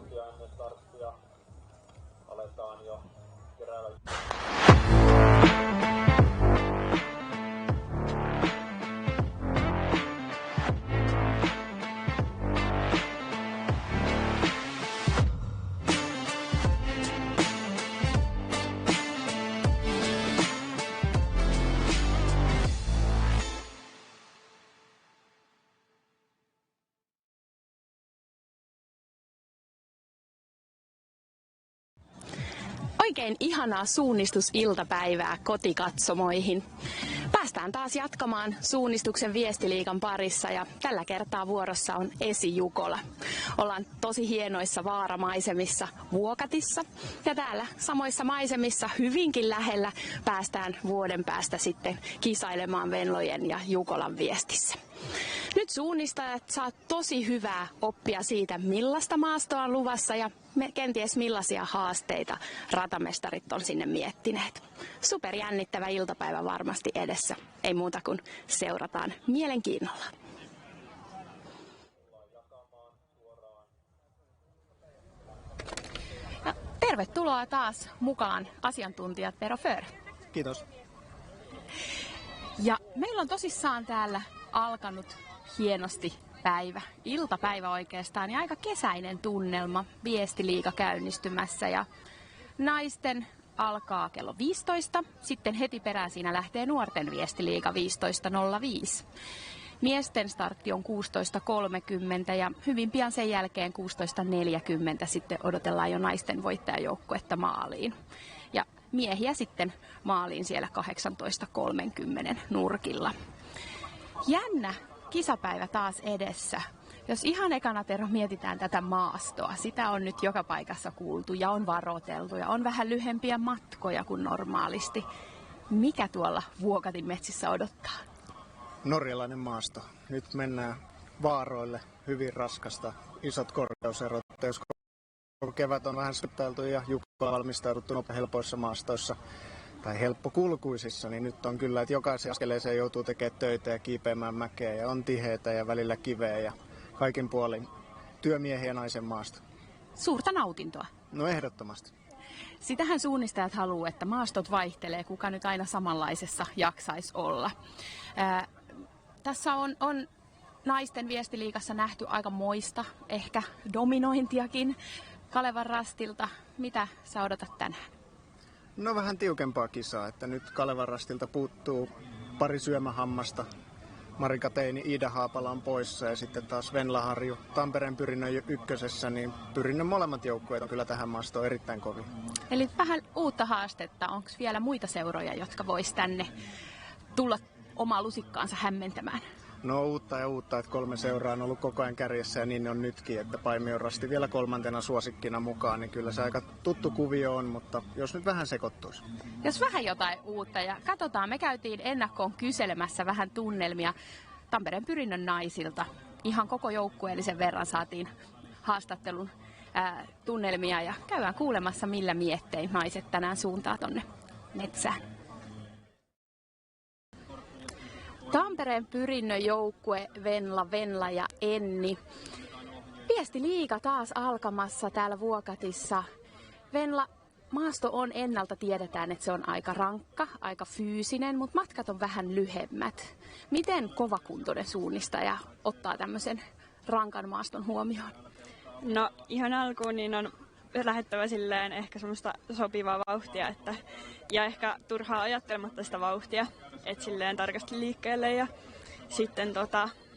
minuuttia ennen starttia aletaan jo keräillä. Oikein ihanaa suunnistusiltapäivää kotikatsomoihin. Päästään taas jatkamaan suunnistuksen viestiliigan parissa ja tällä kertaa vuorossa on Esi Jukola. Ollaan tosi hienoissa vaaramaisemissa Vuokatissa ja täällä samoissa maisemissa hyvinkin lähellä päästään vuoden päästä sitten kisailemaan Venlojen ja Jukolan viestissä. Nyt suunnistajat saa tosi hyvää oppia siitä, millaista maastoa on luvassa ja kenties millaisia haasteita ratamestarit on sinne miettineet. Superjännittävä iltapäivä varmasti edessä. Ei muuta kuin seurataan mielenkiinnolla. Ja tervetuloa taas mukaan asiantuntijat Tero Föhr. Kiitos. Ja meillä on tosissaan täällä alkanut hienosti päivä, iltapäivä oikeastaan ja aika kesäinen tunnelma, viestiliiga käynnistymässä ja naisten alkaa kello 15, sitten heti perään siinä lähtee nuorten viestiliiga 15.05. Miesten startti on 16.30 ja hyvin pian sen jälkeen 16.40 sitten odotellaan jo naisten voittajajoukkuetta maaliin. Ja miehiä sitten maaliin siellä 18.30 nurkilla. Jännä kisapäivä taas edessä. Jos ihan ekana Tero mietitään tätä maastoa, sitä on nyt joka paikassa kuultu ja on varoteltu ja on vähän lyhempiä matkoja kuin normaalisti. Mikä tuolla Vuokatin metsissä odottaa? Norjalainen maasto. Nyt mennään vaaroille, hyvin raskasta, isot korkeuserot. Jos koko kevät on vähän syttäilty ja Jukola valmistauduttu helpoissa maastoissa tai helppokulkuisissa, niin nyt on kyllä, että jokaisen askeleeseen joutuu tekemään töitä ja kiipeämään mäkeä ja on tiheitä ja välillä kiveä ja kaikin puolin työmiehen ja naisen maasto. Suurta nautintoa. No ehdottomasti. Sitähän suunnistajat haluaa, että maastot vaihtelee, kuka nyt aina samanlaisessa jaksaisi olla. Tässä on naisten viestiliigassa nähty aika moista, ehkä dominointiakin Kalevan rastilta. Mitä sä odotat tänään? No vähän tiukempaa kisaa, että nyt Kalevan rastilta puuttuu pari syömähammasta. Marika Teini, Iida Haapala on poissa ja sitten taas Venla Harju Tampereen Pyrinnön ykkösessä, niin Pyrinnön molemmat joukkueet on kyllä tähän maastoon erittäin kovin. Eli vähän uutta haastetta. Onko vielä muita seuroja, jotka vois tänne tulla omaa lusikkaansa hämmentämään? No uutta, että 3 seuraa on ollut koko ajan kärjessä ja niin on nytkin, että Paimion rasti vielä 3. suosikkina mukaan, niin kyllä se aika tuttu kuvio on, mutta jos nyt vähän sekoittuisi. Jos vähän jotain uutta ja katsotaan, me käytiin ennakkoon kyselemässä vähän tunnelmia Tampereen Pyrinnön naisilta. Ihan koko joukkueellisen verran saatiin haastattelun tunnelmia ja käydään kuulemassa, millä miettein naiset tänään suuntaa tonne metsään. Tampereen Pyrinnön joukkue Venla ja Enni. Viestiliiga taas alkamassa täällä Vuokatissa. Venla, maasto on ennalta, tiedetään, että se on aika rankka, aika fyysinen, mutta matkat on vähän lyhemmät. Miten kovakuntoinen suunnistaja ottaa tämmöisen rankan maaston huomioon? No ihan alkuun niin on lähettävä silleen ehkä semmoista sopivaa vauhtia, ja ehkä turhaa ajattelematta sitä vauhtia, että silleen tarkasti liikkeelle ja sitten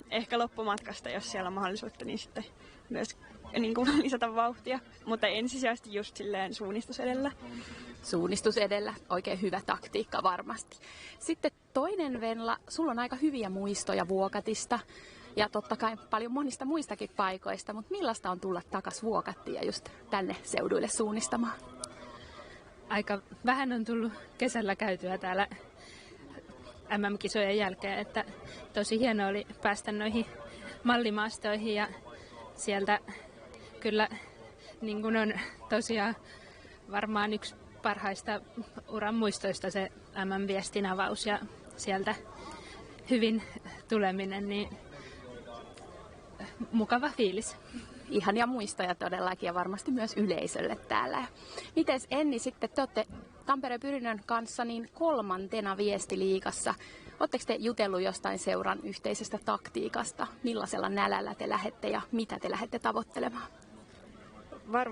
ehkä loppumatkasta, jos siellä on mahdollisuutta, niin sitten myös niin kuin lisätä vauhtia, mutta ensisijaisesti just silleen suunnistus edellä. Suunnistus edellä, oikein hyvä taktiikka varmasti. Sitten toinen Venla, sulla on aika hyviä muistoja Vuokatista ja totta kai paljon monista muistakin paikoista, mutta millaista on tulla takas Vuokattiin ja just tänne seuduille suunnistamaan? Aika vähän on tullut kesällä käytyä täällä MM-kisojen jälkeen, että tosi hienoa oli päästä noihin mallimaastoihin ja sieltä kyllä niin kuin on tosiaan varmaan yksi parhaista uran muistoista se MM-viestin avaus ja sieltä hyvin tuleminen, niin mukava fiilis. ihania muistoja todellakin ja varmasti myös yleisölle täällä. Mites Enni, sitten te olette Tampereen Pyrinnön kanssa niin 3. Viestiliigassa. Oletteko te jutellut jostain seuran yhteisestä taktiikasta? Millaisella nälällä te lähette ja mitä te lähette tavoittelemaan?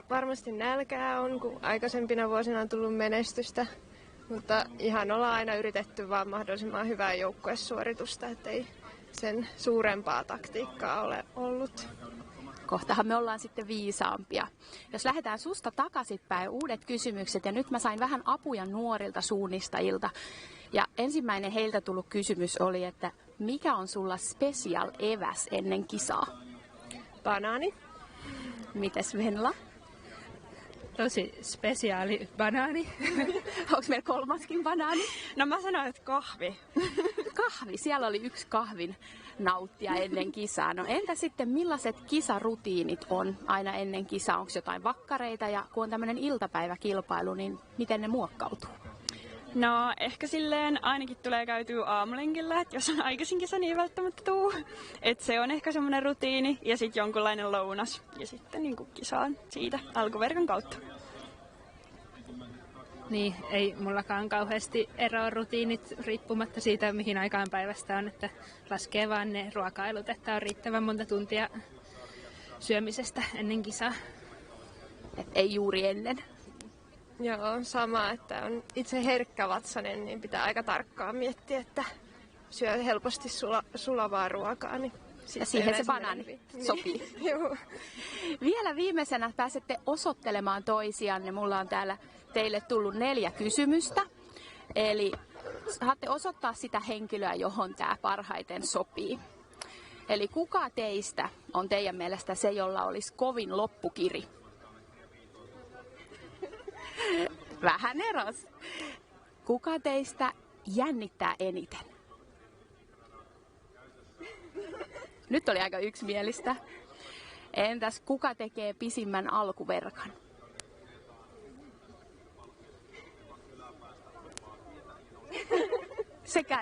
Varmasti nälkää on, kun aikaisempina vuosina on tullut menestystä, mutta ihan ollaan aina yritetty vaan mahdollisimman hyvää joukkuesuoritusta, ettei sen suurempaa taktiikkaa ole ollut. Kohtahan me ollaan sitten viisaampia. Jos lähdetään susta takaisinpäin, uudet kysymykset, ja nyt mä sain vähän apuja nuorilta suunnistajilta. Ja ensimmäinen heiltä tullut kysymys oli, että mikä on sulla special eväs ennen kisaa? Banaani. Mites Venla? Tosi spesiaali banaani. Onko meillä 3. banaani? No mä sanoin, että kahvi. Kahvi, siellä oli yksi kahvin nauttija ennen kisaa. No entä sitten millaiset kisarutiinit on aina ennen kisaa? Onko jotain vakkareita ja kun on tämmöinen iltapäiväkilpailu, niin miten ne muokkautuu? No ehkä silleen ainakin tulee käytyä aamulenkillä, että jos on aikaisin kisa, niin ei välttämättä tuu. Et se on ehkä semmoinen rutiini ja sitten jonkunlainen lounas ja sitten niin kisaan siitä alkuverkon kautta. Niin, ei mullakaan kauheasti eroa rutiinit riippumatta siitä, mihin aikaan päivästä on, että laskee vaan ne ruokailut, että on riittävän monta tuntia syömisestä ennen kisaa. Et ei juuri ennen. Joo, sama, että on itse herkkävatsainen, niin pitää aika tarkkaan miettiä, että syö helposti sulavaa ruokaa. Niin ja siihen se banaani sopii. Joo. Vielä viimeisenä pääsette osoittelemaan toisianne. Mulla on täällä teille tullut 4 kysymystä. Eli saatte osoittaa sitä henkilöä, johon tämä parhaiten sopii. Eli kuka teistä on teidän mielestä se, jolla olisi kovin loppukiri? Vähän eros. Kuka teistä jännittää eniten? Nyt oli aika yksimielistä. Entäs kuka tekee pisimmän alkuverkan?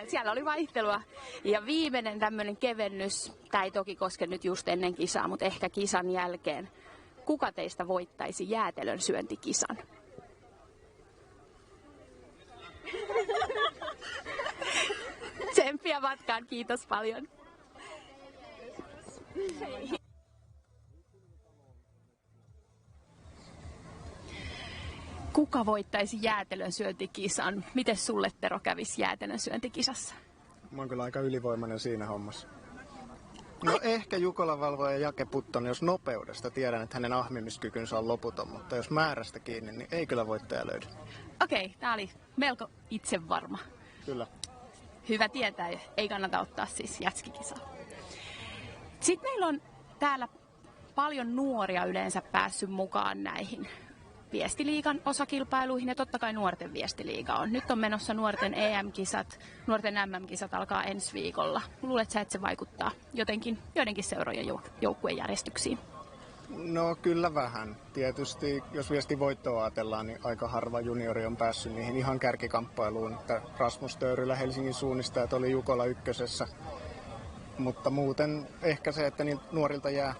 Siellä oli vaihtelua. Ja viimeinen tämmöinen kevennys, tämä ei toki koske nyt just ennen kisaa, mutta ehkä kisan jälkeen. Kuka teistä voittaisi jäätelön syöntikisan? Tsemppiä matkaan, kiitos paljon. Kuka voittaisi jäätelön syöntikisan? Miten sulle, Tero, kävisi jäätelön syöntikisassa? Mä oon kyllä aika ylivoimainen siinä hommassa. No ehkä Jukolan valvoja Jake Puttonen, jos nopeudesta tiedän, että hänen ahmimiskykynsä on loputon, mutta jos määrästä kiinni, niin ei kyllä voittaja löydy. Okei, tää oli melko itsevarma. Kyllä. Hyvä tietää, ei kannata ottaa siis jätskikisaa. Sitten meillä on täällä paljon nuoria yleensä päässyt mukaan näihin viestiliigan osakilpailuihin ja totta kai nuorten viestiliiga on. Nyt on menossa nuorten EM-kisat, nuorten MM-kisat alkaa ensi viikolla. Luulet sä, että se vaikuttaa jotenkin joidenkin seurojen joukkueen järjestyksiin? No kyllä vähän. Tietysti jos viestivoittoa ajatellaan, niin aika harva juniori on päässyt niihin ihan kärkikamppailuun. Että Rasmus Töyrylä Helsingin suunnistajat oli Jukola ykkösessä. Mutta muuten ehkä se, että niin nuorilta jää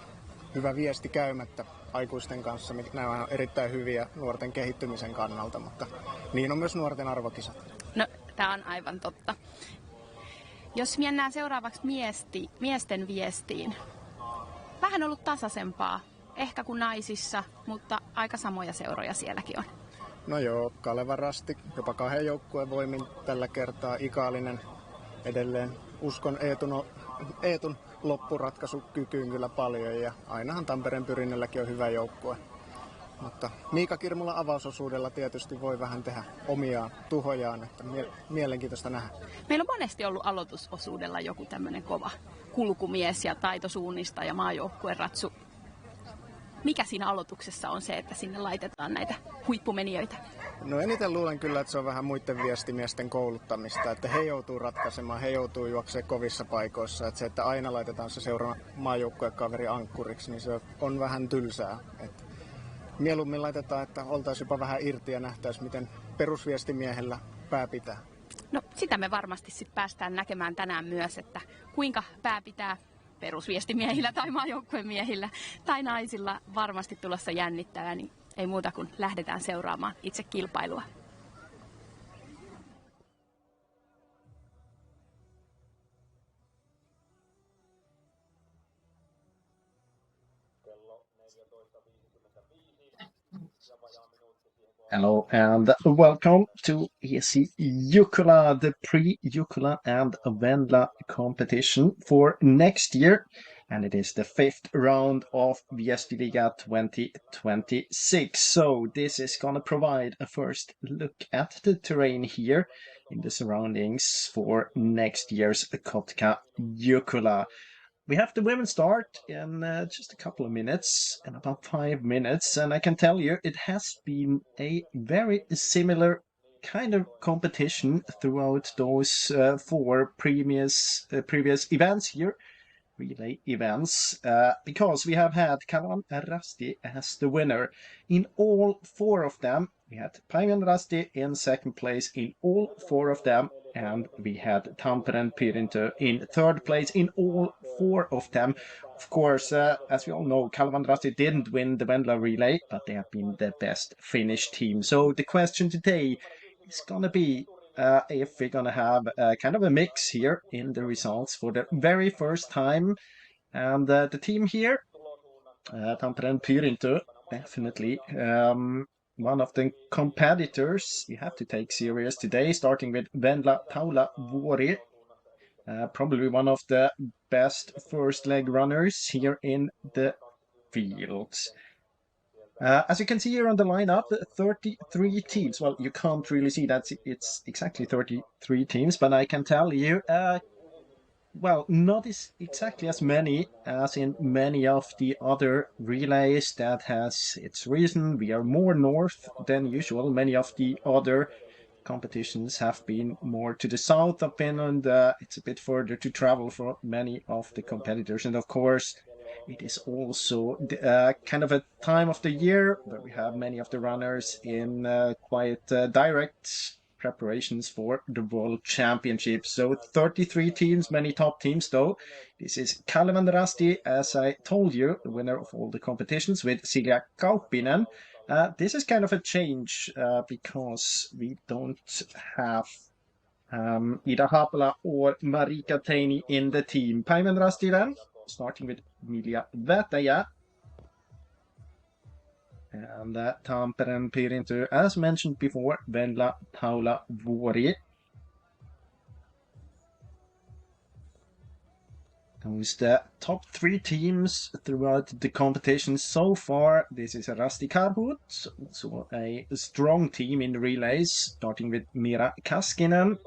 hyvä viesti käymättä aikuisten kanssa. Nämä on erittäin hyviä nuorten kehittymisen kannalta, mutta niin on myös nuorten arvokisat. No, tämä on aivan totta. Jos mennään seuraavaksi miesten viestiin. Vähän ollut tasaisempaa, ehkä kuin naisissa, mutta aika samoja seuroja sielläkin on. No joo, Kaleva Rasti, jopa 2 joukkueen voimin tällä kertaa. Ikaalinen edelleen. Uskon Eetun loppuratkaisukykyyn kyllä paljon ja ainahan Tampereen Pyrinnölläkin on hyvä joukkue. Mutta Miika Kirmulan avausosuudella tietysti voi vähän tehdä omia tuhojaan, että mielenkiintoista nähdä. Meillä on monesti ollut aloitusosuudella joku tämmöinen kova kulkumies ja taitosuunnista ja maajoukkueen ratsu. Mikä siinä aloituksessa on se, että sinne laitetaan näitä huippumenijöitä? No eniten luulen kyllä, että se on vähän muiden viestimiesten kouluttamista, että he joutuu ratkaisemaan, he joutuu juoksemaan kovissa paikoissa. Että se, että aina laitetaan se seuraava maajoukkuekaveri ankkuriksi, niin se on vähän tylsää. Että mieluummin laitetaan, että oltaisiin jopa vähän irti ja nähtäisiin, miten perusviestimiehellä pää pitää. No sitä me varmasti sitten päästään näkemään tänään myös, että kuinka pää pitää perusviestimiehillä tai maajoukkueen miehillä tai naisilla varmasti tulossa jännittävää, niin ei muuta kuin lähdetään seuraamaan itse kilpailua. Hello and welcome to EC Jukkola, the pre-Jukkola and Vendla competition for next year. And it is the 5th round of Viesti Liga 2026. So this is going to provide a first look at the terrain here in the surroundings for next year's Kotka Jukkola. We have the women's start in just a couple of minutes, in about 5 minutes, and I can tell you it has been a very similar kind of competition throughout those 4 previous events here, relay events, because we have had Kalavan Rasti as the winner in all 4 of them. We had Päivän Rasti in second place in all 4 of them, and we had Tampere Pirintö in third place in all 4 of them. Of course, as we all know, Kalavan Rasti didn't win the Vendla relay, but they have been the best Finnish team. So the question today is gonna be if we're gonna have kind of a mix here in the results for the very first time. And the team here, Tampere Pirintö, definitely one of the competitors you have to take serious today, starting with Vendla Taula Vuori, probably one of the best first leg runners here in the fields. As you can see here on the lineup, 33 teams. Well, you can't really see that it's exactly 33 teams, but I can tell you, well, not exactly as many as in many of the other relays. That has its reason. We are more north than usual. Many of the other competitions have been more to the south of Finland. It's a bit further to travel for many of the competitors. And of course, it is also kind of a time of the year where we have many of the runners in quite direct preparations for the World Championship. So 33 teams, many top teams though. This is Kalavan Rasti, as I told you, the winner of all the competitions, with Silja Kauppinen. This is kind of a change because we don't have Ida Haapala or Marika Teini in the team. Päivän Rasti then, starting with Milja Vätäjä. And Tampere Pirintö, as mentioned before, Vendla Taula Vuori. Those the top 3 teams throughout the competition so far. This is a Rasti Karhut, also a strong team in the relays, starting with Mira Kaskinen.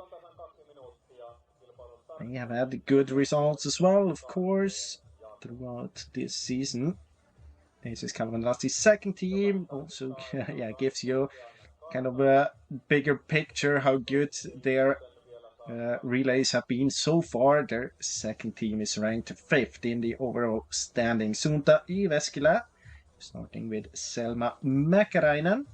They have had good results as well, of course, throughout this season. This is Kalavan Rasti's second team, also gives you kind of a bigger picture how good their relays have been so far. Their second team is ranked 5th in the overall standing. Suunta Jyväskylä, starting with Selma Mäkäräinen.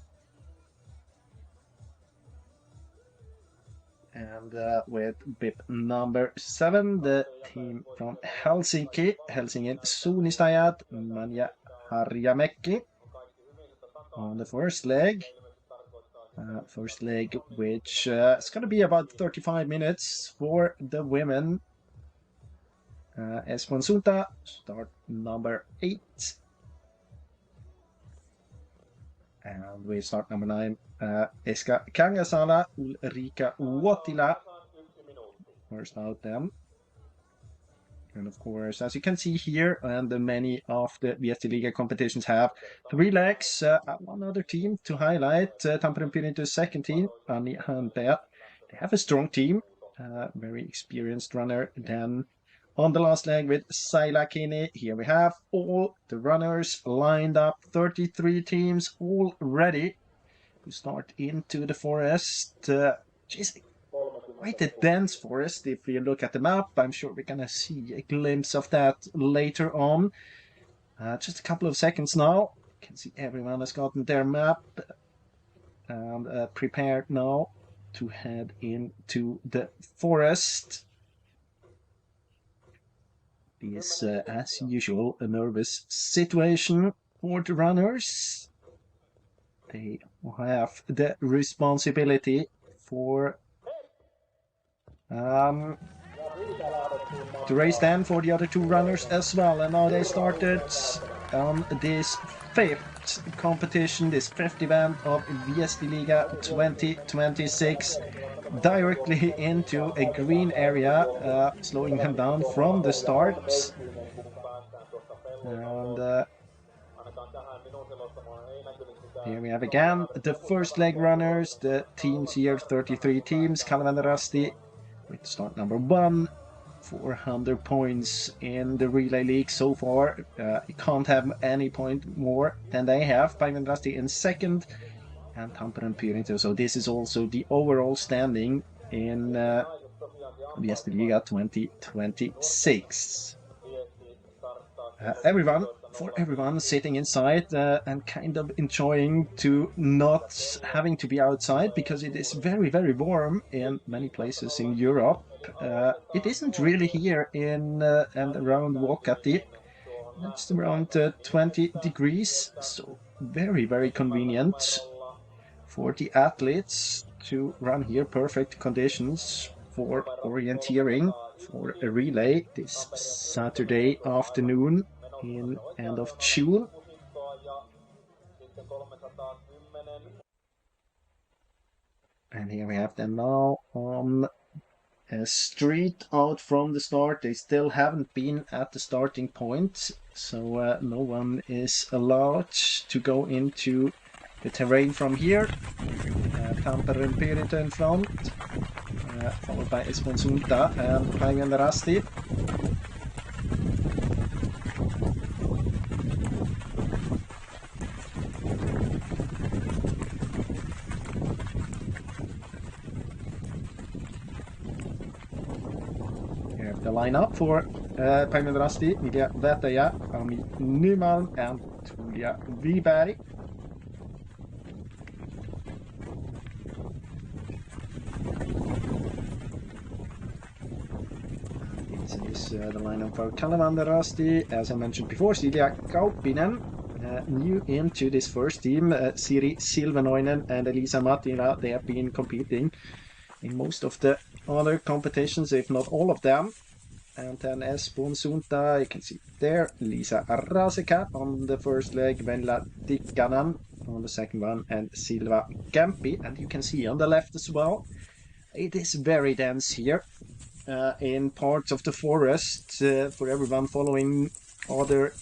And with BIP number 7, the team from Helsinki, Helsingin suunnistajat, Manja Harjamäki on the first leg. Which is going to be about 35 minutes for the women. Espoon Suunta, start number 8. And we start number 9, Eska Kangasala, Ulrika Uotila, first out them. And of course, as you can see here, and many of the Viesti Liga competitions have 3 legs. One other team to highlight, Tampere Pirintö's second team, Anni Hanpeat. They have a strong team, very experienced runner. Then on the last leg with Saila Kini, here we have all the runners lined up, 33 teams all ready to start into the forest. Quite a dense forest if you look at the map. I'm sure we're gonna see a glimpse of that later on. Just a couple of seconds now. You can see everyone has gotten their map and prepared now to head into the forest. is, as usual, a nervous situation for the runners. They have the responsibility for the race then for the other two runners as well. And now they started on this fifth competition, this fifth event of Viesti Liga 2026, directly into a green area, slowing them down from the start. And here we have again the first leg runners, the teams here, 33 teams. Kalevan Rasti with start number 1, 400 points in the relay league so far. You can't have any point more than they have. Kalevan Rasti in second, and Tampere and Pyrinto. So this is also the overall standing in Viesti Liga 2026. Everyone sitting inside and kind of enjoying to not having to be outside, because it is very, very warm in many places in Europe. It isn't really here in and around Vuokatti. It's around 20 degrees, so very, very convenient for the athletes to run here. Perfect conditions for orienteering for a relay this Saturday afternoon in end of June. And here we have them now on a street out from the start. They still haven't been at the starting point, so no one is allowed to go into the terrain from here. Tampere and Pyrinto in front, followed by Esponsunta and Kalevan Rasti. The lineup for Kalevan Rasti: Ilya Vetaja, Ami Nyman and Tulia Wiberg. This is the lineup for Kalevan Rasti. As I mentioned before, Silja Kaupinen, new into this first team. Siri Silvenoinen and Elisa Mattila, they have been competing in most of the other competitions, if not all of them. And then Esponsunta, you can see there, Lisa Raseka on the first leg, Venla Tikkanen on the second one, and Silva Kempi. And you can see on the left as well, it is very dense here in parts of the forest. For everyone following other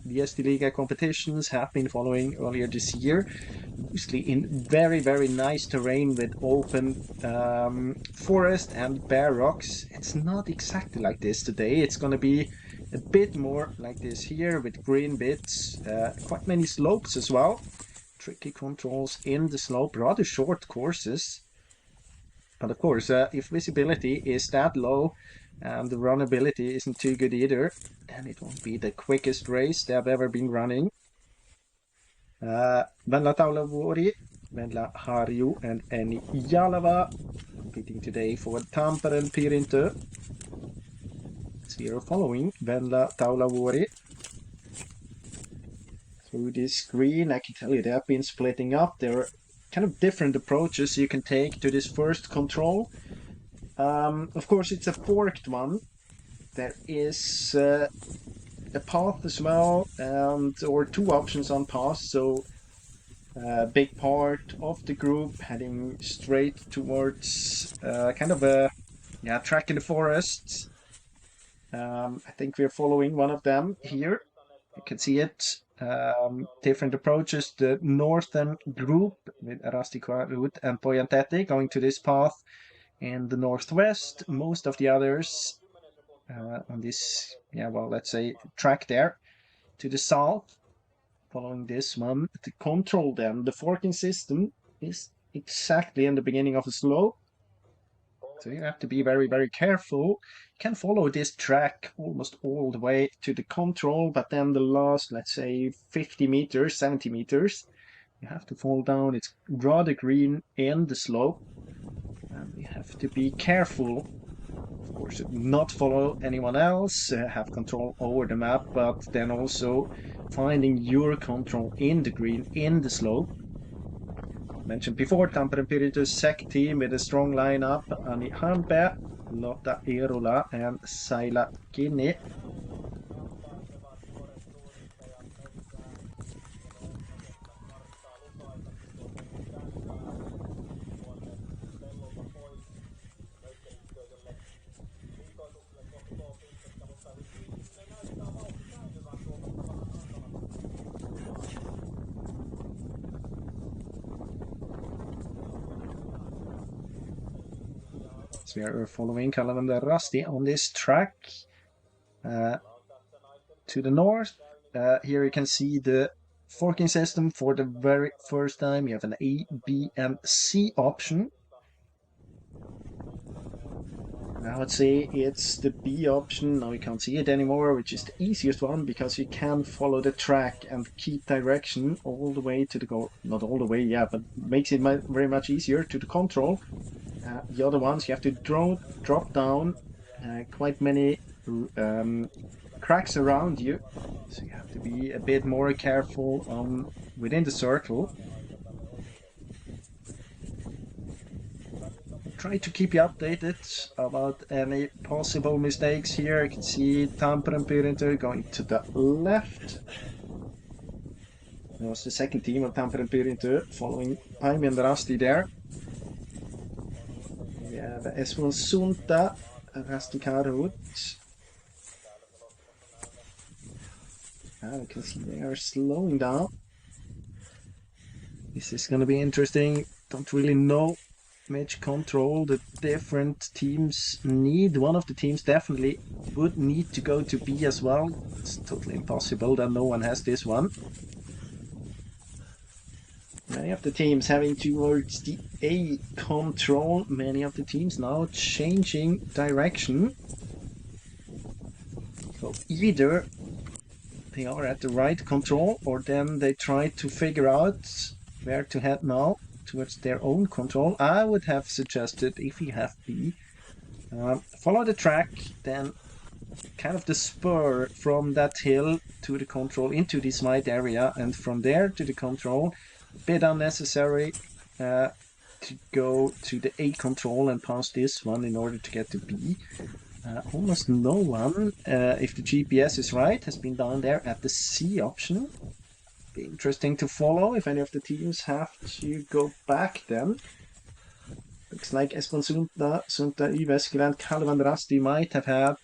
Viesti Liga competitions, have been following earlier this year, mostly in very, very nice terrain with open forest and bare rocks. It's not exactly like this today. It's going to be a bit more like this here with green bits, quite many slopes as well. Tricky controls in the slope, rather short courses. But of course, if visibility is that low and the runnability isn't too good either, then it won't be the quickest race they have ever been running. Venla Taulavori, Venla Harju and Eni Jalava competing today for Tampere and Pyrinto. So we are following Venla Taulavori through this screen. I can tell you they have been splitting up. There are kind of different approaches you can take to this first control. Of course, it's a forked one. There is a path as well, or two options on path. So a big part of the group heading straight towards kind of a track in the forest. I think we're following one of them here. You can see it. Different approaches. The northern group with Arastikua route and Pojantetti going to this path in the northwest. Most of the others on this, let's say track there to the south, following this one. To control them, the forking system is exactly in the beginning of the slope, so you have to be very, very careful. You can follow this track almost all the way to the control, but then the last, let's say 50 meters, 70 meters, you have to fall down. It's rather green in the slope, and we have to be careful course, not follow anyone else, have control over the map, but then also finding your control in the green, in the slope. Mentioned before, Tampere Pirito's second team with a strong lineup: Ani Hampe, Lotta Eerola, and Saila Kini. So we are following Kalavander Rasti on this track. To the north, here you can see the forking system for the very first time. You have an A, B, and C option. I would say it's the B option. Now you can't see it anymore, which is the easiest one because you can follow the track and keep direction all the way to the goal. Not all the way, yeah, but makes it very much easier to the control. The other ones you have to drop down quite many cracks around you, so you have to be a bit more careful within the circle. I'll try to keep you updated about any possible mistakes here. You can see Tampere Pirito going to the left. That was the second team of Tampere Pirito following Paimi and Rasti there. We have Esmon Sunta, Rasti Karut. You can see they are slowing down. This is going to be interesting. Don't really know which control the different teams need. One of the teams definitely would need to go to B as well. It's totally impossible that no one has this one. Many of the teams having towards the A control. Many of the teams now changing direction. So either they are at the right control, or then they try to figure out where to head now towards their own control. I would have suggested, if you have B, follow the track, then kind of the spur from that hill to the control into this wide area, and from there to the control. Bit unnecessary to go to the A control and pass this one in order to get to B. Almost no one, if the GPS is right, has been down there at the C option. Be interesting to follow if any of the teams have to go back then. Looks like Espan Sunta, Yveskila, and Kalevan Rasti might have had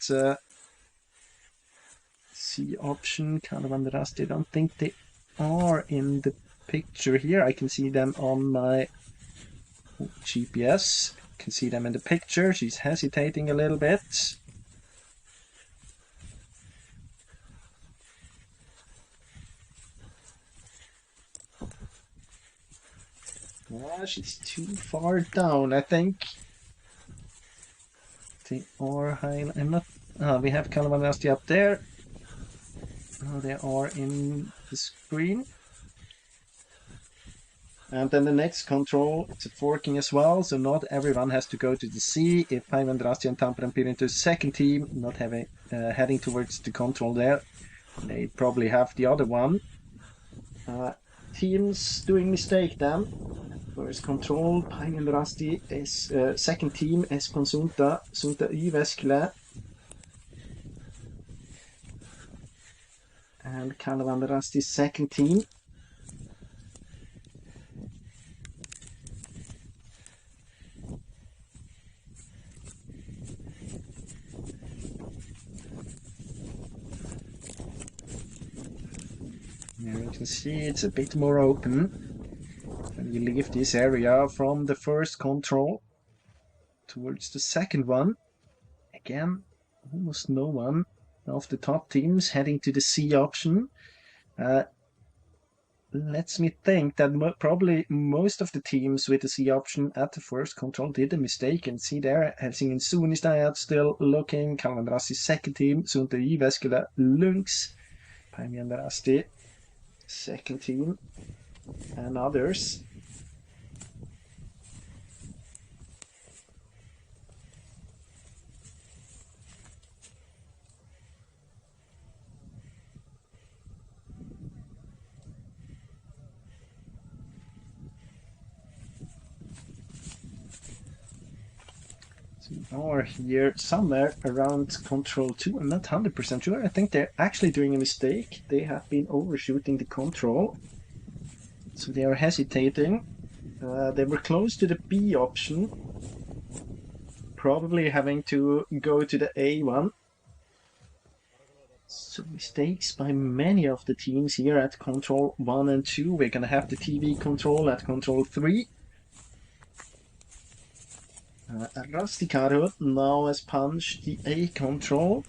C option. Kalevan Rasti, I don't think they are in the picture here. I can see them on my GPS. Can see them in the picture. She's hesitating a little bit. She's too far down, I think. They are high. I'm not. We have Kalavanasti up there. They are in the screen. And then the next control, it's a forking as well, so not everyone has to go to the C. If Päivändrästi and Tampere Pirito's second team not having heading towards the control there, they probably have the other one. Teams doing mistake then. First control, Päivändrästi is second team, Espan Sunta Yveskila. And Kalavandrasti's second team. Now you can see it's a bit more open when you leave this area from the first control towards the second one. Again, almost no one of the top teams heading to the C option. Lets me think that probably most of the teams with the C option at the first control did a mistake. And see there, Helsingin Suunnistajat still looking. Kalavandrasti's second team, Sunta Jyväskylä Lynx, Päivändrästi second team, and others. are here somewhere around control 2. I'm not 100% sure. I think they're actually doing a mistake. They have been overshooting the control. So they are hesitating. They were close to the B option. Probably having to go to the A one. So mistakes by many of the teams here at control 1 and 2. We're going to have the TV control at control 3. Rusty Karhut now has punched the A control.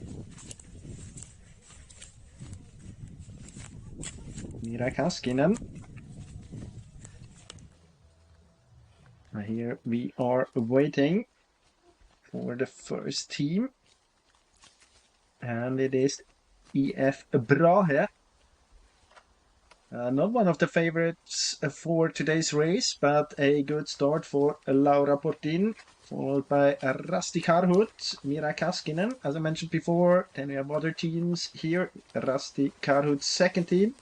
Mira Kaskinen. Here we are waiting for the first team. And it is EF Brahe. Not one of the favorites for today's race, but a good start for Laura Portin, followed by Rusty Karhut, Mira Kaskinen. As I mentioned before, then we have other teams here. Rusty Karhut's second team,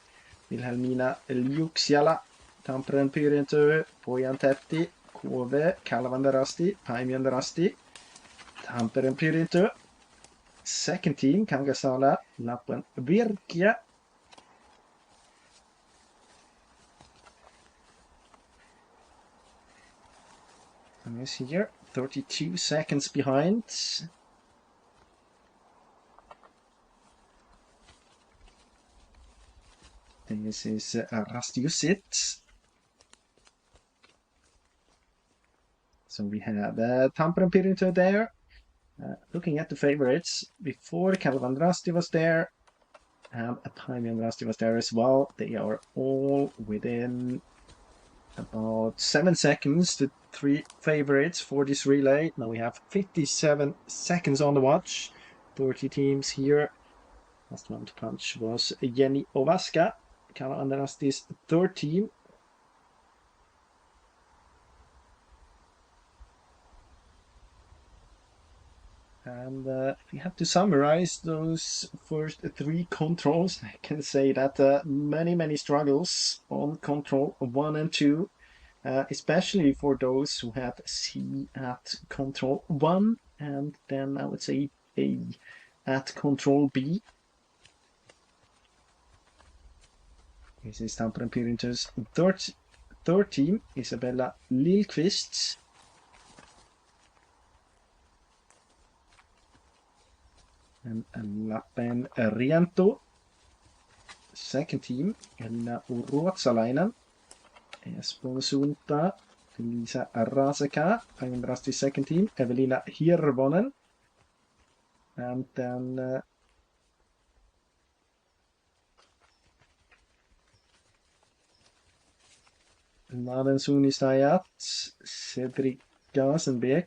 Wilhelmina Liuksiala, Tamperen Pyrintö, Pojan Tätti, KV, Kalavander Rasti, Paimian Rasti, Tamperen Pyrintö. Second team, Kangasala, Lappen Virkia. And is here, 32 seconds behind. This is Rastiusit. So we have Tamperen Pyrintö there. Looking at the favorites, before Calvan Rasti was there, and Paimian Rasti was there as well. They are all within about 7 seconds, the three favorites for this relay. Now we have 57 seconds on the watch. 30 teams here. Last one to punch was Jenny Ovaska, Calvan Rasti's third team. And if we have to summarize those first three controls, I can say that many struggles on control 1 and 2, especially for those who had C at control 1, and then I would say A at control B. This is Tamperen Pyrintö's third team, Isabella Lillqvist. And Lappen Riento. Second team, Elina Ruotsalainen. Espoon Suunta, Lisa Raseka. Paimian second team, Evelina Hirvonen. And then Naden Suunistayat, Cedric Gasenbeek.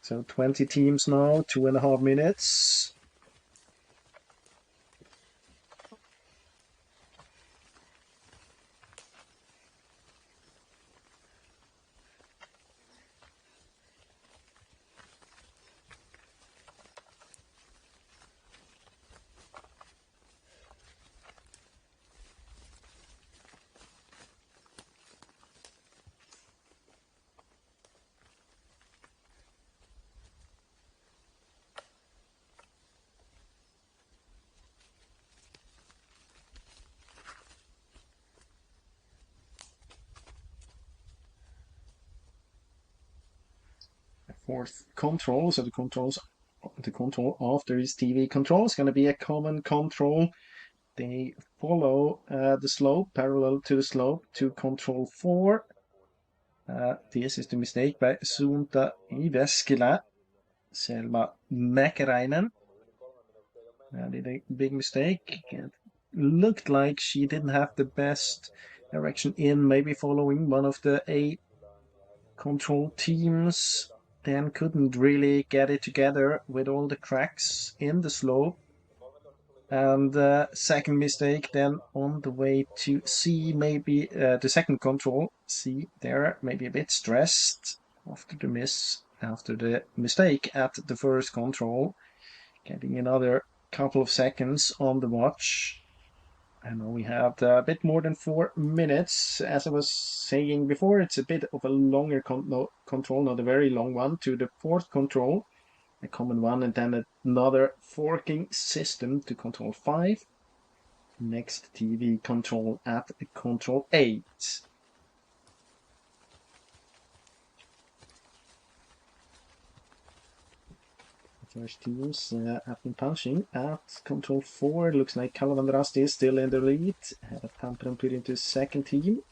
So 20 teams now, 2.5 minutes. Fourth control, so the control after his TV control is going to be a common control. They follow the slope, parallel to the slope, to control 4. This is the mistake by Suunta Iveskila, Selma Mäkäräinen. Did a big mistake. It looked like she didn't have the best direction in, maybe following one of the A control teams. Then couldn't really get it together with all the cracks in the slope. And second mistake then on the way to C, maybe the second control, C there, maybe a bit stressed after the mistake at the first control, getting another couple of seconds on the watch. And we have a bit more than 4 minutes. As I was saying before, it's a bit of a longer control, not a very long one, to the fourth control, a common one, and then another forking system to control 5. Next TV control at control 8. First teams have been punching at control 4. Looks like Kalevanrasti is still in the lead. Ahead of Tampere Pyrintö second team.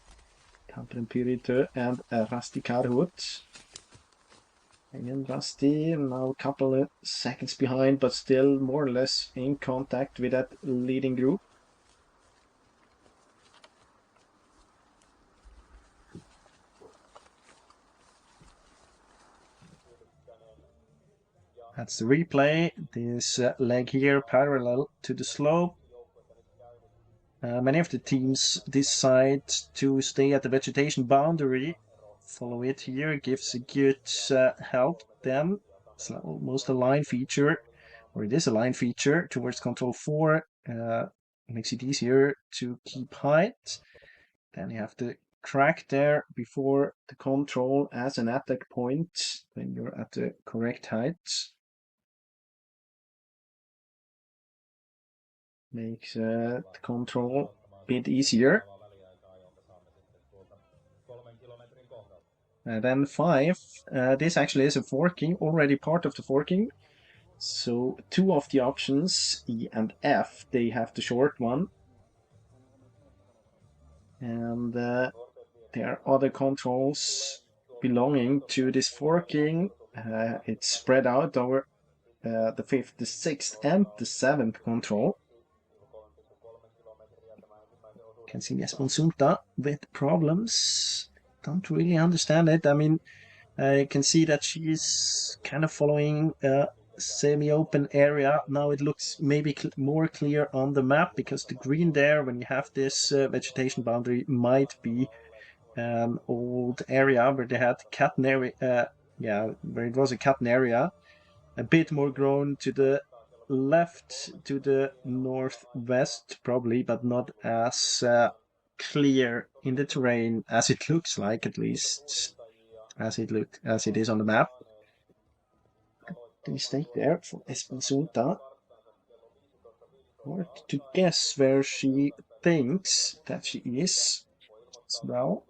Tampere Pyrintö and Rasti Karhut. Again, Rasti now a couple of seconds behind, but still more or less in contact with that leading group. That's the replay. This leg here parallel to the slope. Many of the teams decide to stay at the vegetation boundary. Follow it here, gives a good help then. It's almost a line feature, or it is a line feature towards control 4. Makes it easier to keep height. Then you have the track there before the control as an attack point when you're at the correct height. Makes the control a bit easier. Then 5, this actually is a forking, already part of the forking. So 2 of the options, E and F, they have the short one. And there are other controls belonging to this forking. It's spread out over the 5th, the 6th, and the 7th control. Can see Esponsunta with problems. Don't really understand it. I mean, you can see that she's kind of following a semi-open area. Now it looks maybe more clear on the map, because the green there, when you have this vegetation boundary, might be an old area where they had cotton area. Where it was a cotton area. A bit more grown to the left, to the northwest probably, but not as clear in the terrain as it looks like, at least as it is on the map. The mistake there for Esponsunta. Hard to guess where she thinks that she is as well.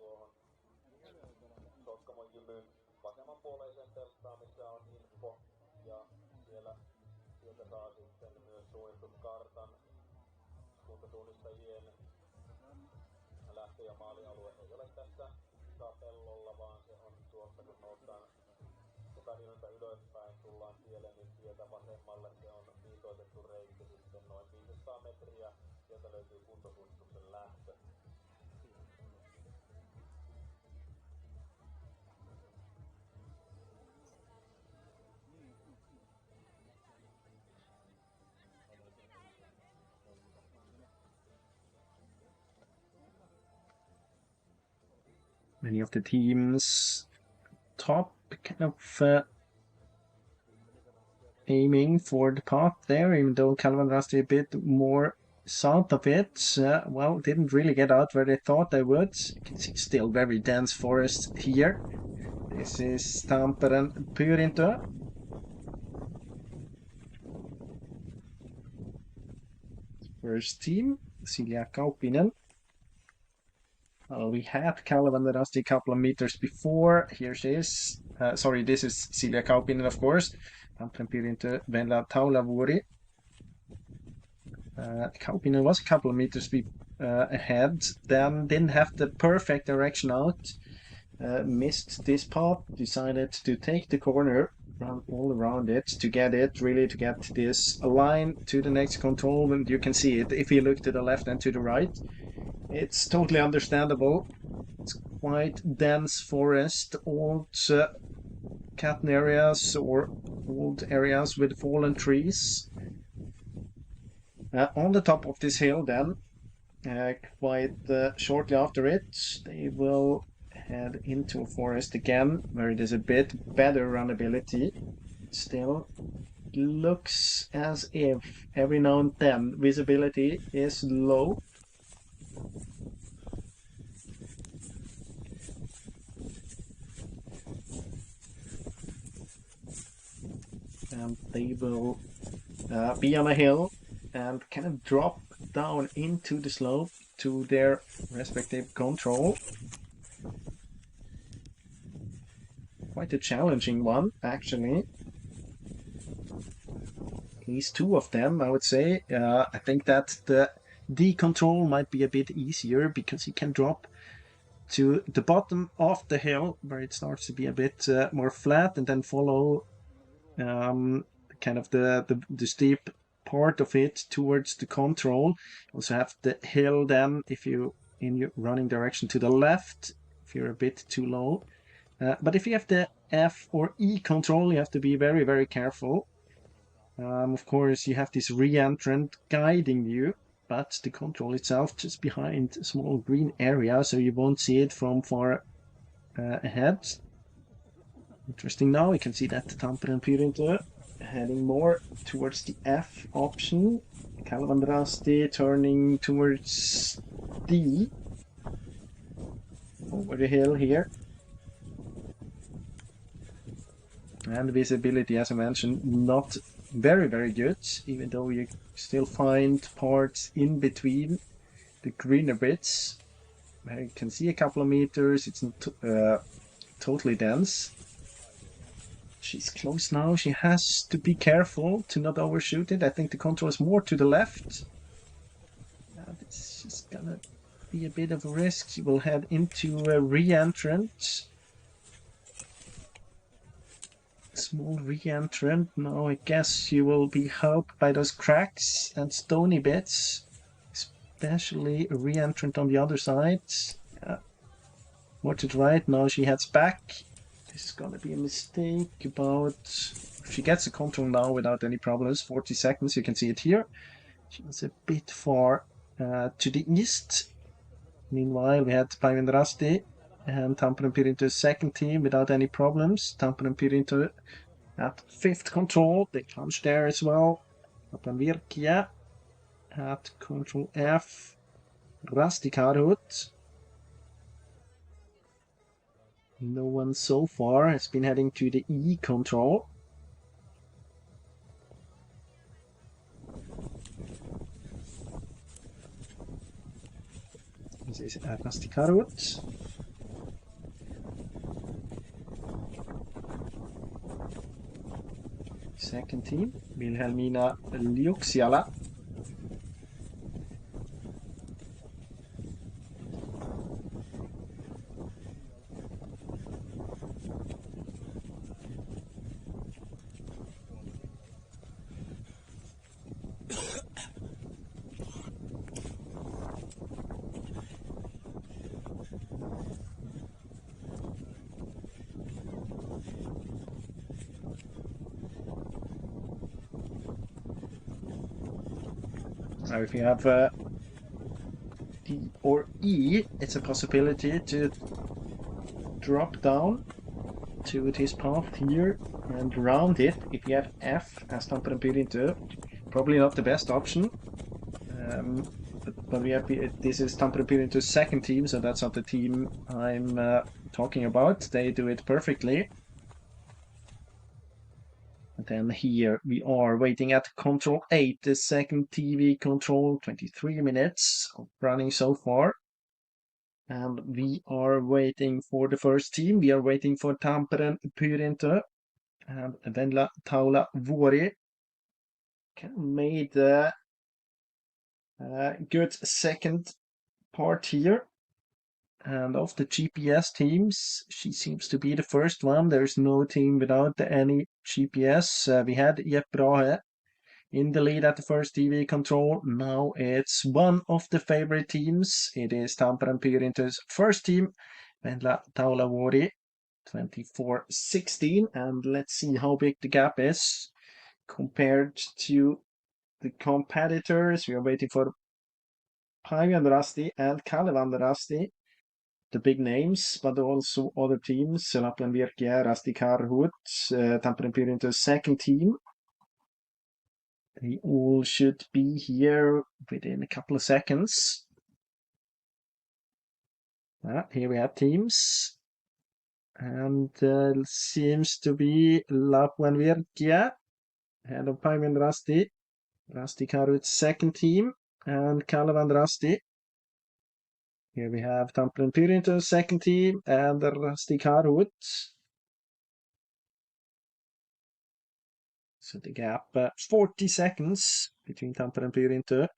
Many of the teams top kind of aiming for the path there, even though Kalevanrasti a bit more south of it. Well, didn't really get out where they thought they would. You can see still very dense forest here. This is Tampere Pyrintö. First team, Silja Kaupinen. We had Kalevanrasti a couple of meters before. Here she is. Sorry, this is Silja Kaupinen, of course. Tampere Pyrintö Venla Taulavuri. Kaupinen was a couple of meters ahead, then didn't have the perfect direction out. Missed this path, decided to take the corner, run all around it to get this line to the next control. And you can see it if you look to the left and to the right. It's totally understandable. It's quite dense forest, old cotton areas or old areas with fallen trees. On the top of this hill then, quite shortly after it, they will head into a forest again, where it is a bit better runnability. Still looks as if every now and then visibility is low. And they will be on a hill and kind of drop down into the slope to their respective control. Quite a challenging one, actually. At least two of them, I would say. I think that the D control might be a bit easier because you can drop to the bottom of the hill where it starts to be a bit more flat and then follow kind of the steep part of it towards the control. Also have the hill then if you in your running direction to the left if you're a bit too low. But if you have the F or E control, you have to be very, very careful. Of course, you have this re-entrant guiding you, but the control itself just behind a small green area, so you won't see it from far ahead. Interesting now, you can see that Tampere Pyrinto heading more towards the F option. Kalevandrasti turning towards D. Over the hill here. And visibility, as I mentioned, not very, very good, even though you still find parts in between the greener bits. Where you can see a couple of meters, it's not totally dense. She's close now, she has to be careful to not overshoot it. I think the control is more to the left. It's just gonna be a bit of a risk. She will head into a re-entrant. Small re-entrant. Now I guess you will be helped by those cracks and stony bits, especially a re-entrant on the other side. Watch it right, now she heads back. This is gonna be a mistake about... She gets the control now without any problems, 40 seconds, you can see it here. She was a bit far to the east. Meanwhile we had Päivinrasti and Tampere Pyrinto second team without any problems. Tampere Pyrinto at fifth control, they plunge there as well. Virkia at control F. Rasti Karhut. No one so far has been heading to the E control. This is Rasti Karhut. Second team, Wilhelmina Liuksiala. Now if you have D or E, it's a possibility to drop down to this path here and round it. If you have F as Tampere Pyrinto, probably not the best option. But we have, this is Tampere Pyrinto's second team, so that's not the team I'm talking about. They do it perfectly. And then here we are waiting at control 8, the second TV control, 23 minutes of running so far. And we are waiting for the first team. We are waiting for Tampere Pyrinto and Venla Taula Vuori. Made a good second part here. And of the GPS teams, she seems to be the first one. There's no team without any GPS. We had Jeppe Brahe in the lead at the first TV control. Now it's one of the favorite teams. It is Tampere Pyrinto's first team, Venla Taula Vuori, 24:16. And let's see how big the gap is compared to the competitors. We are waiting for Päivinrasti and Kalevandrasti, the big names, but also other teams. Lapland Virkia, Rasti Karhut, Tampere Pyrinto's second team. They all should be here within a couple of seconds. Here we have teams. And seems to be Lapuanvirkja, head of Päivi and Rasti. Rasti Karut's second team, and Kalevan Rasti. Here we have Tampere Pyrintö's second team, and Rasti Karut. So the gap 40 seconds between Tampere and Pyrintö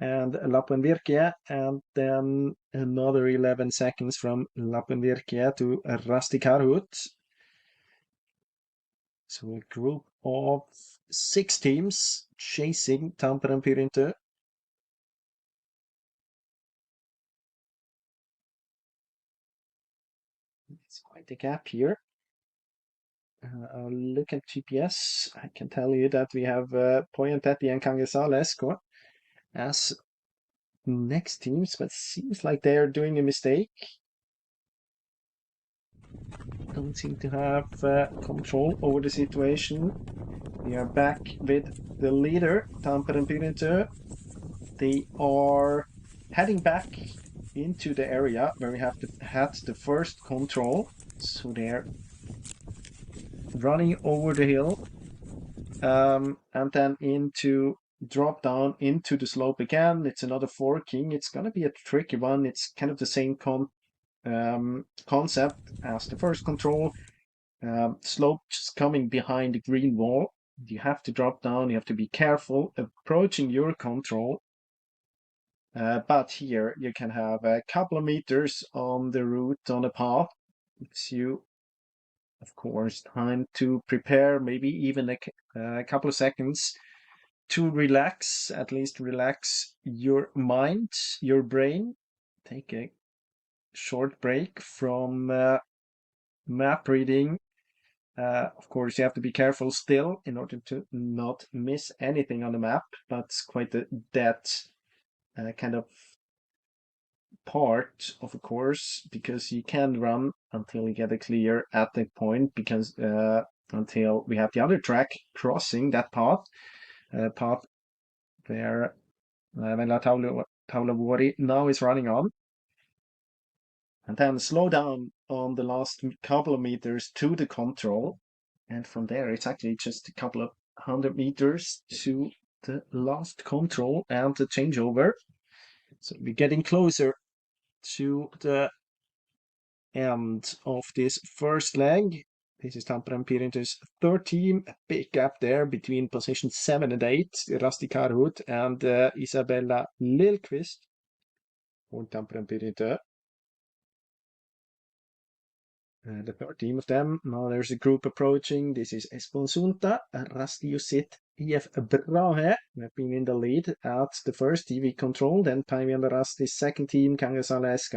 and Lapuanvirkja, and then another 11 seconds from Lapuanvirkja to Rasti Karut. So a group of 6 teams chasing Tampere and Pyrintö. It's quite a gap here. I'll look at GPS. I can tell you that we have Pojantäti and Kangasala as next teams, but seems like they are doing a mistake. Don't seem to have control over the situation. We are back with the leader, Tampere and Pyrintö. They are heading back into the area where we have had the first control. So they're running over the hill and then into drop down into the slope again. It's another forking. It's going to be a tricky one. It's kind of the same concept as the first control. Slope just coming behind the green wall. You have to drop down. You have to be careful approaching your control. But here you can have a couple of meters on the route on a path. Gives you, of course, time to prepare, maybe even a couple of seconds to relax, at least relax your mind, your brain. Take a short break from map reading. Of course, you have to be careful still in order to not miss anything on the map, but it's quite a dead kind of part of a course, because you can run until you get a clear at that point, because until we have the other track crossing that path where Venla Taulavuori now is running on, and then slow down on the last couple of meters to the control, and from there it's actually just a couple of 100 meters to the last control and the changeover. So we're getting closer to the end of this first leg. This is Tampere and Pyrintö's third team. A big gap there between position 7 and 8. Rasti Karhut and Isabella Lillqvist for Tampere and Pyrintö. The third team of them. Now there's a group approaching. This is Espon Sunta, Rasti Jussit, IF Brahe. They've been in the lead at the first TV control. Then Päivi and Rasti's second team, Kangasala SK.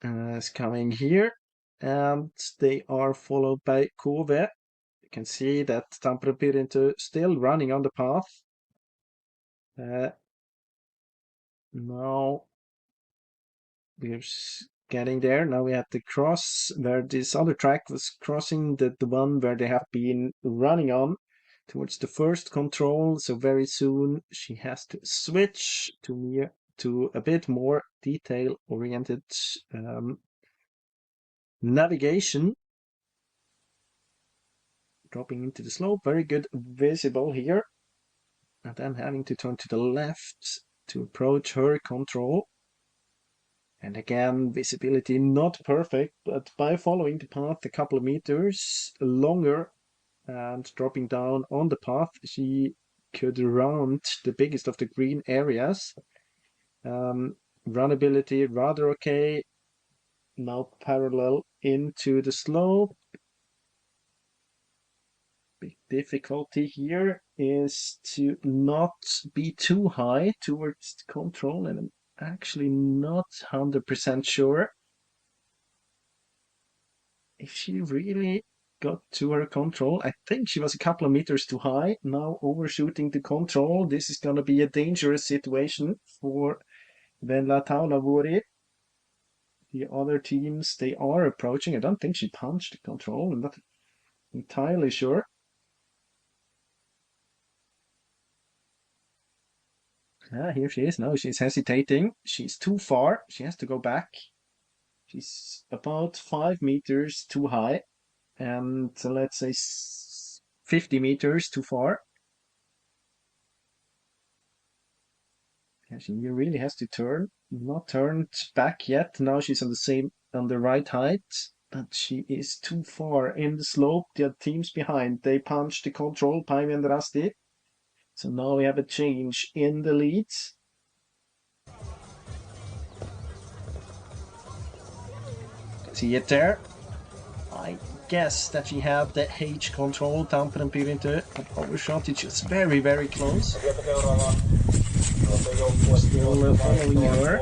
Is coming here, and they are followed by Kove. You can see that Tampere Pyrintö still running on the path. Now we're getting there. Now we have the cross where this other track was crossing the one where they have been running on towards the first control. So very soon she has to switch to a bit more detail-oriented navigation. Dropping into the slope, very good visible here. And then having to turn to the left to approach her control. And again, visibility not perfect, but by following the path a couple of meters longer and dropping down on the path, she could round the biggest of the green areas. Runability rather okay. Now parallel into the slope. Big difficulty here is to not be too high towards the control, and I'm actually not 100% sure if she really got to her control. I think she was a couple of meters too high. Now overshooting the control. This is going to be a dangerous situation for Venla Taulavuori. The other teams, they are approaching. I don't think she punched the control. I'm not entirely sure. Here she is. No, she's hesitating. She's too far. She has to go back. She's about 5 meters too high. And let's say 50 meters too far. Yeah, she really has to turn. Not turned back yet. Now she's on the right height. But she is too far in the slope. The teams behind, they punch the control, Päivi and Rasti. So now we have a change in the leads. See it there? I guess that she had the H control, Tampere and Pirintö. An overshot, it's just very, very close. Still following her.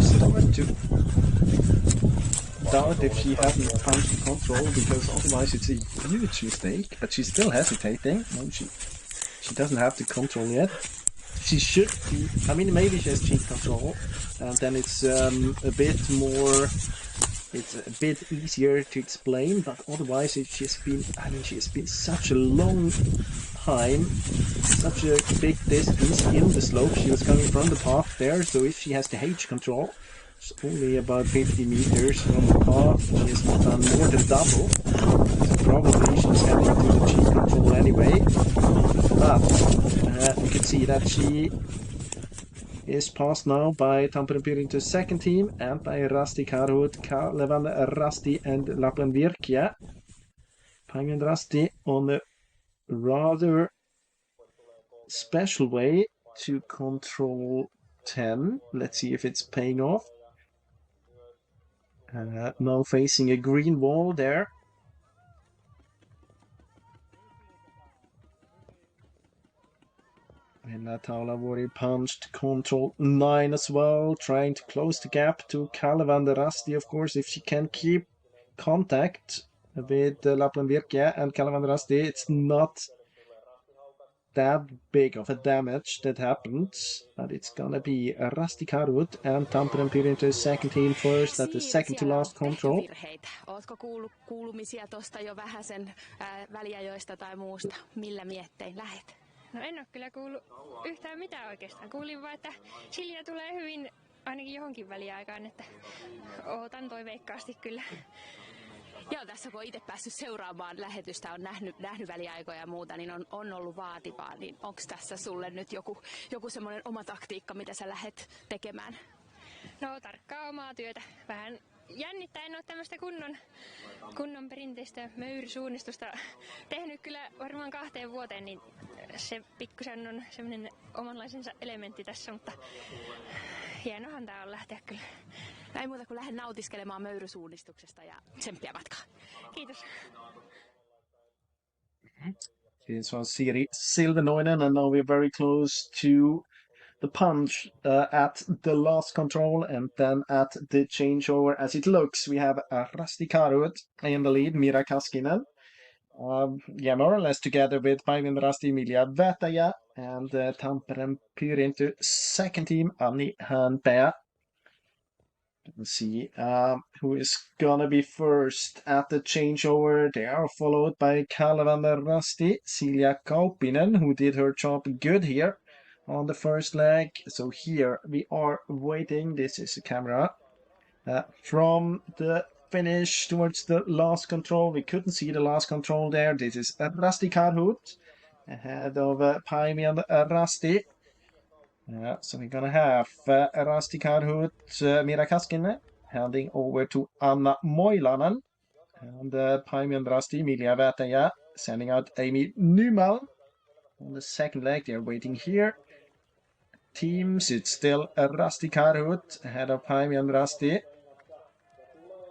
Start to doubt if she hasn't punched the control, because otherwise it's a huge mistake. But she's still hesitating. No, she doesn't have the control yet. She should be. I mean, maybe she has cheat control, and then it's a bit more. It's a bit easier to explain. But otherwise, she has been such a long time, such a big distance in the slope. She was coming from the path there, so if she has the H control, it's only about 50 meters from the path. She has done more than double. So probably she's heading to the cheat control anyway. But you can see that she is passed now by Tampere Pirintö's second team and by Rasti Karhut, Kalevan Rasti and Lapland Virkia. Päivi and Rasti on a rather special way to control 10. Let's see if it's paying off. Now facing a green wall there. Venla Taulavori punched control 9 as well, trying to close the gap to Kalevan Rasti, of course, if she can keep contact with Lapland Virkia and Kalevan Rasti. It's not that big of a damage that happened, but it's gonna be Rasti Karhut and Tampere Pirintö's second team first at the second to last control. Ootko kuulumisia tosta jo vähäsen väliajoista tai muusta? Millä miettein lähet? No en ole kyllä kuullut yhtään mitään oikeastaan. Kuulin vaan, että Silja tulee hyvin ainakin johonkin väliaikaan, että ootan toiveikkaasti kyllä. Joo, tässä kun on itse päässyt seuraamaan lähetystä, on nähnyt väliaikoja ja muuta, niin on ollut vaativaa. Niin onko tässä sulle nyt joku semmoinen oma taktiikka, mitä sä lähdet tekemään? No tarkkaa omaa työtä. Vähän jännittää, en ole tämmöistä kunnon perinteistä möyrysuunnistusta tehnyt kyllä varmaan 2 vuoteen, niin se pikkusen on semmoinen omanlaisensa elementti tässä, mutta hienohan tää on lähteä kyllä. Ei muuta kuin lähden nautiskelemaan möyrysuunnistuksesta ja tsemppiä matkaa. Kiitos. This was Siri Silvenoinen, and now we're very close to the punch at the last control and then at the changeover. As it looks, we have Rasti Karhut in the lead, Mira Kaskinen. More or less together with Päivi and Rasti, Emilia Väätäjä, and Tampere Pirintö second team, Anni Hänpää. Let's see who is gonna be first at the changeover. They are followed by Kalevan Rasti, Silja Kaupinen, who did her job good here on the first leg. So here we are waiting. This is the camera from the finish towards the last control. We couldn't see the last control there. This is Rasti Karhut ahead of Päivi and Rasti. So we're gonna have Rasti Karhut, Mira Kaskinen handing over to Anna Moilanen, and Päivi and Rasti, Emilia Väätäjä sending out Amy Nyman on the second leg. They're waiting here. Teams, it's still Rasti Karhut ahead of Päivi and Rasti.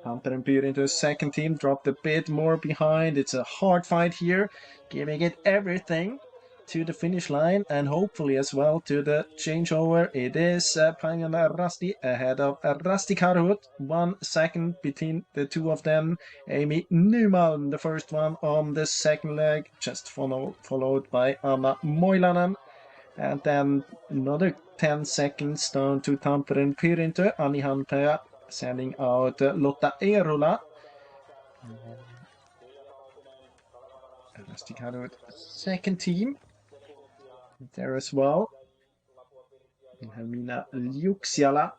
Tampere Pirintö second team dropped a bit more behind. It's a hard fight here, giving it everything to the finish line and hopefully as well to the changeover. It is Päivi and Rasti ahead of Rasti Karhut. 1 second between the two of them. Amy Nyman, the first one on the second leg, just followed by Anna Moilanen. And then another 10 seconds down to Tampere Pirintö. Anni Hänpää sending out Lotta Eerola. Rusty Cadwood, second team there as well. Helmina Liuksiala.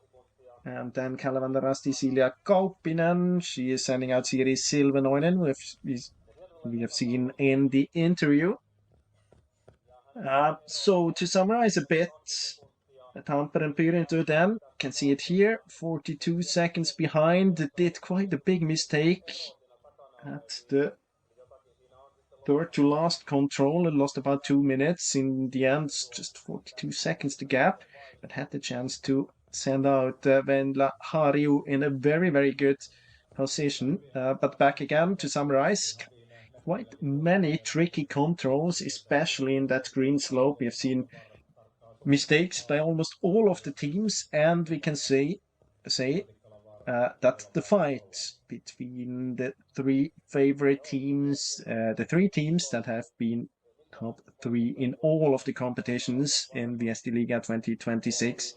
And then Kalevander Rusty Silja Kauppinen. She is sending out Siri Silvenoinen, we have seen in the interview. So to summarize a bit, Tampere Pyrintu then, can see it here, 42 seconds behind, did quite a big mistake at the third to last control. It lost about 2 minutes. In the end, just 42 seconds to gap, but had the chance to send out Venla Harju in a very, very good position. But back again to summarize, quite many tricky controls, especially in that green slope. We have seen mistakes by almost all of the teams, and we can say that the fight between the three favorite teams, the three teams that have been top three in all of the competitions in Viesti Liga 2026,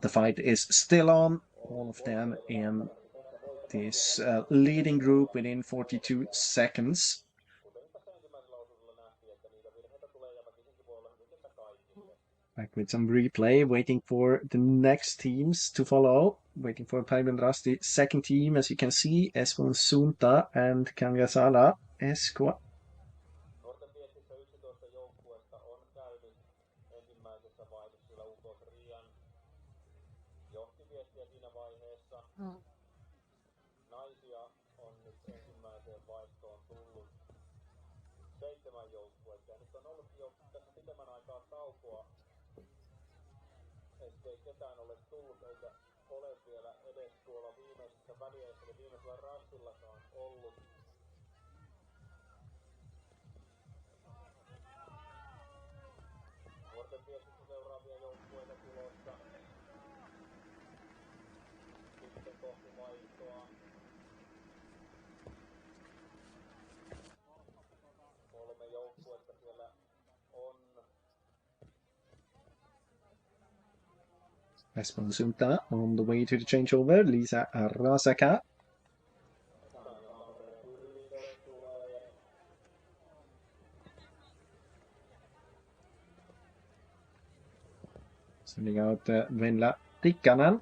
the fight is still on, all of them in this leading group within 42 seconds. Back with some replay, waiting for the next teams to follow. Waiting for Päivän Rasti second team, as you can see, Espoon Suunta and Kangasala Eskoa. Nuorten viestissä 11 joukkuetta on käynyt ensimmäisessä vaihdossa, sillä UKs Rian johti viestiä siinä vaiheessa. Naisia on nyt ensimmäiseen vaihtoon tullut 7 joukkuetta. Ja nyt on ollut jo tässä pitemmän aikaa taukoa, ettei ketään ole tullut eikä ole vielä edes tuolla viimeisessä väliässä, eli viimeisellä rastillakaan ollut. Nuorten viestissä seuraavia joukkueita tulossa. Sitten kohti vaihtoa. 3 joukkuetta siellä on. Espoon Suunta on the way to the changeover. Liisa Rasaka. Sending out Venla Tikkanen.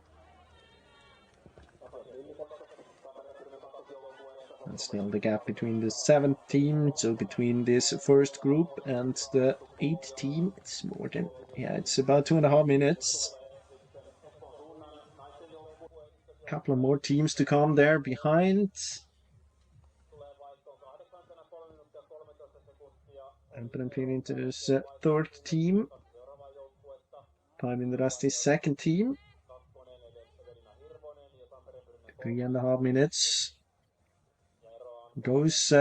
And still the gap between the 7th team, so between this first group and the 8th team, it's more than, it's about 2.5 minutes. Couple of more teams to come there behind. And then into this third team. Päivän Rasti second team. 3.5 minutes. Goes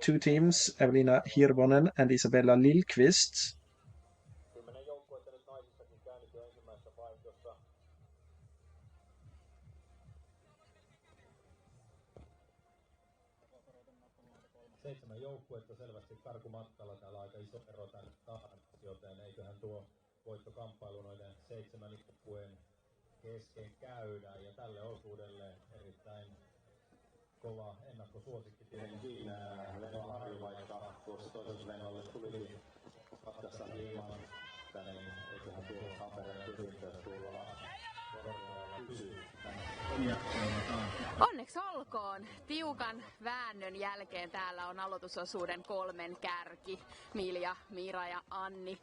2 teams, Evelina Hirvonen and Isabella Lillqvist. 10 joukkuetta nyt naisissakin käynyt jo ensimmäisessä vaihdossa. Seitsemän joukkuetta selvästi karkumatkalla. Täällä aika iso ero tänne tahansa, joten eiköhän tuo voittokamppailu noiden 7 joukkueen kesken käydä. Ja tälle osuudelle erittäin kova ennakkosuosikki tietenkin. Venla Harju, vaikka tuossa toisessa Venlalle tuli matkassa hieman tänne, niin eiköhän tuo Tampereen Pyrintä tuolla korkealla pysyy. Onneksi olkoon. Tiukan väännön jälkeen täällä on aloitusosuuden 3 kärki. Milja, Miira ja Anni.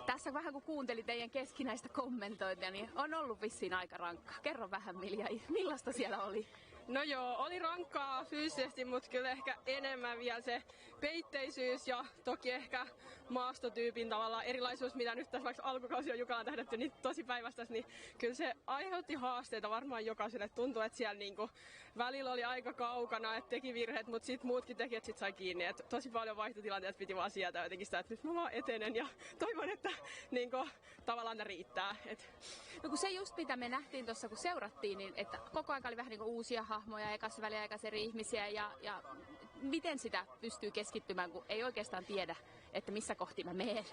Tässä vähän kun kuuntelin teidän keskinäistä kommentointia, niin on ollut vissiin aika rankka. Kerro vähän Milja, millaista siellä oli? No joo, oli rankkaa fyysisesti, mutta kyllä ehkä enemmän vielä se peitteisyys ja toki ehkä maastotyypin tavalla erilaisuus, mitä nyt tässä vaikka alkukausi on Jukalaan tähdätty niin tosi päivästässä, niin kyllä se aiheutti haasteita varmaan jokaiselle. Tuntui, että siellä niinku välillä oli aika kaukana, että teki virheet, mutta sitten muutkin tekijät sit sai kiinni. Et tosi paljon vaihtotilanteet piti vaan sieltä jotenkin sitä, että nyt mä vaan etenen ja toivon, että niinku, tavallaan ne riittää. No kun se just mitä me nähtiin tuossa kun seurattiin, niin että koko ajan oli vähän niinku uusia hahmoja, ekas väliaikaisen eri ihmisiä ja miten sitä pystyy keskittymään, kun ei oikeastaan tiedä, että missä kohti mä menen?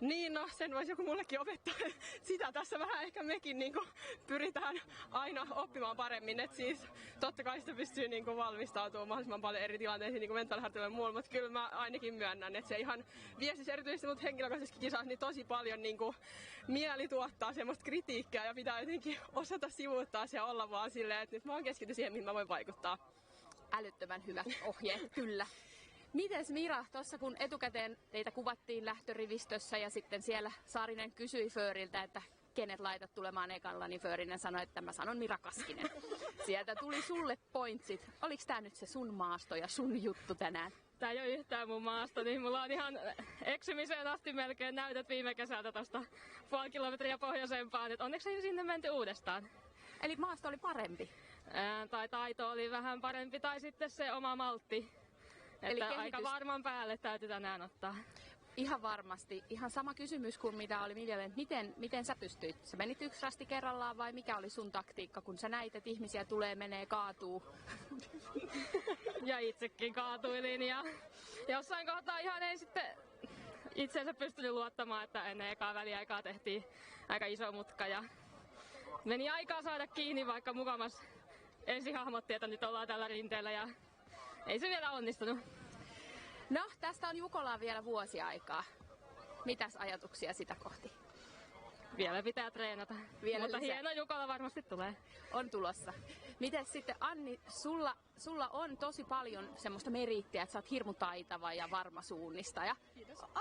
Niin, no sen voisi joku mullekin opettaa. Sitä tässä vähän ehkä mekin niin kuin, pyritään aina oppimaan paremmin. Et siis totta kai sitä pystyy niin kuin, valmistautumaan mahdollisimman paljon eri tilanteisiin niin mentaaliharjoitteluun ja muulla, mutta kyllä mä ainakin myönnän, että se ihan vie siis erityisesti mut henkilökohtaisessa kisassa niin tosi paljon niin kuin, mieli tuottaa semmoista kritiikkiä ja pitää jotenkin osata sivuuttaa se ja olla vaan silleen, että nyt mä oon keskity siihen, mihin mä voin vaikuttaa. Älyttömän hyvät ohjeet, kyllä. Mites Mira, tuossa kun etukäteen teitä kuvattiin lähtörivistössä ja sitten siellä Saarinen kysyi Fööriltä, että kenet laitat tulemaan ekalla, niin Föörinen sanoi, että mä sanon Mira Kaskinen. Sieltä tuli sulle pointsit. Oliks tää nyt se sun maasto ja sun juttu tänään? Tää ei ole yhtään mun maasto, niin mulla on ihan eksymiseen asti melkein näytöt viime kesältä tosta puoli kilometriä pohjoisempaan, et onneksi ei sinne menty uudestaan. Eli maasto oli parempi? Tai taito oli vähän parempi, tai sitten se oma maltti. Eli aika varman päälle täytyy tänään ottaa. Ihan varmasti. Ihan sama kysymys kuin mitä oli Miljalle. Miten sä pystyit? Sä menit yksi rasti kerrallaan vai mikä oli sun taktiikka, kun sä näit, että ihmisiä tulee, menee, kaatuu? Ja itsekin kaatuilin ja jossain kohtaa ihan ei sitten itseensä pystynyt luottamaan, että ennen ekaa väliaikaa tehtiin aika iso mutka ja meni aikaa saada kiinni, vaikka mukamas ensin hahmotti, että nyt ollaan tällä rinteellä ja ei se vielä onnistunut. No, tästä on Jukolaa vielä vuosi aikaa. Mitäs ajatuksia sitä kohti? Vielä pitää treenata, mutta lisää. Hieno Jukola varmasti tulee. On tulossa. Mites sitten Anni, sulla on tosi paljon semmoista meriittiä, että sä oot hirmu taitava ja varma suunnistaja.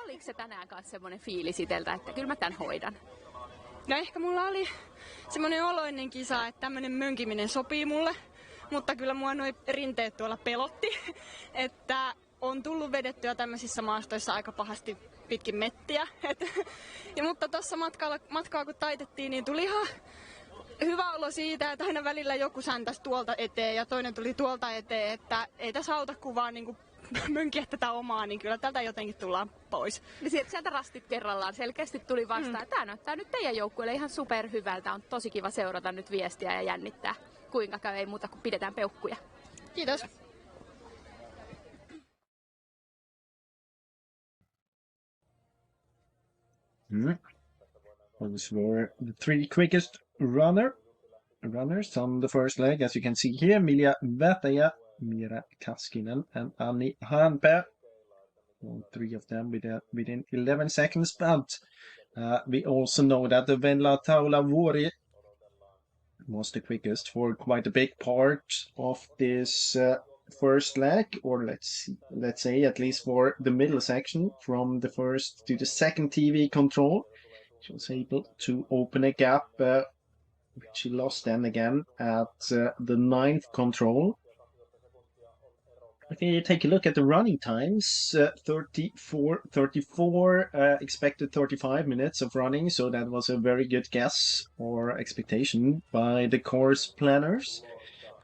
Oliko se tänään kanssa semmoinen fiilis iteltä, että kyllä mä tän hoidan? No ehkä mulla oli semmoinen oloinen kisa, että tämmönen mönkiminen sopii mulle. Mutta kyllä mua noi rinteet tuolla pelotti, että on tullut vedettyä tämmöisissä maastoissa aika pahasti pitkin mettiä. Mutta tuossa matkaa kun taitettiin, niin tuli ihan hyvä olo siitä, että aina välillä joku säntäsi tuolta eteen ja toinen tuli tuolta eteen, että ei tässä auta kuin vaan niin mönkiä tätä omaa, niin kyllä tältä jotenkin tullaan pois. Niin sieltä rastit kerrallaan selkeästi tuli vastaan. Tää näyttää nyt teidän joukkueelle ihan superhyvältä. On tosi kiva seurata nyt viestiä ja jännittää. Kuinka käy, ei muuta kuin pidetään peukkuja. Kiitos. Those were the three quickest runners on the first leg, as you can see here. Milja Vätäjä, Mira Kaskinen, and Anni Hanpää. All three of them within 11 seconds. But we also know that the Venla Taulavuori was the quickest for quite a big part of this first leg, or let's say at least for the middle section from the first to the second TV control. She was able to open a gap which she lost then again at the ninth control. Okay, take a look at the running times. 34, expected 35 minutes of running, so that was a very good guess or expectation by the course planners.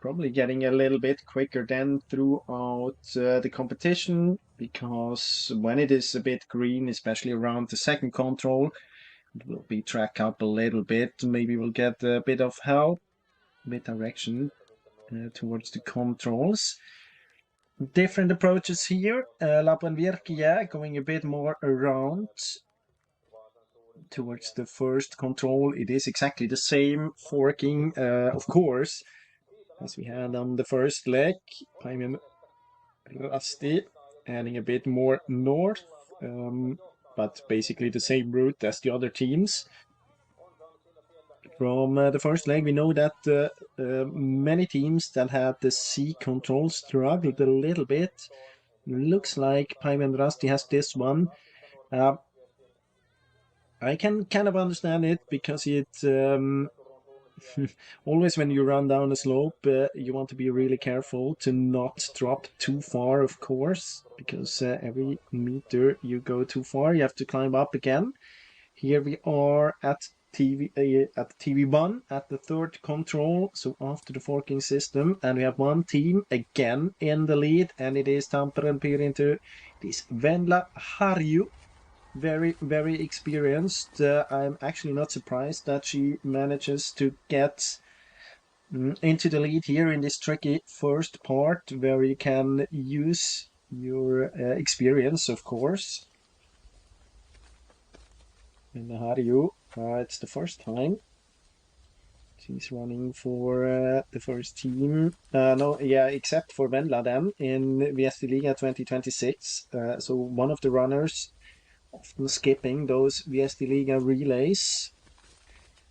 Probably getting a little bit quicker then throughout the competition, because when it is a bit green, especially around the second control, it will be track up a little bit. Maybe we'll get a bit of help, a bit direction towards the controls. Different approaches here. Lapan Virkiä going a bit more around towards the first control. It is exactly the same forking, of course, as we had on the first leg. Paimen Rasti adding a bit more north, but basically the same route as the other teams. From the first leg, we know that many teams that had the C control struggled a little bit. Looks like Paimen Rasti has this one. I can kind of understand it, because it always when you run down a slope, you want to be really careful to not drop too far, of course, because every meter you go too far, you have to climb up again. Here we are at TV1 at the third control, so after the forking system, and we have one team again in the lead, and it is Tampereen Piirintö. It is Venla Harju, very experienced. I'm actually not surprised that she manages to get into the lead here in this tricky first part where you can use your experience, of course. And Harju, it's the first time she's running for the first team. No, yeah, except for Vendla then in VST Liga 2026. So one of the runners often skipping those VST Liga relays.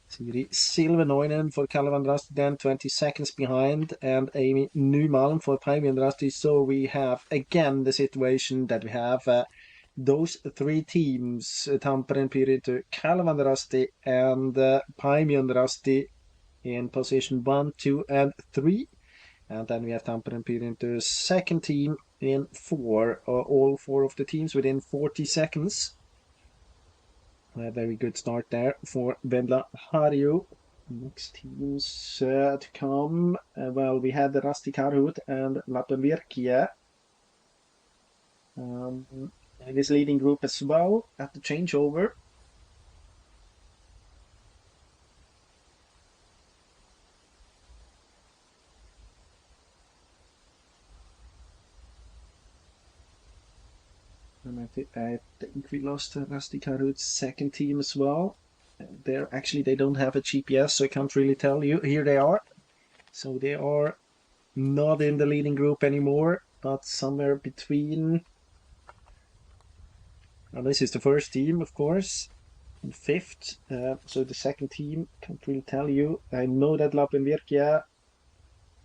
Siri Silvenoinen for Kalevandrasti then 20 seconds behind, and Amy Nymalm for Päiviandrasti. So we have again the situation that we have those three teams, Tampere, Pirita, Kalevandrasti and Päiviandrasti in position 1, 2 and 3. And then we have Tampere and Pirita second team in 4, all 4 of the teams within 40 seconds. A very good start there for Vendla Harju. Next teams to come. Well, we had the Rasti Karhut and Lappenvirkie in this leading group as well at the changeover. And I think we lost Rasti Karhut's second team as well. They don't have a GPS, so I can't really tell you. Here they are. So they are not in the leading group anymore, but somewhere between. Now this is the first team, of course, and 5th. So the second team, can't really tell you. I know that Lappenvirkie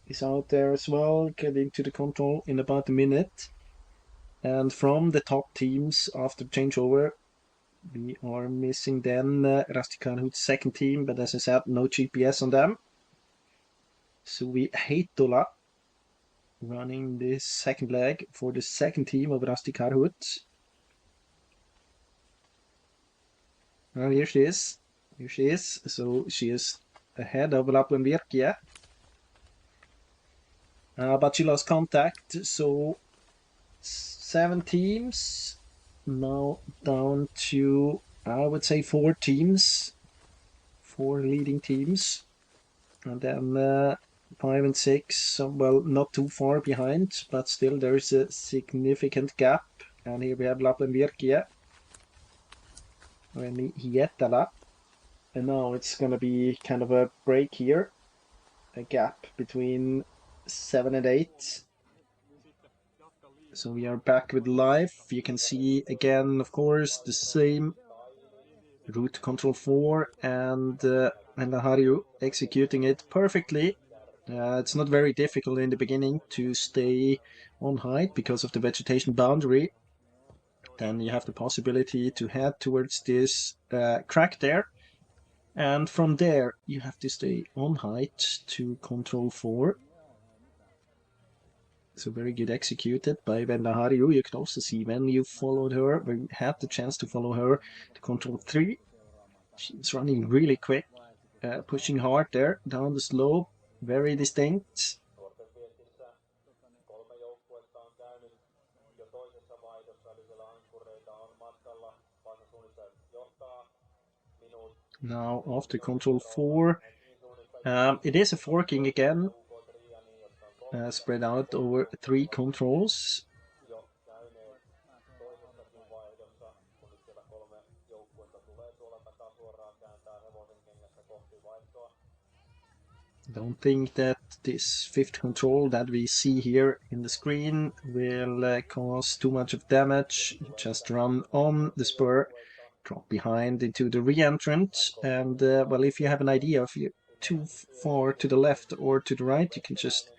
is out there as well, getting to the control in about a minute. And from the top teams after changeover, we are missing then Rasti Karhut's second team, but as I said, no GPS on them. So we Heitola running this second leg for the second team of Rasti Karhut. Well, here she is. Here she is. So she is ahead of Lappenvirkie. But she lost contact, so 7 teams. Now down to, I would say, 4 teams. 4 leading teams. And then 5 and 6, well, not too far behind, but still there is a significant gap. And here we have Lappenvirkie. Remi Hietala. And now it's going to be kind of a break here. A gap between 7 and 8. So we are back with live. You can see again, of course, the same route control 4 and Harju executing it perfectly. It's not very difficult in the beginning to stay on height because of the vegetation boundary. Then you have the possibility to head towards this crack there. And from there, you have to stay on height to control 4. So very good executed by Vendla Harju. You can also see when you followed her, when you had the chance to follow her, to control 3. She's running really quick, pushing hard there, down the slope, very distinct. Now after control 4, it is a forking again. Spread out over 3 controls. Don't think that this 5th control that we see here in the screen will cause too much of damage. Just run on the spur, drop behind into the re-entrant, and well, if you have an idea if you're too far to the left or to the right, you can just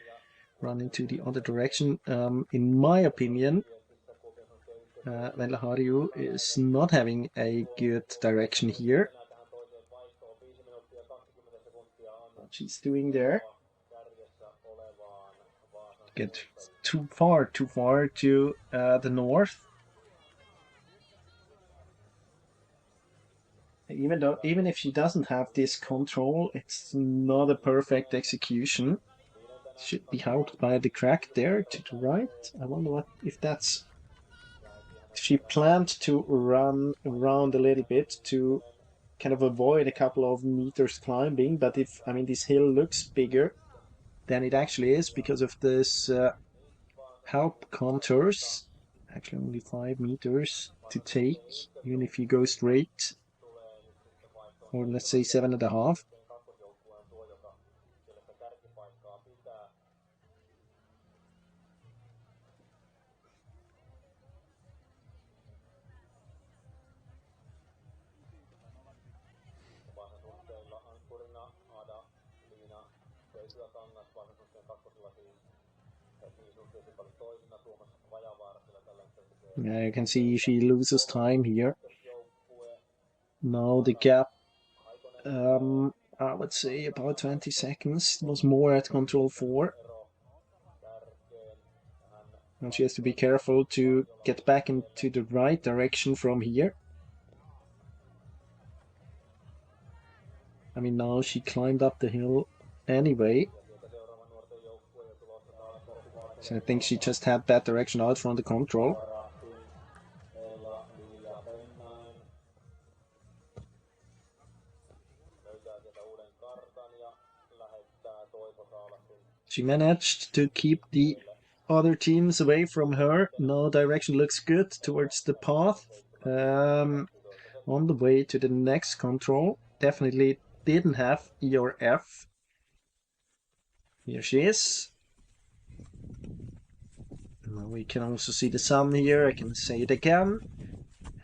run into the other direction. In my opinion, Vendla Harju is not having a good direction here. What she's doing there. Get too far to the north. Even if she doesn't have this control, it's not a perfect execution. Should be helped by the crack there to the right. I wonder if that's... She planned to run around a little bit to kind of avoid a couple of meters climbing, but this hill looks bigger than it actually is because of this help contours. Actually only 5 meters to take, even if you go straight, or let's say 7.5. Yeah, you can see she loses time here. Now the gap, I would say about 20 seconds. It was more at control 4. And she has to be careful to get back into the right direction from here. I mean, now she climbed up the hill anyway. So I think she just had that direction out from the control. She managed to keep the other teams away from her. Now direction looks good towards the path. On the way to the next control. Definitely didn't have E or F. Here she is. Now we can also see the sun here. I can say it again.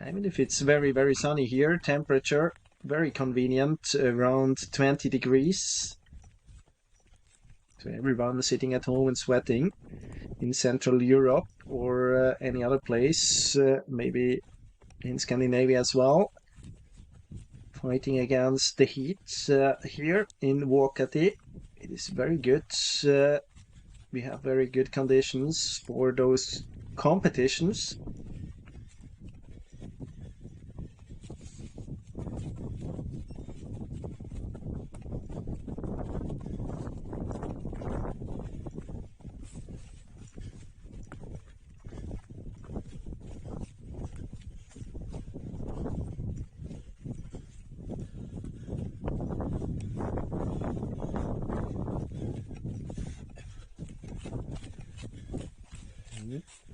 I mean, if it's very, very sunny here, temperature very convenient, around 20 degrees. So everyone sitting at home and sweating in Central Europe or any other place, maybe in Scandinavia as well. Fighting against the heat here in Vuokatti. It is very good. We have very good conditions for those competitions.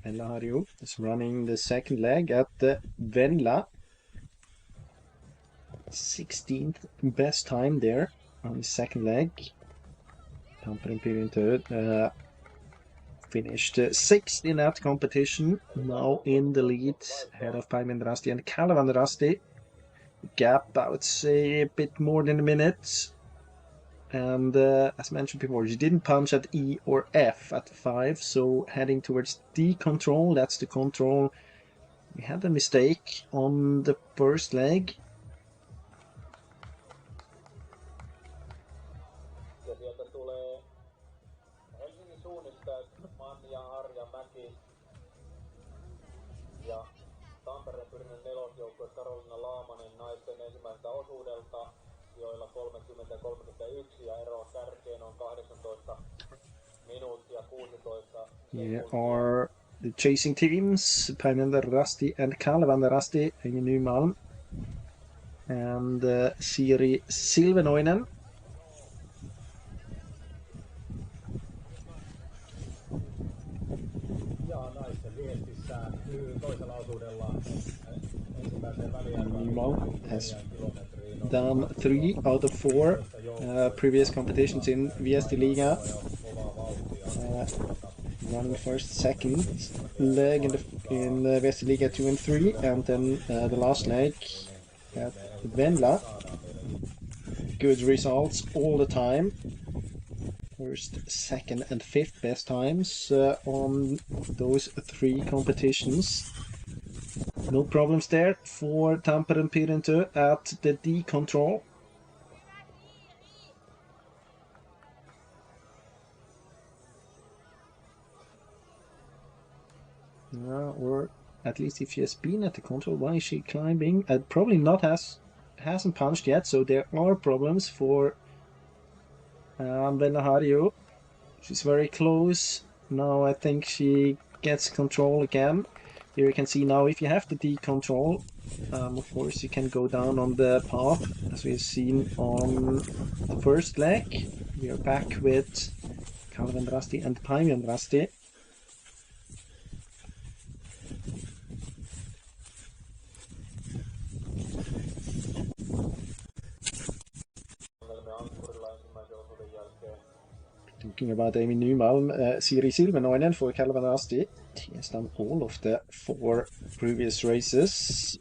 Venla is running the second leg at the Venla. 16th best time there on the second leg. Tampere Pirintö finished 6th in that competition. Now in the lead, ahead of Päivändärasti and Kalevandarasti. Gap, I would say, a bit more than a minute. And as mentioned before, she didn't punch at E or F at 5, so heading towards D control, that's the control. We had a mistake on the first leg. joilla 30-31 ja ero kärkeen on 18 minuuttia 16. Here are the chasing teams, Päivändärasti and Kalevandarasti, Amy Nymalm and Siri Silvenoinen. Ja naisten viestissä toisella osuudella ensimmäiseen väliin Nymalm has done 3 out of 4 previous competitions in Viesti Liga. Running first, second leg in Viesti Liga 2 and 3, and then the last leg at Venla. Good results all the time. First, second, and fifth best times on those 3 competitions. No problems there for Tampere Pirintö at the D control. Or at least if she has been at the control, why is she climbing? Probably hasn't punched yet, so there are problems for Venla. She's very close. Now I think she gets control again. Here you can see now if you have the D control, of course you can go down on the path as we've seen on the first leg. We are back with Kalevandrasti and Päiviandrasti. Talking about Amy Nymalm, Siri Silvenoinen for Kalevandrasti. She has done all of the 4 previous races.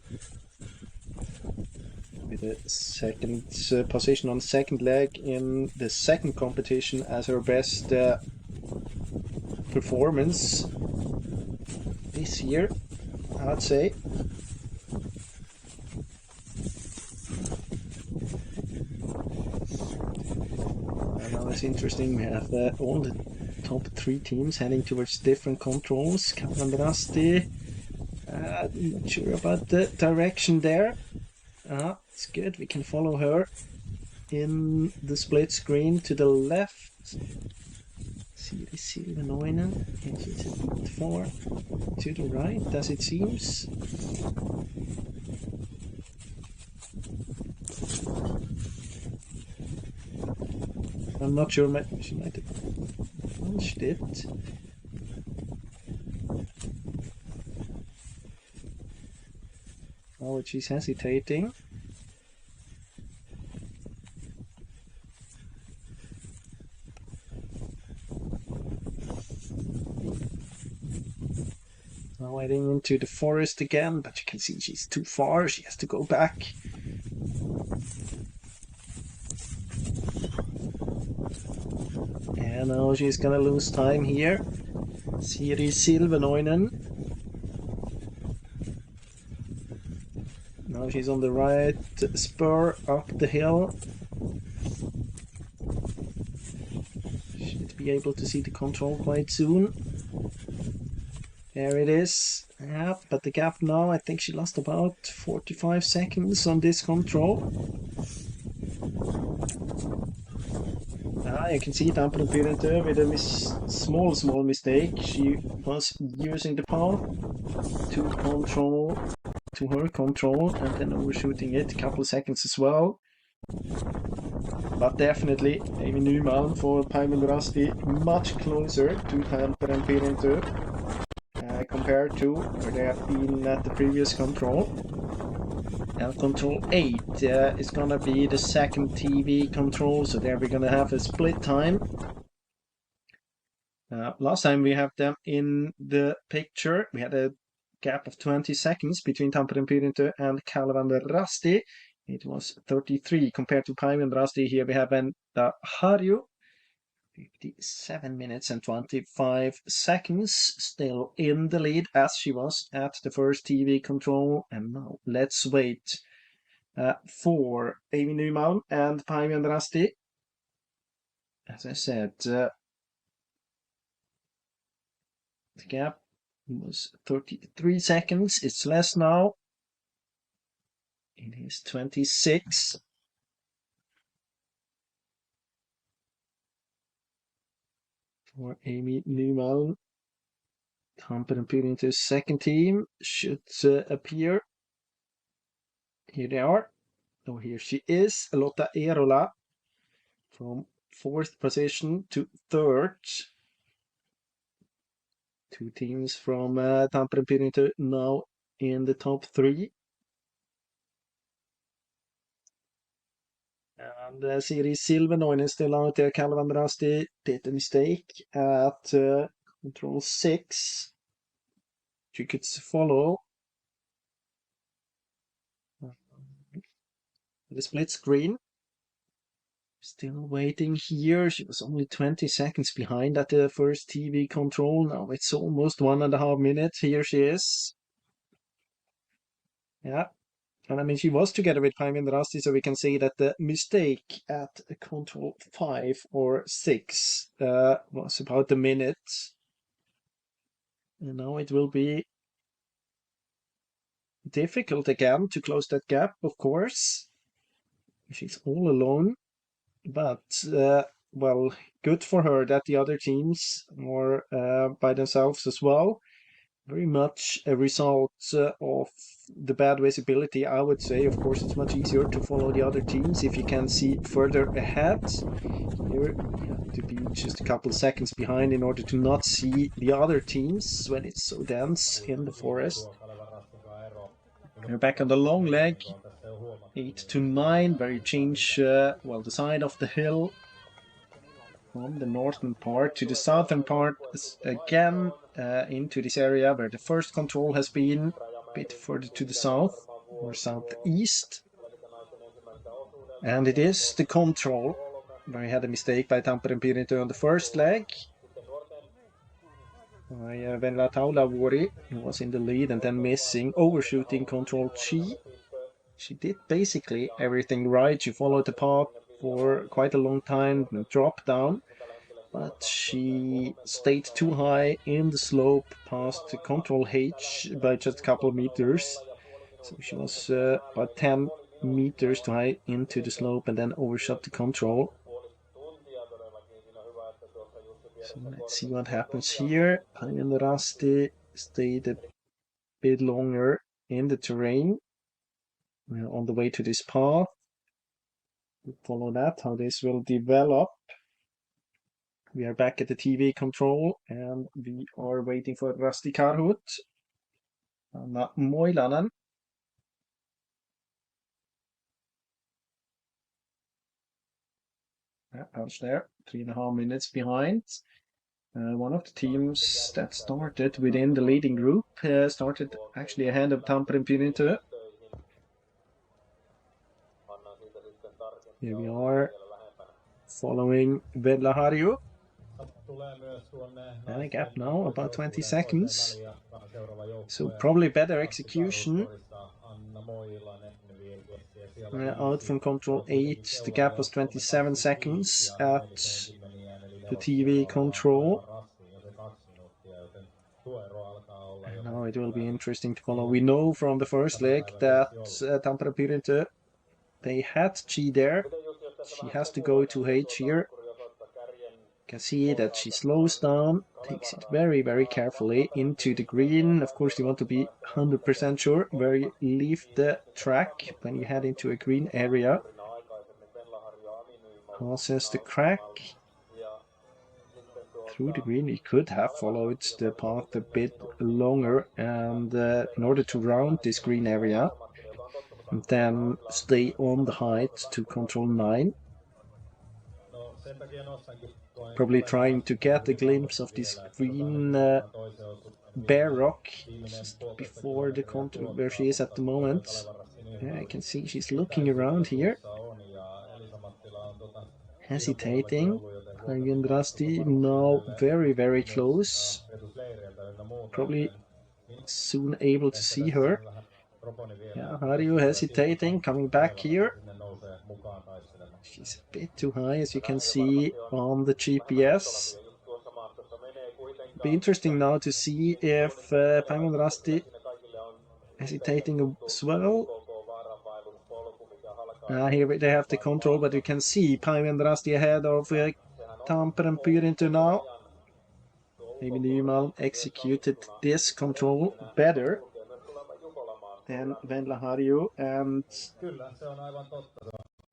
With a second position on second leg in the second competition as her best performance this year, I'd say. And now it's interesting, we have all the top 3 teams heading towards different controls. Kalevandrasti, not sure about the direction there. It's good, we can follow her in the split screen to the left. Siri Silvenoinen, and she's a bit far to the right, as it seems. I'm not sure, she might have punched it. Oh, she's hesitating. Now heading into the forest again, but you can see she's too far, she has to go back. And now she's gonna lose time here. Siri Silvenoinen. Now she's on the right spur up the hill. Should be able to see the control quite soon. There it is. Yeah, but the gap now, I think she lost about 45 seconds on this control. You can see Tampere Pirintö with a small mistake. She was using the path to her control and then overshooting it a couple of seconds as well. But definitely Amy Nymalm for Päiviandrasti much closer to Tampere Pirintö compared to where they have been at the previous control. And control 8 is gonna be the second TV control, so there we're gonna have a split time. Last time we have them in the picture, we had a gap of 20 seconds between Tampere Pirintö and Kalevandrasti. It was 33 compared to Päiviandrasti. Here we have Venta Harju, 57 minutes and 25 seconds, still in the lead as she was at the first TV control. And now let's wait for Amy Nymalm and Päiviandrasti. As I said, the gap was 33 seconds. It's less now. It is 26. For Amy Nymalm. Tampere Pirintö's second team should appear. Here they are. Oh, here she is. Lotta Eerola from 4th position to 3rd. 2 teams from Tampere Pirintö now in the top 3. And Siri Silvenoinen still out there. Kalevandrasti did a mistake at control 6. She could follow the split screen. Still waiting here. She was only 20 seconds behind at the first TV control. Now it's almost 1.5 minutes. Here she is. Yeah. And I mean, she was together with Päiviandrasti, so we can see that the mistake at control 5 or 6 was about a minute. And now it will be difficult again to close that gap, of course. She's all alone. But, well, good for her that the other teams are by themselves as well. very much a result of the bad visibility, I would say. Of course, it's much easier to follow the other teams if you can see further ahead. Here, you have to be just a couple seconds behind in order to not see the other teams when it's so dense in the forest. We're back on the long leg, 8 to 9, where you change, well, the side of the hill from the northern part to the southern part again into this area where the first control has been, a bit further to the south or southeast. And it is the control where he had a mistake by Tampere Pirintö on the first leg. Venla Taulavuori, who was in the lead and then missing, overshooting control G. She did basically everything right. She followed the path for quite a long time, dropped down, but she stayed too high in the slope past the control H by just a couple of meters. So she was about 10 meters too high into the slope and then overshot the control. So let's see what happens here. Päivi Rasti stayed a bit longer in the terrain. We're on the way to this path. We'll follow that, how this will develop. We are back at the TV control and we are waiting for Rasti Karhut. Anna Moilanen. Ouch there, 3.5 minutes behind. One of the teams that started within the leading group started actually ahead of Tampere Pirintö. Here we are following Venla Harju. And a gap now, about 20 seconds. So probably better execution. Out from control 8, the gap was 27 seconds at the TV control. And now it will be interesting to follow. We know from the first leg that Tampere Pirintö, they had G there. She has to go to H here. You can see that she slows down, takes it very, very carefully into the green. Of course, you want to be 100% sure where you leave the track when you head into a green area. Crosses the crack. Through the green, we could have followed the path a bit longer and in order to round this green area and then stay on the height to control 9. Probably trying to get a glimpse of this green bare rock just before the control where she is at the moment. Yeah, I can see she's looking around here, hesitating. Päivi Rasti now very, very close. Probably soon able to see her. Yeah, Harju hesitating, coming back here. She's a bit too high, as you can see on the GPS. Be interesting now to see if Päivi Rasti hesitating as well. Here they have the control, but you can see Päivi Rasti ahead of Tampere Pirintö now. Maybe Nyman executed this control better than Venla Harju, and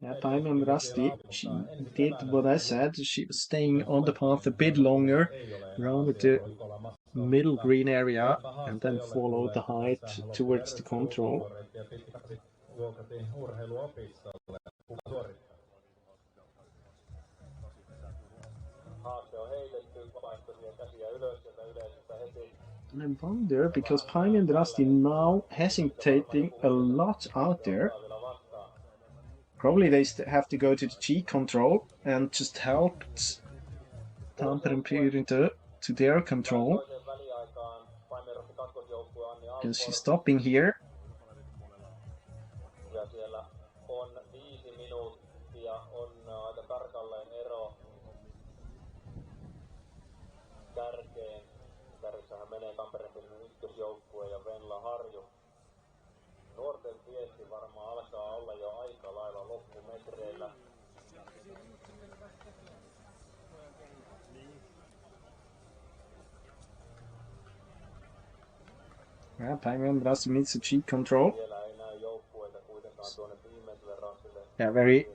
Päivi Rasti, she did what I said. She was staying on the path a bit longer around the middle green area and then followed the height towards the control. And I wonder, because Päivi Rasti now hesitating a lot out there. Probably they have to go to the G control and just help Tampere Pirintö to their control. And she's stopping here. Päivi Andraste needs to cheat control. Yeah, very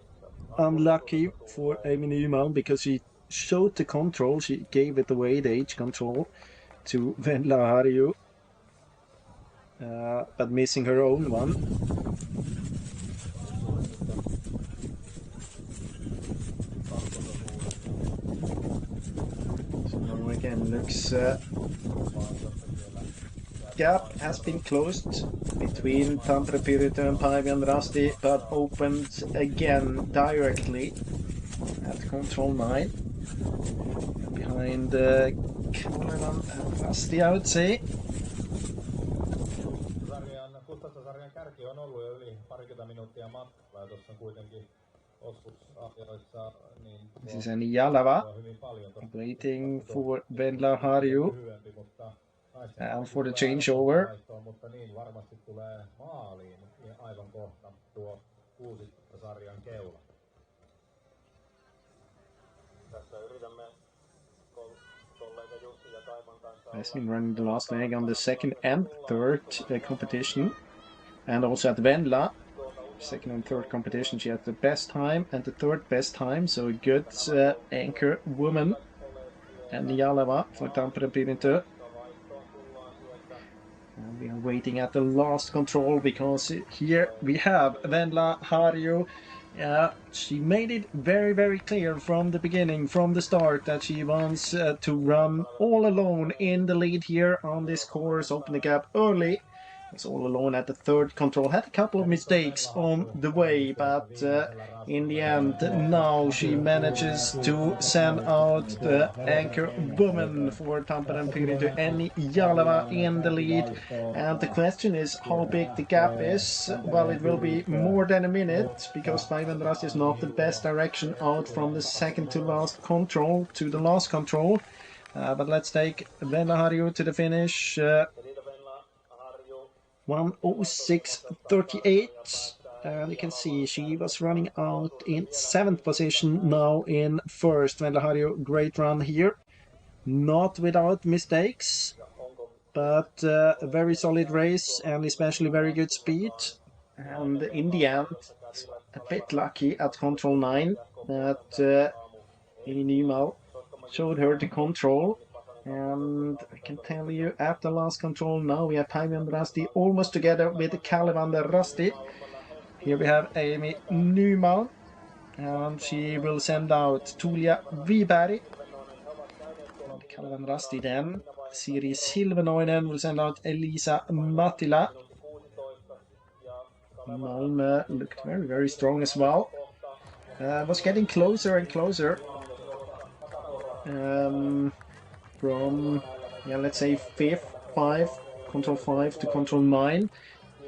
unlucky for Amy Nyman because she showed the control. She gave it away, the H control, to Venla Harju, but missing her own one. So now again looks gap has been closed between Tampere Pirita and Päivi Andraste, but opened again directly at control 9. Behind Kalevan Andraste, I would say. Sarjan kärki on ollut jo yli parikymmentä minuuttia matkalla ja tuossa kuitenkin osuusasioissa niin This is Jalava waiting for Venla Harju and for the changeover. Mutta niin varmasti tulee maaliin aivan kohta tuo 16 sarjan keula. Tässä yritämme kollega Jussi ja Taiman kanssa. Has been running the last leg on the second and third competition, and also at Venla, second and third competition, she had the best time and the third best time, so a good anchor woman. And Jalava for Tampere Pirita. And we are waiting at the last control because here we have Venla Harju. She made it very, very clear from the beginning, from the start, that she wants to run all alone in the lead here on this course, open the gap early. Was all alone at the third control. Had a couple of mistakes on the way, but in the end, now she manages to send out the anchor woman for Tampere Pirita, Annie Jalava, in the lead. And the question is how big the gap is. Well, it will be more than a minute because Päivi Andraste is not the best direction out from the second to last control to the last control. But let's take Venla Harju to the finish. 1:06.38, and you can see she was running out in 7th position, now in 1st. Venla Harju, great run here, not without mistakes, but a very solid race and especially very good speed. And in the end, a bit lucky at control 9 that Amy Nyman showed her the control. And I can tell you, at the last control now we have Päivi Andraste almost together with Kalevan Andraste. Here we have Amy Nyman, and she will send out Tulia Wiberg. And Kalevan Andraste then. Siri Silvenoinen will send out Elisa Mattila. Malmö looked very, very strong as well. Was getting closer and closer. From, let's say 5th, control 5 to control 9.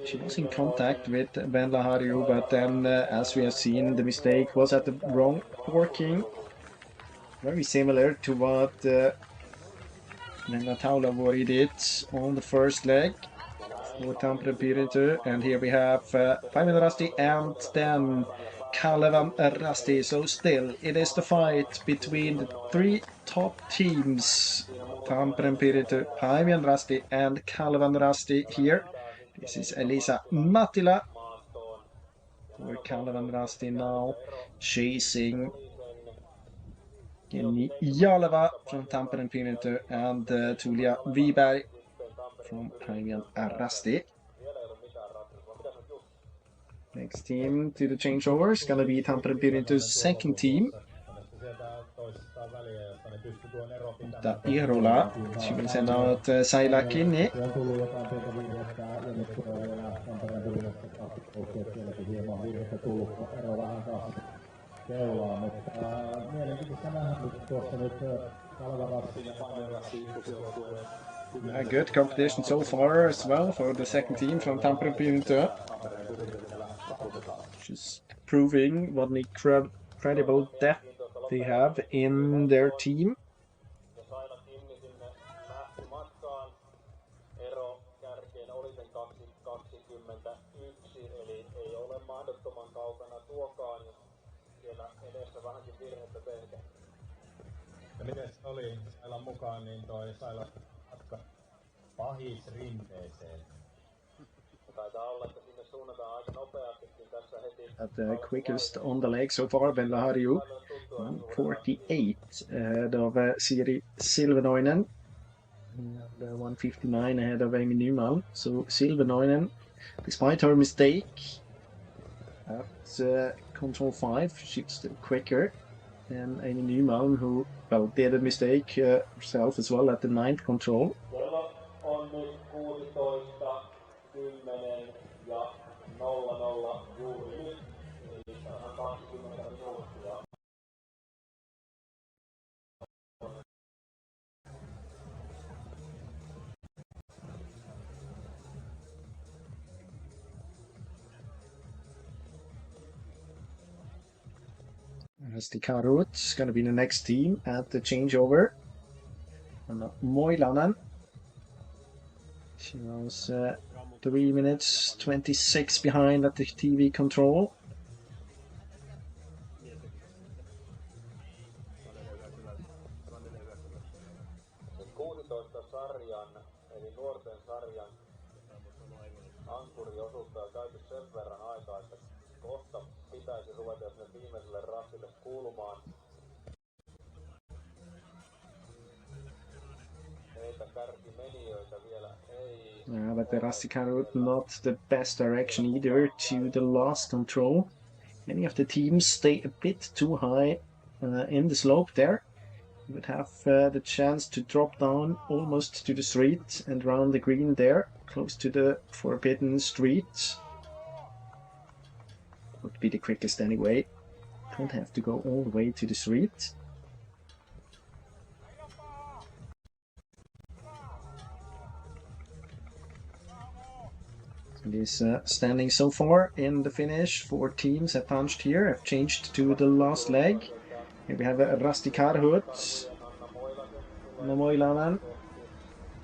She was in contact with Venla Harju, but then, as we have seen, the mistake was at the wrong forking. Very similar to what Venla Taulavoori did on the first leg for Tampere Pirita. And here we have Päivi Andraste and then Kalevan Andraste. So still, it is the fight between the 3 top teams, Tampere Pirita, Päivi Andraste and Kalevan Andraste here. This is Elisa Mattila for Kalevan Andraste now, chasing Jenny Jalava from Tampere Pirita and Tulia Wiberg from Päivi Andraste. Next team to the changeover is going to be Tampere Pirita's second team. Mutta Irola, she will send out Saila Kinni. Good competition so far as well for the second team from Tampere Pirita. Just proving what an incredible depth they have in their team. Ja miten oli Sailan mukaan, niin toi Saila matka pahisrinteeseen. Taitaa olla, että sinne suunnataan aika nopeastikin tässä heti. At the quickest on the leg so far, Venla Harju, 1:48 ahead of Siri Silvenoinen. And 1:59 ahead of Amy Nyman. So Silvenoinen, despite her mistake at control 5, she's still quicker than Amy Nyman, who did a mistake herself as well at the 9th control. Kello on nyt 16:10 ja 00 juuri nyt, eli 20 minuuttia. Rasti Karut's going to be the next team at the changeover. Anna Moilanen. She was 3 minutes 26 behind at the TV control. Nyt 16 sarjan, eli nuorten sarjan ankkuriosuutta on käyty sen verran aikaa, että kohta pitäisi ruveta sinne viimeiselle rastille kuulumaan. Heitä kärkimenijöitä vielä ei. Yeah, but the Rasti Karut not the best direction either to the last control. Many of the teams stay a bit too high in the slope there. You would have the chance to drop down almost to the street and round the green there, close to the forbidden street. Would be the quickest anyway. Don't have to go all the way to the street. It is standing so far in the finish. 4 teams have punched here, have changed to the last leg. Here we have Rasti Karhut. Anna Moilanen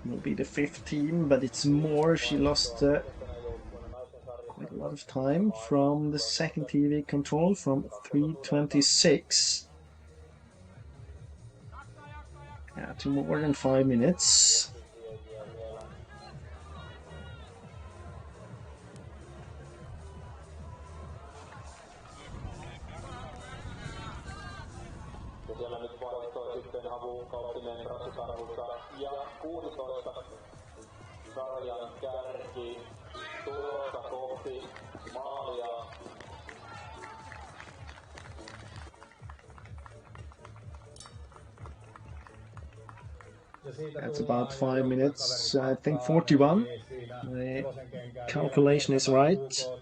will be the 5th team, but it's more. She lost quite a lot of time from the 2nd TV control, from 3:26 to more than 5 minutes. Siellä nyt vaihtoi sitten Havukauppinen Ratsikarhusta ja 16 sarjan kärki tulosta kohti maalia. That's about 5 minutes, I think 41. The calculation is right.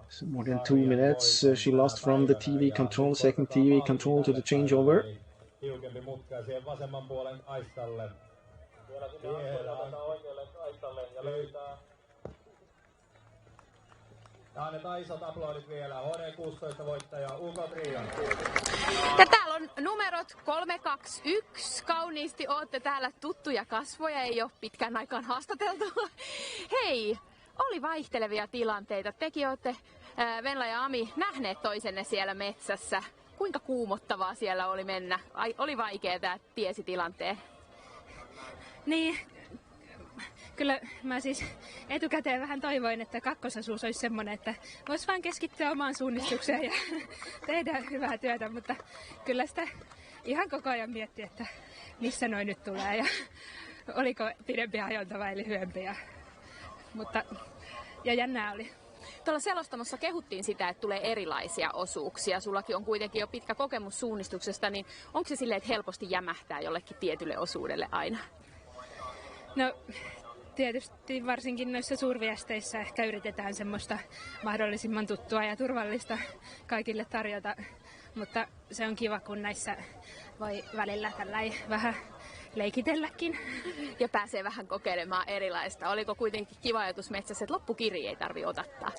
So more than 2 minutes she lost from the TV control, 2nd TV control to the changeover. Tiukempi mutka ja siihen vasemman puolen aistalle. Vielä sinne otetaan oikealle aistalle ja löytää. Ja annetaan isot aplodit vielä. HD16 voittaja UK Trion. Ja täällä on numerot 321. Kauniisti ootte täällä tuttuja kasvoja, ei ole pitkään aikaan haastateltu. Hei, oli vaihtelevia tilanteita. Tekin olette, Venla ja Ami, nähneet toisenne siellä metsässä. Kuinka kuumottavaa siellä oli mennä? Oli vaikeaa, tiesi tilanteen. Niin, kyllä mä siis etukäteen vähän toivoin, että kakkososuus olisi semmoinen, että voisi vaan keskittyä omaan suunnistukseen ja tehdä hyvää työtä, mutta kyllä sitä ihan koko ajan miettii, että missä noin nyt tulee ja oliko pidempi ajonta vai lyhyempi. Mutta jännää oli. Tuolla selostamossa kehuttiin sitä, että tulee erilaisia osuuksia. Sullakin on kuitenkin jo pitkä kokemus suunnistuksesta, niin onko se silleen, että helposti jämähtää jollekin tietylle osuudelle aina? No tietysti varsinkin noissa suurviesteissä ehkä yritetään semmoista mahdollisimman tuttua ja turvallista kaikille tarjota, mutta se on kiva, kun näissä voi välillä tällainen vähän leikitelläkin. Ja pääsee vähän kokeilemaan erilaista. Oliko kuitenkin kiva ajatus metsässä, että loppukirja ei tarvitse odottaa?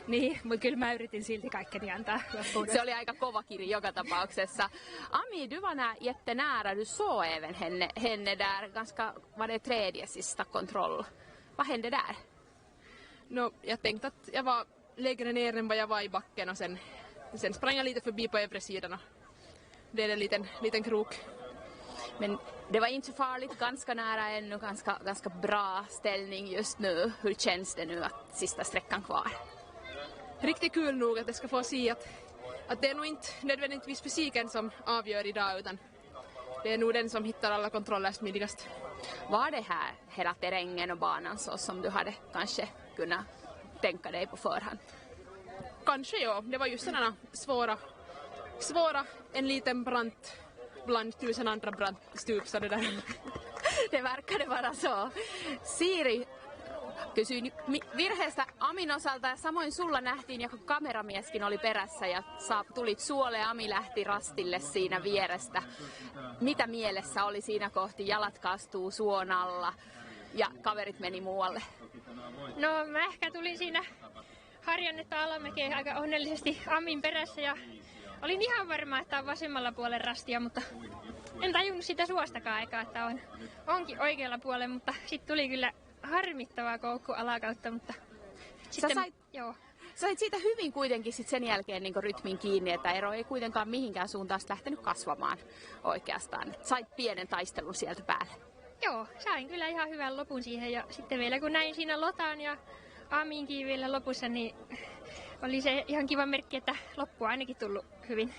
niin, mutta kyllä mä yritin silti kaikkeni antaa loppuun. Se oli aika kova kirja joka tapauksessa. Ami, du var jättenära. Du såg även henne där ganska, var det tredje sista kontroll. Vad hände där? No, jag tänkte att jag var lägre ner än vad jag var i backen och sen sprang jag lite förbi på övre sidan och det är en liten krok. Men det var inte så farligt, ganska nära ännu, ganska bra ställning just nu. Hur känns det nu att sista sträckan kvar? Riktigt kul nog att det ska få se att det är nog inte nödvändigtvis fysiken som avgör idag, utan det är nog den som hittar alla kontroller smidigast. Var det här hela terrängen och banan så som du hade kanske kunnat tänka dig på förhand? Kanske ja, det var just sådana svåra, en liten brant bland tusen andra brantstup, så det där. Det verkade vara så. Siiri kysyin virheestä Amin osalta ja samoin sulla nähtiin, ja kun kameramieskin oli perässä ja tulit suolle, Ami lähti rastille siinä vierestä. Mitä mielessä oli siinä kohti? Jalat kastuu suon alla ja kaverit meni muualle. No mä ehkä tulin siinä harjannetta alamäkeä aika onnellisesti Amin perässä ja olin ihan varma, että on vasemmalla puolen rastia, mutta en tajunnut sitä suostakaan aikaa, että onkin oikealla puolella, mutta sitten tuli kyllä harmittavaa koukku alakautta, mutta sitten, sait siitä hyvin kuitenkin sit sen jälkeen niin rytmin kiinni, että ero ei kuitenkaan mihinkään suuntaan lähtenyt kasvamaan oikeastaan. Sait pienen taistelun sieltä päälle. Joo, sain kyllä ihan hyvän lopun siihen ja sitten vielä kun näin siinä Lotan ja Aminkin vielä lopussa, niin oli se ihan kiva merkki, että loppu on ainakin tullut hyvin.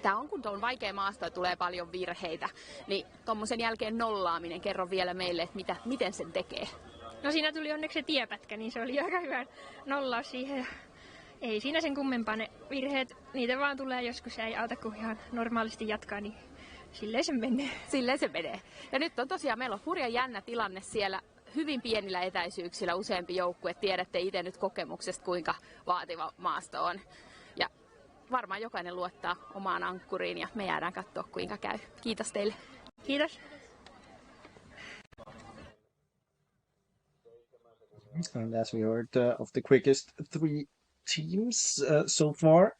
Tämä on, kun tuon vaikea maasto ja tulee paljon virheitä, niin tuommoisen jälkeen nollaaminen, kerro vielä meille, että miten sen tekee. No siinä tuli onneksi se tiepätkä, niin se oli aika hyvä nollaus siihen. Ja ei siinä sen kummempaa, ne virheet, niitä vaan tulee joskus ja ei auta kun ihan normaalisti jatkaa, niin silleen se menee. Silleen se menee. Ja nyt on tosiaan, meillä on hurja jännä tilanne siellä. Hyvin pienillä etäisyyksillä useampi joukkue. Tiedätte itse nyt kokemuksesta, kuinka vaativa maasto on. Ja varmaan jokainen luottaa omaan ankkuriin ja me jäädään katsoa, kuinka käy. Kiitos teille. Kiitos. And as we heard of the quickest three teams so far,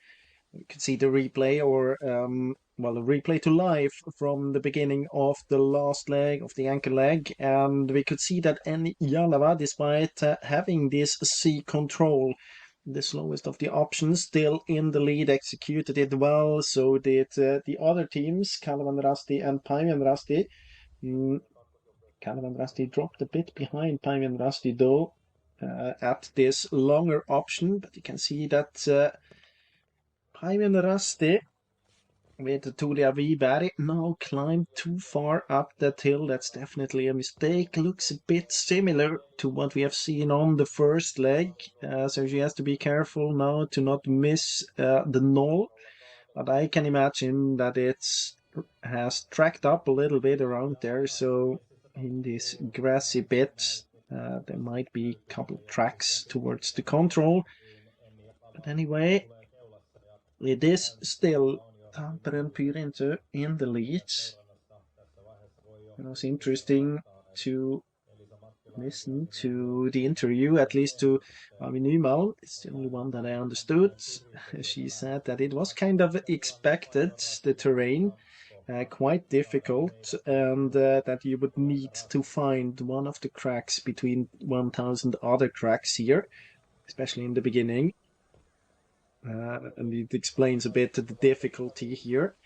you can see the replay a replay to live from the beginning of the last leg of the anchor leg, and we could see that Jalava, despite having this C control, the slowest of the options, still in the lead, executed it well. So did the other teams, Kalevan Rasti and Päivän Rasti. Kalevan Rasti dropped a bit behind Päivän Rasti though at this longer option, but you can see that Päivän Rasti with Tulia Wiberg now climbed too far up that hill. That's definitely a mistake. Looks a bit similar to what we have seen on the first leg. So she has to be careful now to not miss the null. But I can imagine that it has tracked up a little bit around there. So in this grassy bit, there might be a couple of tracks towards the control. But anyway, it is still Tampere Pyrinto in the lead. It was interesting to listen to the interview, at least to Ami Nymal. It's the only one that I understood. She said that it was kind of expected, the terrain, quite difficult, and that you would need to find one of the cracks between 1,000 other cracks here, especially in the beginning. And it explains a bit the difficulty here.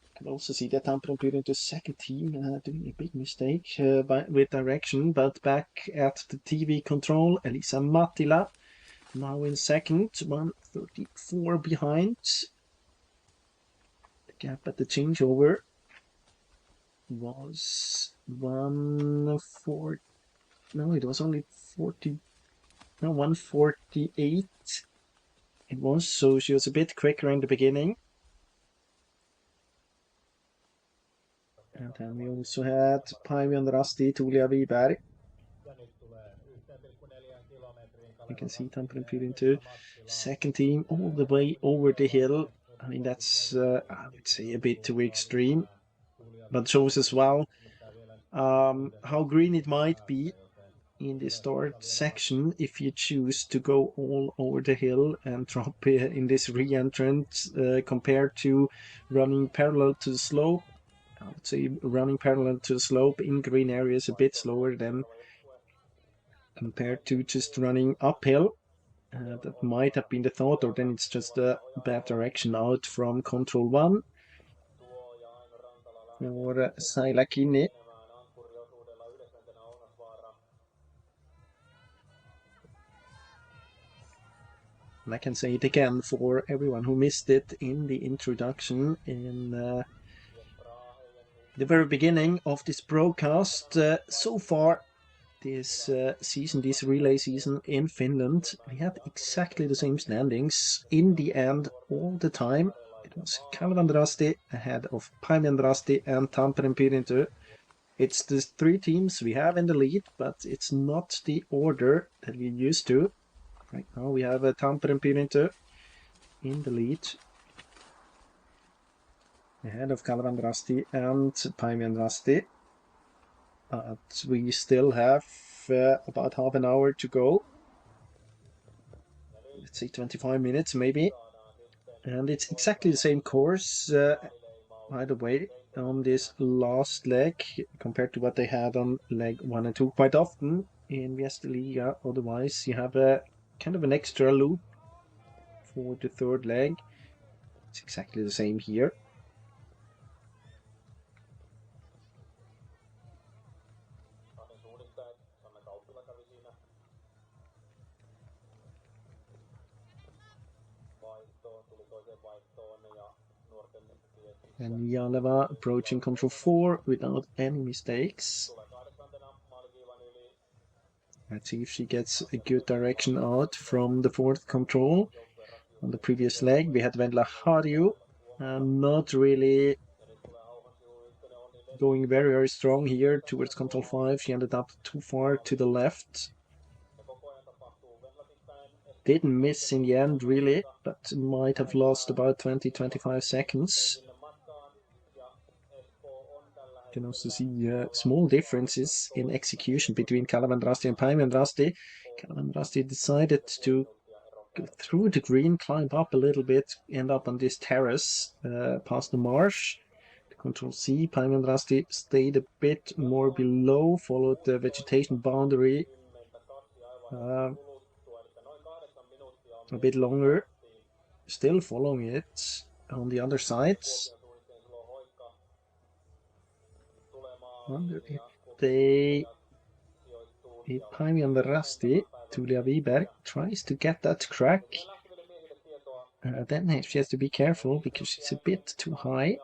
You can also see that Tampere Pyrinto second team doing a big mistake with direction, but back at the TV control, Elisa Mattila now in second, 1:34 behind. The gap at the changeover was 1:4. No, it was only 1:48. It was, so she was a bit quicker in the beginning. And then we also had Päivän Rasti, Tulia Wiberg. You can see Tampere Pyrinto, second team all the way over the hill. I mean, that's, I would say, a bit too extreme. But shows as well how green it might be in the start section if you choose to go all over the hill and drop in this re-entrant compared to running parallel to the slope. I would say running parallel to the slope in green area is a bit slower than compared to just running uphill. That might have been the thought, or then it's just a bad direction out from control 1. for Saila Kinni. And I can say it again for everyone who missed it in the introduction in the very beginning of this broadcast. So far this season, this relay season in Finland, we had exactly the same standings in the end all the time. It was Kalvandrasti ahead of Päiviandrasti and Tampereen Pirintö. It's the three teams we have in the lead, but it's not the order that we're used to. Right now we have Tampereen Pirintö in the lead, ahead of Kalvandrasti and Päiviandrasti. But we still have about half an hour to go. Let's say 25 minutes maybe. And it's exactly the same course, by the way, on this last leg compared to what they had on leg 1 and 2. Quite often in Västerliga, otherwise you have a kind of an extra loop for the third leg. It's exactly the same here. And Jaleva approaching control 4 without any mistakes. Let's see if she gets a good direction out from the fourth control. On the previous leg, we had Vendla Harju, not really going very, very strong here towards control 5. She ended up too far to the left. Didn't miss in the end, really, but might have lost about 20-25 seconds. You can also see small differences in execution between Kalvandrasti and Päiviandrasti. Kalvandrasti decided to go through the green, climb up a little bit, end up on this terrace past the marsh. Control C, Päiviandrasti stayed a bit more below, followed the vegetation boundary a bit longer, still following it on the other sides. Wonder if Päiviandrasti, Tulia Wiberg, tries to get that crack. Then she has to be careful because it's a bit too high.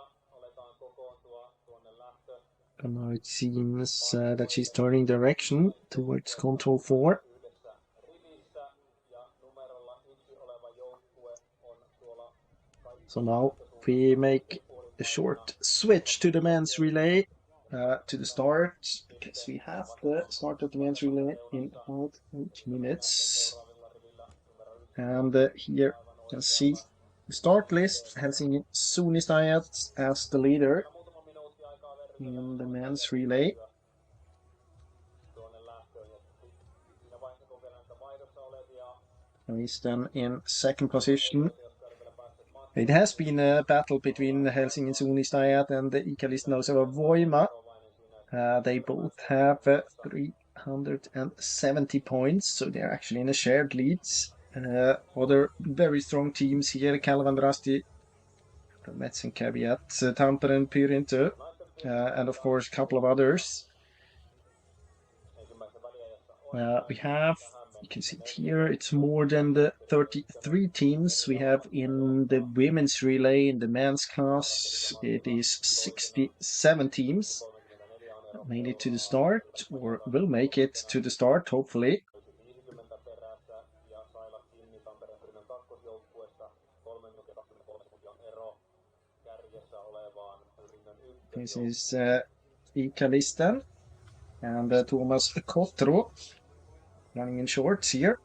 And now it seems that she's turning direction towards control 4. So now we make a short switch to the men's relay, to the start, because we have the start of the men's relay in about 8 minutes. And here you can see the start list, Helsingin Suunnistajat as the leader in the men's relay. And he's then in second position. It has been a battle between Helsingin Suunnistajat and the Ikalista Nouseva Voima. They both have 370 points, so they're actually in a shared lead. Other very strong teams here, Kalvandrasti, Metsen Caveat, Tampereen Pirintö, and of course a couple of others. We have, you can see it here, it's more than the 33 teams we have in the women's relay. In the men's class, it is 67 teams. Made it to the start, or will make it to the start, hopefully. This is Ikalisten and Thomas Kotro running in shorts here.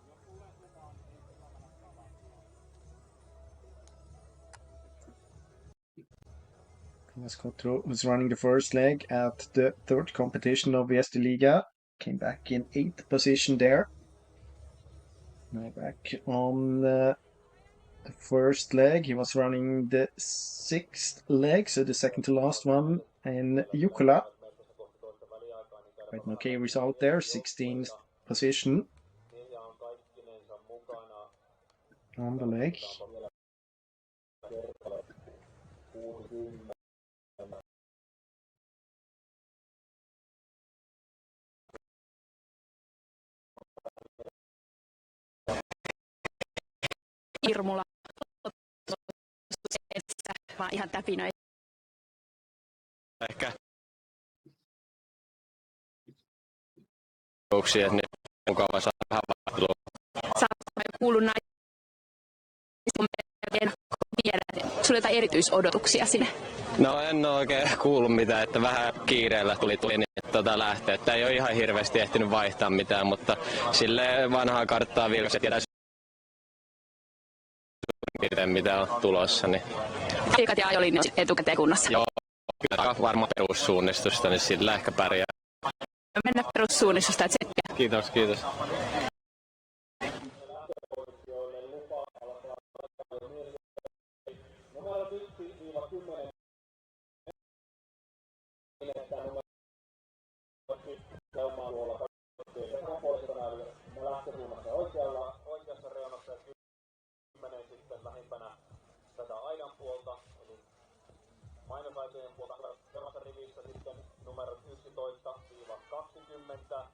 Thomas Kotro was running the first leg at the third competition of Västerliga. Came back in 8th position there. Now back on the first leg. He was running the 6th leg, so the second to last one in Jukkola. Quite an okay result there, 16th position on the leg. Irmulla vaan ihan täpinöi. Ehkä että niin mukava saada vähän vaihtelua. Sä oot kuullut näin. Sulla jotain erityisodotuksia sinne? No en ole oikein kuullut mitään, että vähän kiireellä tuli niin lähteä. Että ei ole ihan hirveästi ehtinyt vaihtaa mitään, mutta sille vanhaa karttaa vilkaisin, että tiedä piirtein mitä on tulossa. Niin. Paikat ja ajolinjat etukäteen kunnossa? Joo, kyllä varmaan perussuunnistusta, niin sillä ehkä pärjää. Mennä perussuunnistusta, että tsekkiä. Kiitos, kiitos. Oikeassa reunassa ja 10 sitten lähimpänä tätä aidan puolta, eli mainosaitojen puolta seuraavassa rivissä sitten numerot 11-20 ja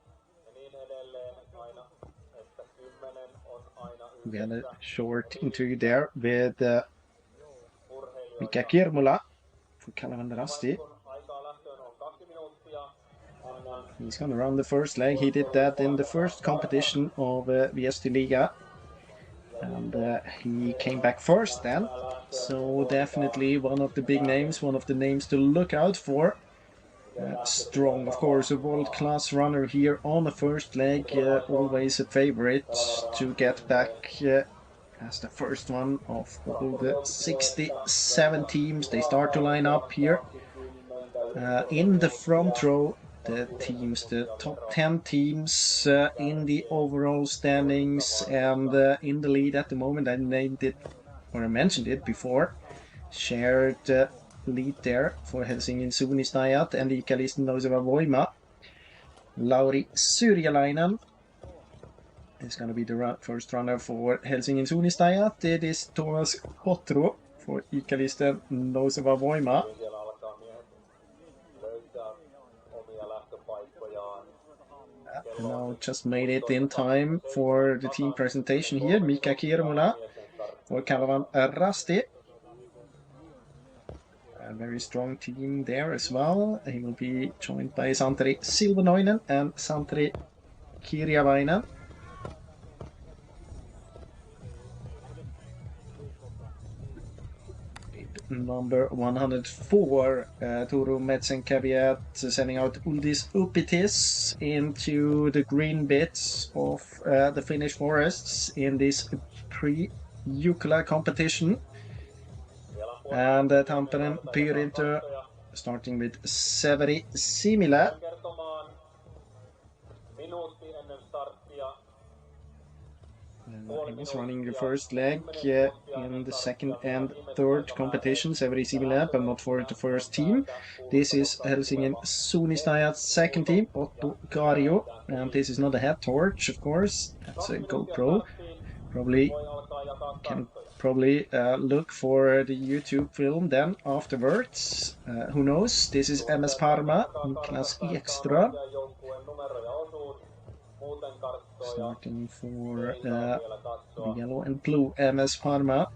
niin edelleen aina, että 10 on aina yhdessä. We had a short interview there with Mika Kirmula for Kalevan Rasti. He's gone around the first leg. He did that in the first competition of Viesti Liga. And he came back first then. So definitely one of the big names, one of the names to look out for. Strong, of course, a world-class runner here on the first leg. Always a favorite to get back as the first one of all the 67 teams. They start to line up here. In the front row, the teams, the top 10 teams in the overall standings and in the lead at the moment. I named it, or I mentioned it before. Shared lead there for Helsingin Suunnistajat and Iikalisten Nouseva Voima. Lauri Syrjäläinen is going to be the first runner for Helsingin Suunnistajat. It is Thomas Hotro for Iikalisten Nouseva Voima. Now just made it in time for the team presentation here. Mika Kirmula for Kalevan Rasti. A very strong team there as well. He will be joined by Santeri Silvanoinen and Santeri Kirjavainen. Number 104, Turu Metsenkäviät sending out Uldis Upitis into the green bits of the Finnish forests in this pre-Jukla competition. And Tampereen Pyrinto starting with Severi Similä. He was running the first leg in the second and third competition, Severi Similä, but not for the first team. This is Helsingin Suunnistajat's second team, Otto Kariu, and this is not a head torch, of course. That's a GoPro. Probably look for the YouTube film then afterwards. Who knows? This is MS Parma, Niklas Ekström. Starting for the yellow and blue MS Parma.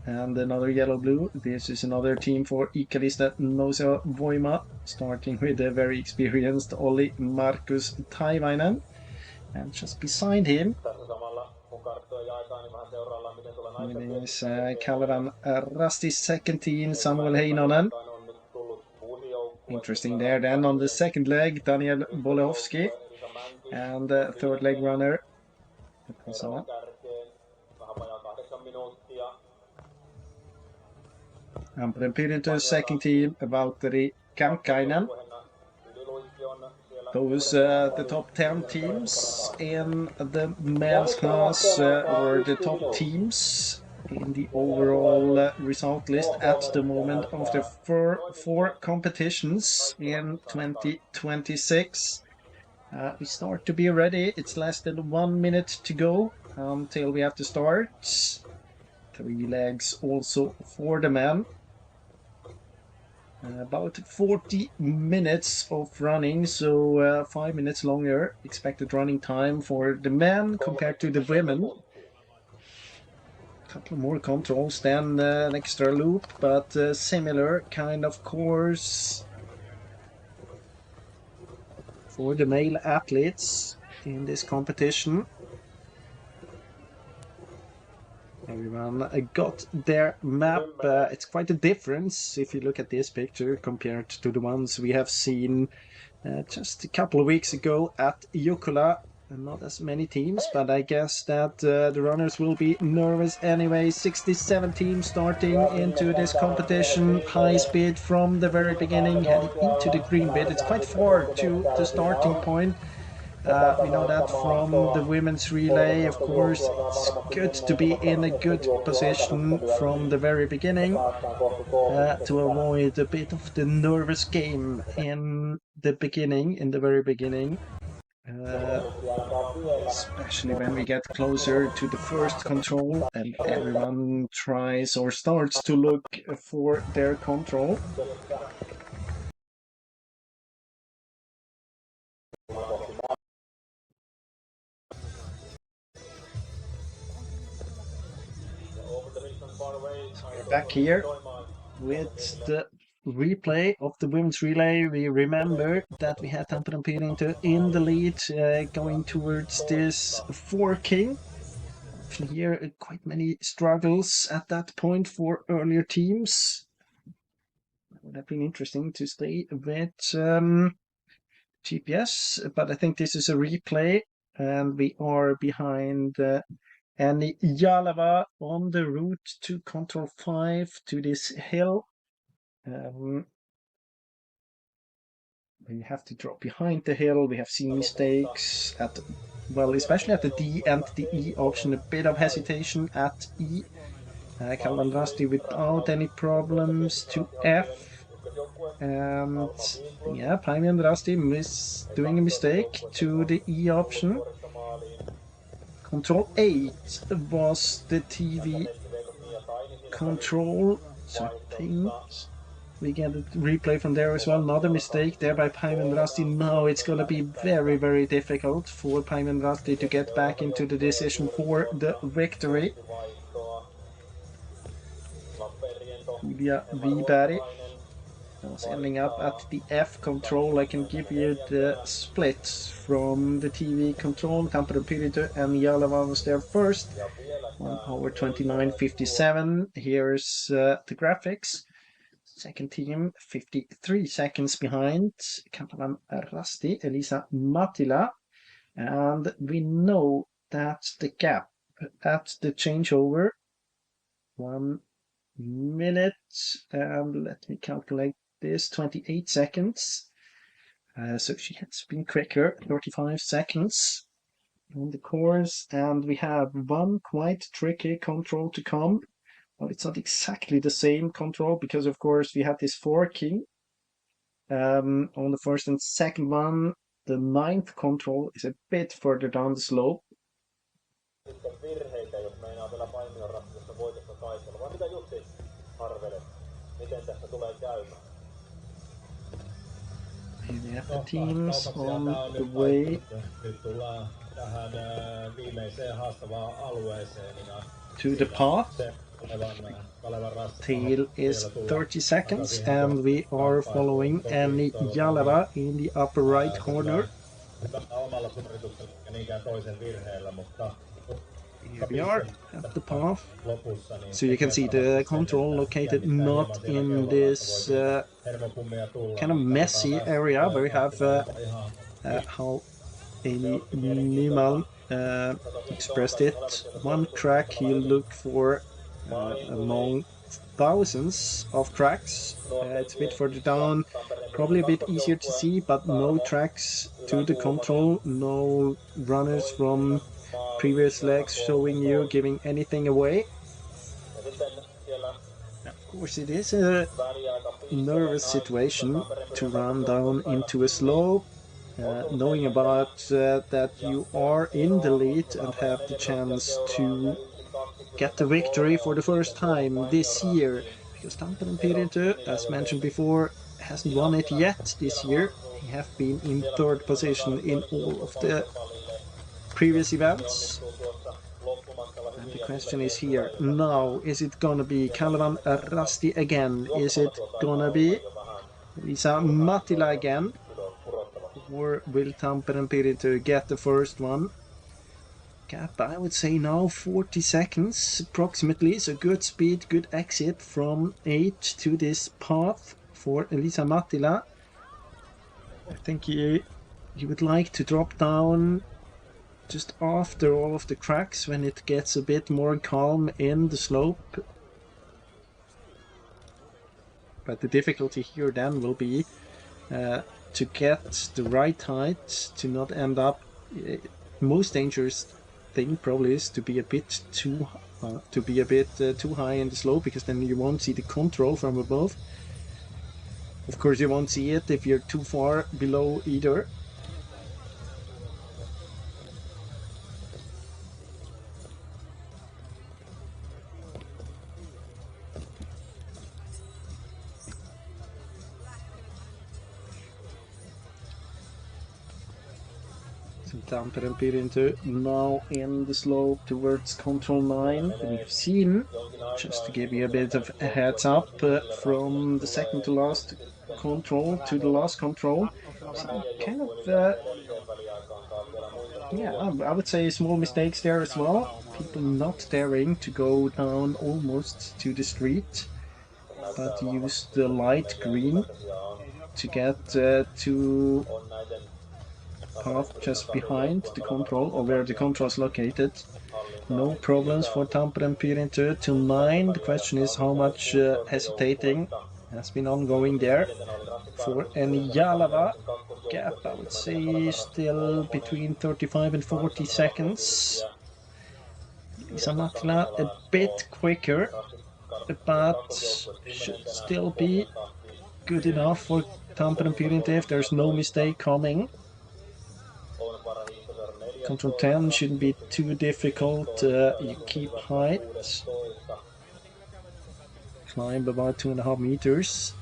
And another yellow-blue. This is another team for Iikalisten Nouseva Voima. Starting with a very experienced Olli Markus Taivainen. And just beside him, it is Kalevan Rasti's second team, Samuel Heinonen. Interesting there then on the second leg, Daniel Bolowski. And third leg runner, Tampereen Pyrinto's second team, Valtteri Kankkainen. Those the top 10 teams in the men's class or the top teams in the overall result list at the moment after four competitions in 2026. We start to be ready. It's less than 1 minute to go until we have to start. 3 legs also for the men. About 40 minutes of running, so 5 minutes longer expected running time for the men compared to the women. couple more controls than an extra loop, but similar kind of course for the male athletes in this competition. Everyone got their map. It's quite a difference if you look at this picture compared to the ones we have seen just a couple of weeks ago at Jukkola. Not as many teams, but I guess that the runners will be nervous anyway. 67 teams starting into this competition. High speed from the very beginning, heading into the green bit. It's quite far to the starting point. We know that from the women's relay. Of course, it's good to be in a good position from the very beginning to avoid a bit of the nervous game in the very beginning. Especially when we get closer to the first control and everyone tries or starts to look for their control. We're back here with the replay of the women's relay. We remember that we had Tampere Pirinto in the lead going towards this forking. Here quite many struggles at that point for earlier teams. It would have been interesting to stay with GPS, but I think this is a replay and we are behind Annie Jalava on the route to Control 5 to this hill. We have to drop behind the hill. We have seen mistakes at, well, especially at the D and the E option, a bit of hesitation at E. Calvin Rusty without any problems to F. And yeah, Paimi and Rusty doing a mistake to the E option. Control 8 was the TV control, so I think we get a replay from there as well. Another mistake there by Paimi and Rusty. Now it's going to be very, very difficult for Paimi and Rusty to get back into the decision for the victory. Julia Wiberg was ending up at the F control. I can give you the split from the TV control. Tampere Pirinto and Jalava was there first. 1 hour 29:57. Here's the graphics. Second team 53 seconds behind. Kampalan Rasti, Elisa Matila. And we know that the gap at the changeover 1 minute and let me calculate this, 28 seconds. So she has been quicker, 35 seconds on the course, and we have one quite tricky control to come. Well, it's not exactly the same control because, of course, we have this forking on the first and second one. The ninth control is a bit further down the slope. We have the teams on the way to the path. Tail is 30 seconds and we are following Annie Jalava in the upper right corner. Here we are at the path. So you can see the control located not in this kind of messy area where we have how Amy Newman expressed it. One track you look for among thousands of tracks. It's a bit further down, probably a bit easier to see, but no tracks to the control, no runners from previous legs showing you, giving anything away. Of course, it is a nervous situation to run down into a slope, knowing about that you are in the lead and have the chance to get the victory for the first time this year, because Tampere Pirinto, as mentioned before, hasn't won it yet this year. He have been in third position in all of the previous events. And The question is here now, is it gonna be Kalevan Rasti again? Is it gonna be Elisa Mattila again? Or will Tampere Pirita get the first one? Gap, I would say now 40 seconds approximately, so good speed, good exit from 8 to this path for Elisa Mattila. I think you would like to drop down just after all of the cracks when it gets a bit more calm in the slope. But the difficulty here then will be to get the right height, to not end up. Most dangerous thing probably is to be a bit too high in the slope, because then you won't see the control from above. Of course, you won't see it if you're too far below either. Tampere Pirita now in the slope towards control 9. We've seen, just to give you a bit of a heads up, from the second to last control to the last control, kind of, yeah, I would say small mistakes there as well. People not daring to go down almost to the street, but use the light green to get to path just behind the control, or where the control is located. No problems for Tampere Pirita till 9. The question is how much hesitating has been ongoing there. For Jalava, gap, I would say still between 35 and 40 seconds. Elisa Mattila a bit quicker, but should still be good enough for Tampere Pirita if there's no mistake coming. Control 10 shouldn't be too difficult. You keep height, climb about 2.5 meters,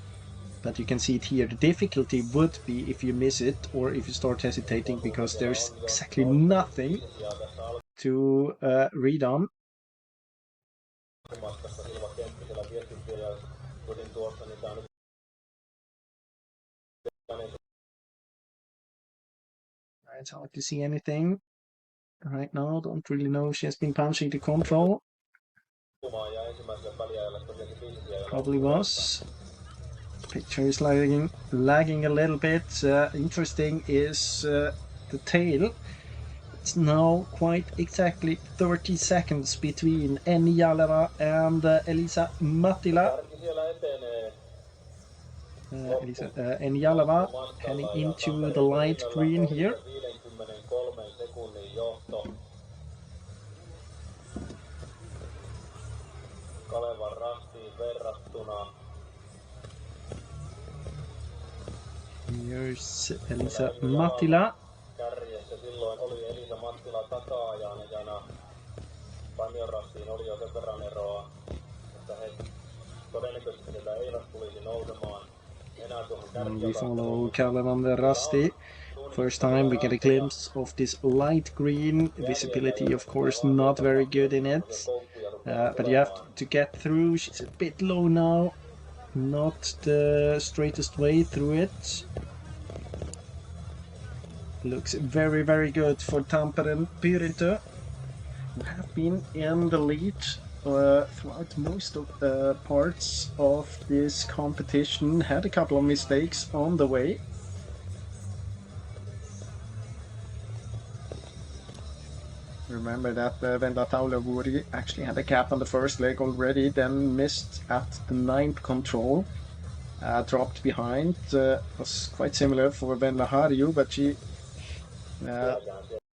but you can see it here. The difficulty would be if you miss it or if you start hesitating, because there's exactly nothing to read on. It's hard to see anything right now. Don't really know if she has been punching the control. Probably was. Picture is lagging a little bit. Interesting is the tail. It's now quite exactly 30 seconds between Jalava and Elisa Mattila. Jalava heading into the light green here. Here's Elisa Mattila. And we follow Kalevan Rasti. First time we get a glimpse of this light green. Visibility, of course, not very good in it. But you have to get through. She's a bit low now. Not the straightest way through it. Looks very, very good for Tampere Pirita, who have been in the lead throughout most of the parts of this competition. Had a couple of mistakes on the way. Remember that Venda Taulavuri actually had a gap on the first leg already, then missed at the 9th control. Dropped behind. Was quite similar for Venla Harju, but she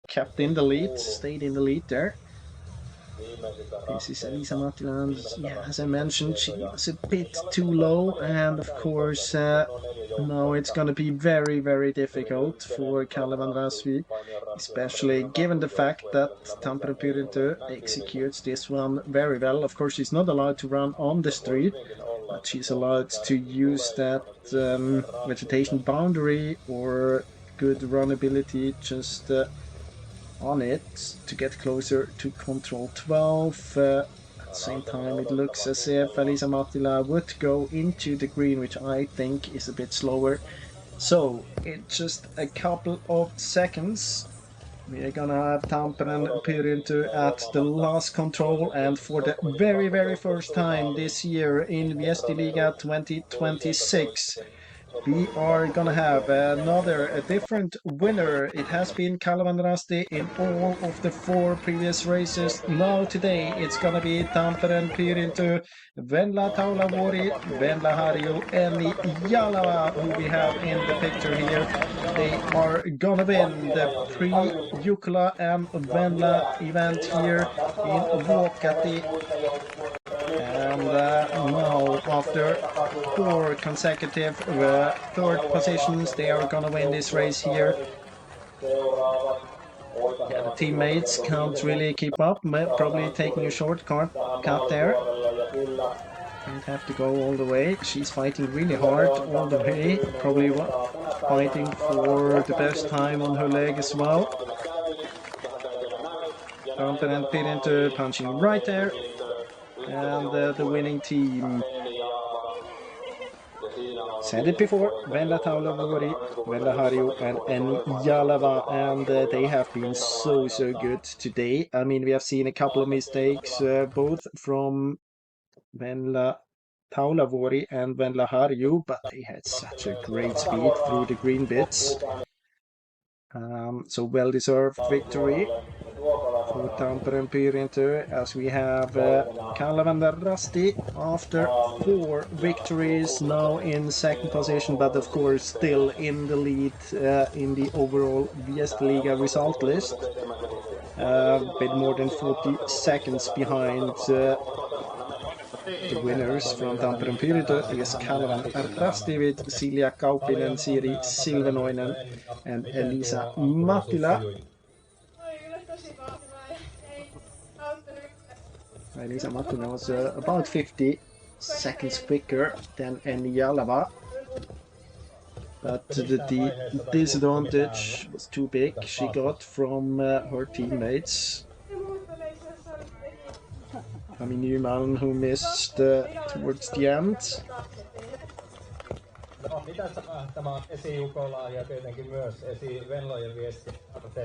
kept in the lead, stayed in the lead there. This is Elisa Mattila. Yeah, as I mentioned, she was a bit too low, and of course now it's going to be very, very difficult for Kalevan Rasti, especially given the fact that Tampere Pirita executes this one very well. Of course, she's not allowed to run on the street, but she's allowed to use that vegetation boundary or good runability just on it to get closer to control 12. At the same time, it looks as if Elisa Mattila would go into the green, which I think is a bit slower. So, in just a couple of seconds, we are gonna have Tampere and Pyrintu at the last control, and for the very, very first time this year in Viesti Liga 2026, we are gonna have a different winner. It has been Kalevan Rasti in all of the 4 previous races. Now today it's gonna be Tampere and Pyrintu, Venla Taulavuori, Venla Harju, and Jalava, who we have in the picture here. They are gonna win the pre-Jukla and Venla event here in Vuokatti. And now, after 4 consecutive third positions, they are gonna win this race here. Yeah, the teammates can't really keep up, probably taking a shortcut there. Don't have to go all the way. She's fighting really hard all the way, probably fighting for the best time on her leg as well. Tampere and Pyrintu punching right there. And the winning team, said it before, Venla Taulavuori, Venla Harju, and Jalava, and they have been so good today. I mean, we have seen a couple of mistakes, both from Venla Taulavuori and Venla Harju, but they had such a great speed through the green bits. So well-deserved victory for Tampere and Pyrintu, as we have Kalevan Rasti after 4 victories, now in second position, but of course still in the lead in the overall Viesti Liga result list. A bit more than 40 seconds behind the winners from Tampere and Pyrintu is Kalevan Rasti with Silja Kaupinen, Siri Silvenoinen, and Elisa Mattila. Elisa Mattila was about 50 seconds quicker than Jalava, but the disadvantage was too big she got from her teammates. Ami Nyman, who missed towards the end. Tämä esi-Jukola ja tietenkin myös esi-Venlojen viesti,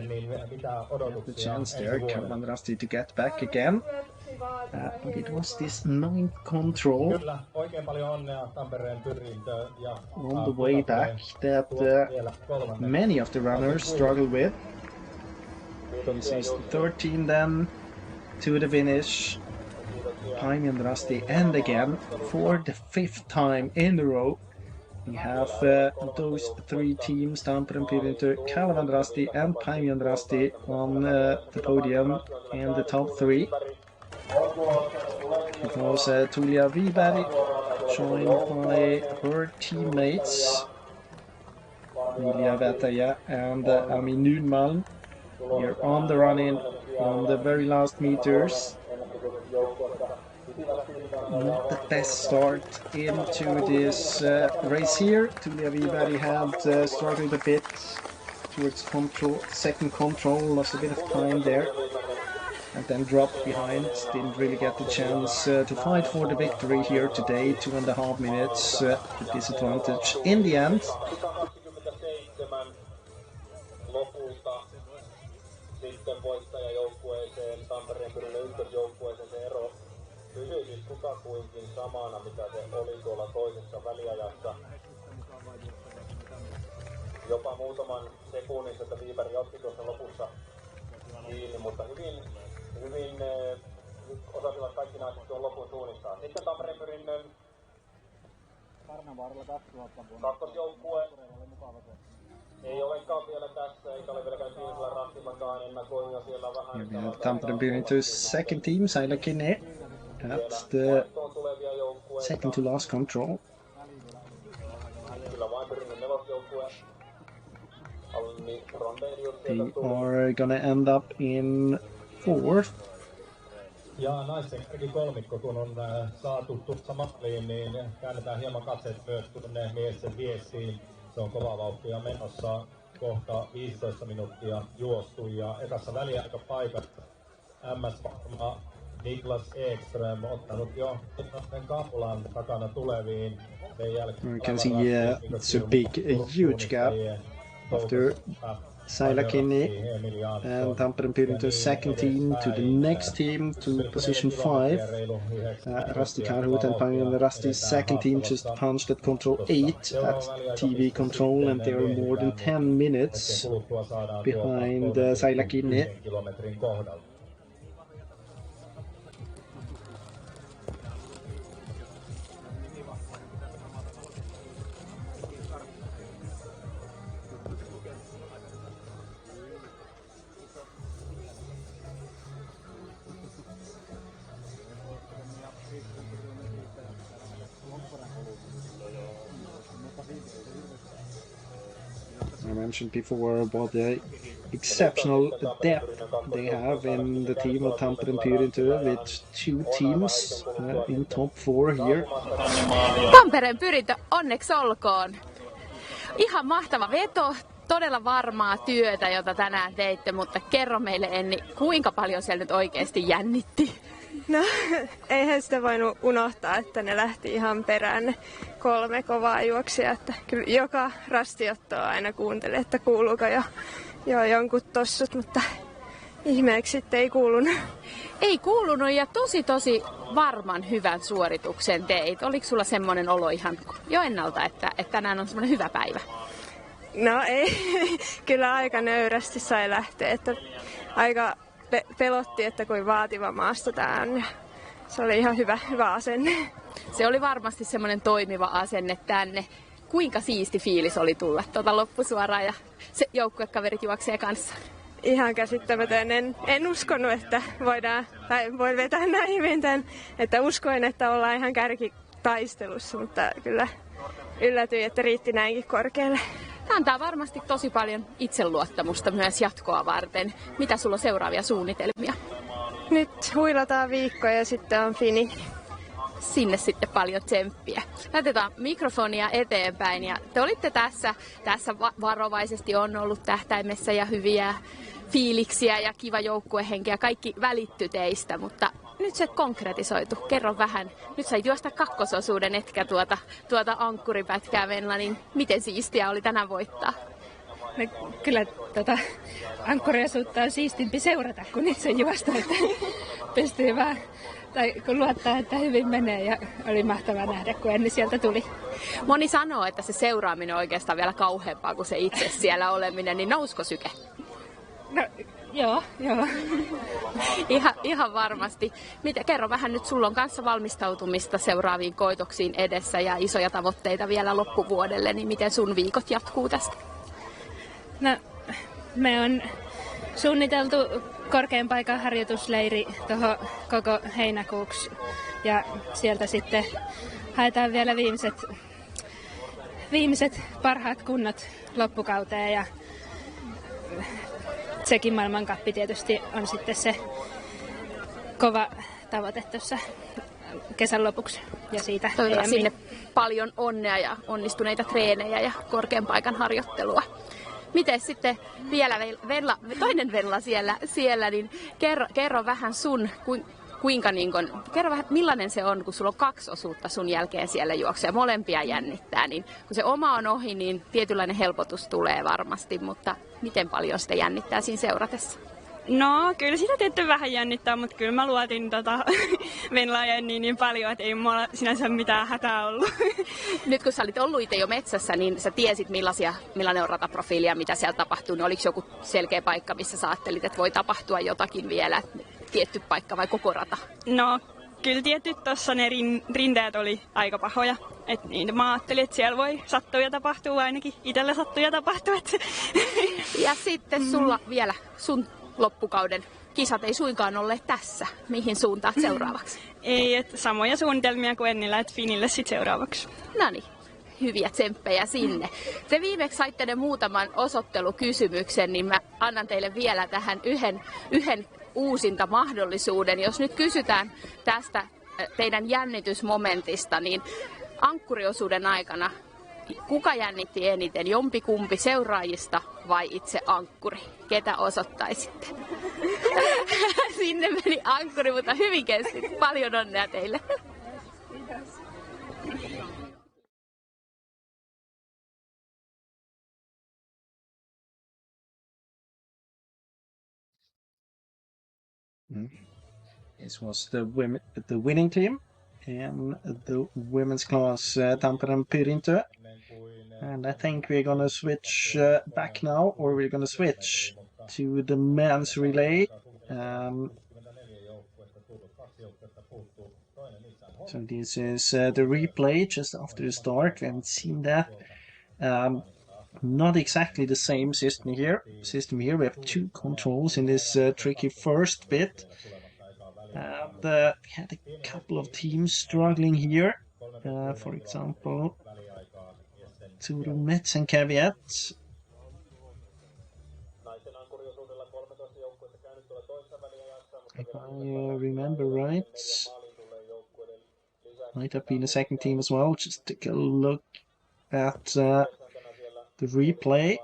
niin mitä odotuksia? The chance there, Kalevan Rasti to get back again. But it was this 9th control on the way back that many of the runners struggled with. This is the 3rd team then to the finish. Paimon Rasti, and again for the 5th time in a row we have those 3 teams, Tampere and Pyrintu, Kalevan Rasti and Paimon Rasti on the podium in the top 3. It was Tulia Wiberg joined by her teammates Julia Vetaja and Ami Nyman here on the run-in on the very last meters. Not the best start into this race here. Tulia Wiberg had struggled a bit towards second control, lost a bit of time there, and then dropped behind. Didn't really get the chance to fight for the victory here today. 2.5 minutes the disadvantage in the end. Pysyi siis kutakuinkin samana, mitä se oli tuolla toisessa väliajassa. Jopa muutaman sekunnin, että Wiberg otti tuossa lopussa kiinni, mutta hyvin osasivat kaikki naiset tuon lopun suunnistaa. Sitten Tampereen Pyrinnön kakkosjoukkue ei olekaan vielä tässä, eikä ole vieläkään Kiusla Rahtimakaan ennakoi jo siellä vähän. We have Tampere Pyrintu's second team, Saila Kine, at the second to last control. They are gonna end up in 4th. Ja naisten kolmikko, kun on saatu tuossa maaliin, niin käännetään hieman katseet myös tuonne miesten viestiin. Se on kova vauhtia menossa. kohta 15 minuuttia juostu ja ekassa väliaikapaikassa MS-varma Niklas Ekström ottanut jo kapulan takana tuleviin. You can see it's a big, huge gap after Saila Kinney and Tampere Pyry to second team, to the next team, to position 5. Rusty Karhut and Pangan Rusty's second team just punched at control 8 at TV control, and they are more than 10 minutes behind Saila Kinney. I mentioned before about the exceptional depth they have in the team of Tampere Pyry with 2 teams in top 4 here. Tampereen Pyrintö, onneksi olkoon. Ihan mahtava veto, todella varmaa työtä, jota tänään teitte, mutta kerro meille Enni, kuinka paljon siellä nyt oikeasti jännitti? No, eihän sitä voinut unohtaa, että ne lähti ihan perään ne 3 kovaa juoksia. Että kyllä joka rastiottoa aina kuunteli, että kuuluuko jo jonkun tossut, mutta ihmeeksi sitten ei kuulunut. Ei kuulunut ja tosi varman hyvän suorituksen teit. Oliko sulla semmoinen olo ihan jo ennalta, että tänään on semmoinen hyvä päivä? No ei, kyllä aika nöyrästi sai lähteä, että aika pelotti, että kuin vaativa maasto tää on. Se oli ihan hyvä asenne. Se oli varmasti semmoinen toimiva asenne tänne. Kuinka siisti fiilis oli tulla loppusuoraan ja se joukkuekaverit juoksee kanssa? Ihan käsittämätön. En uskonut, että voi vetää näin mentään. Että uskoin, että ollaan ihan kärkitaistelussa, mutta kyllä yllätyin, että riitti näinkin korkealle. Tämä antaa varmasti tosi paljon itseluottamusta myös jatkoa varten. Mitä sulla on seuraavia suunnitelmia? Nyt huilataan viikkoja ja sitten on Finnish. Sinne sitten paljon tsemppiä. Laitetaan mikrofonia eteenpäin ja te olitte tässä varovaisesti on ollut tähtäimessä ja hyviä fiiliksiä ja kiva joukkuehenkeä. Kaikki välitty teistä, mutta nyt se konkretisoitu. Kerro vähän. Nyt sait juosta kakkososuuden etkä tuota ankkuripätkää Venla, niin miten siistiä oli tänään voittaa? No, kyllä ankkuriosuutta on siistimpi seurata kuin itse juosta, että pystyy vaan, tai kun luottaa, että hyvin menee ja oli mahtavaa nähdä, kun Enni sieltä tuli. Moni sanoo, että se seuraaminen on oikeastaan vielä kauheampaa kuin se itse siellä oleminen, niin nousko syke? No, joo. Ihan varmasti. Kerro vähän nyt, sulla on kanssa valmistautumista seuraaviin koitoksiin edessä ja isoja tavoitteita vielä loppuvuodelle, niin miten sun viikot jatkuu tästä? No, me on suunniteltu korkean paikan harjoitusleiri tuohon koko heinäkuuksi ja sieltä sitten haetaan vielä viimeiset parhaat kunnot loppukauteen ja sekin maailmankappi tietysti on sitten se kova tavoite tuossa kesän lopuksi ja siitä sinne paljon onnea ja onnistuneita treenejä ja korkean paikan harjoittelua. Miten sitten vielä toinen Venla siellä niin kerro vähän kerro vähän millainen se on, kun sulla on 2 osuutta sun jälkeen siellä juoksee, molempia jännittää, niin kun se oma on ohi, niin tietynlainen helpotus tulee varmasti, mutta miten paljon sitä jännittää siinä seuratessa? No, kyllä sitä tietty vähän jännittää, mutta kyllä mä luotin Venlaa ja Enniin niin paljon, että ei mulla sinänsä mitään hätää ollut. Nyt kun sä olit ollut itse jo metsässä, niin sä tiesit millainen on rataprofiili ja mitä siellä tapahtuu. Niin oliko joku selkeä paikka, missä sä ajattelit, että voi tapahtua jotakin vielä, tietty paikka vai koko rata? No, kyllä tietty tuossa ne rinteet oli aika pahoja. Et niin, mä ajattelin, että siellä voi sattua ja tapahtuu, ainakin itsellä sattuu ja tapahtuu. Ja sitten sulla vielä sun loppukauden kisat ei suinkaan olleet tässä. Mihin suuntaan seuraavaksi? Ei, että samoja suunnitelmia kuin Ennillä, että Finille sitten seuraavaksi. Noniin, hyviä tsemppejä sinne. Te viimeksi saitte ne muutaman osoittelukysymyksen, niin mä annan teille vielä tähän yhden uusinta mahdollisuuden. Jos nyt kysytään tästä teidän jännitysmomentista, niin ankkuriosuuden aikana kuka jännitti eniten, jompikumpi seuraajista vai itse ankkuri? Ketä osoittaisitte? Sinne meni ankkuri, mutta hyvin kesti. Paljon onnea teille. This was the winning team in the women's class Tampere Pyrintö. And I think we're going to switch back now, or we're going to switch to the men's relay. So this is the replay just after the start. We haven't seen that. Not exactly the same system here. We have two controls in this tricky first bit. And we had a couple of teams struggling here. For example, Turun Metsen Caveat. If I remember right, might have been a second team as well. Just take a look at the replay.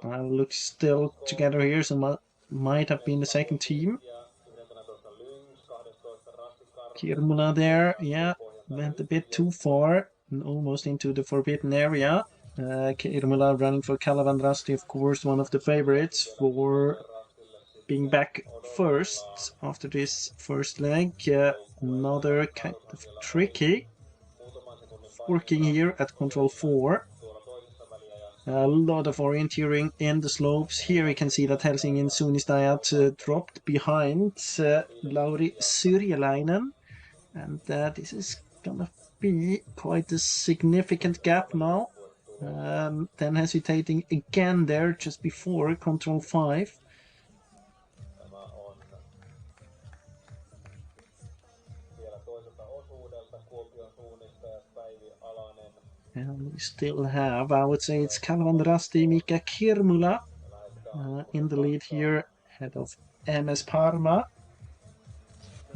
Looks still together here, so might have been the second team. Kirmula there, yeah, went a bit too far and almost into the forbidden area. Kirmula running for Kalavandrasti, of course, one of the favorites for being back first after this first leg. Another kind of tricky forking here at control 4. A lot of orienteering in the slopes. Here we can see that Helsingin Suunnistajat dropped behind Lauri Syrjäläinen. And this is gonna be quite a significant gap now. Then hesitating again there just before control 5. And we still have, I would say it's Kalavandrasti, Mika Kirmula in the lead here, head of MS Parma,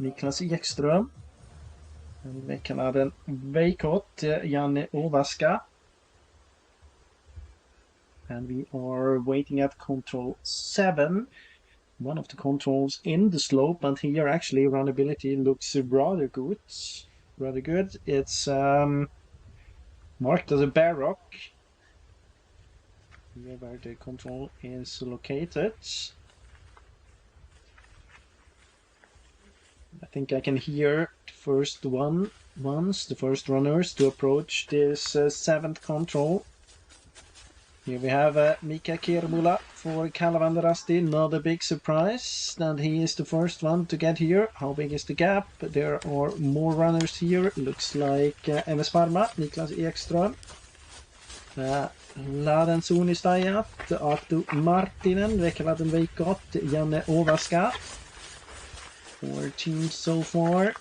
Niklas Ekström, and Veikanaden Veikot, Janne Ovaska. And we are waiting at control 7, one of the controls in the slope, and here actually runnability looks rather good. It's marked as a bare rock, here where the control is located. I think I can hear the first runners to approach this 7th control. Here we have Mika Kirmula for Kalavandrasti, not a big surprise, and he is the first one to get here. How big is the gap? There are more runners here. Looks like MS Parma, Niklas Ekström, Laden Suunnistajat, Arttu Marttinen, Veikanaden Veikot, Janne Ovaska. 4 teams so far.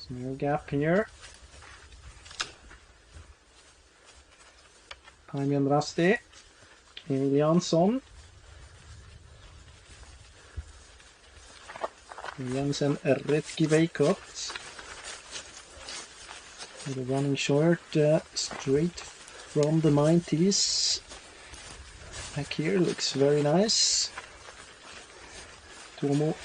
Small gap here. Paimon Rasti, Emil Jansson, Jensen Retki Veikot. Running short, straight from the 90s. Back here looks very nice. Tuomo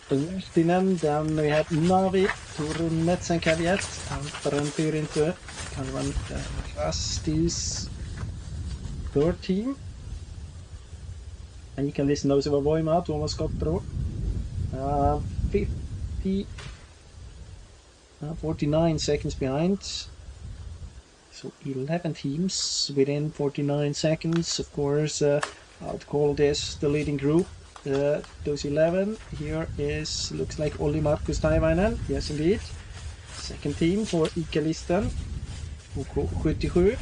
Lehtinen, then we have Navi, Turun Metsen Caveat, Tampere Pyrintö, Kalavandrasti's third team. And you can listen those of Voima, Tuomas Kottro. 49 seconds behind. So 11 teams within 49 seconds. Of course, I'd call this the leading group. Those 11 here looks like Olli Markus Taivainen. Yes, indeed. Second team for Ikelisten. OK77,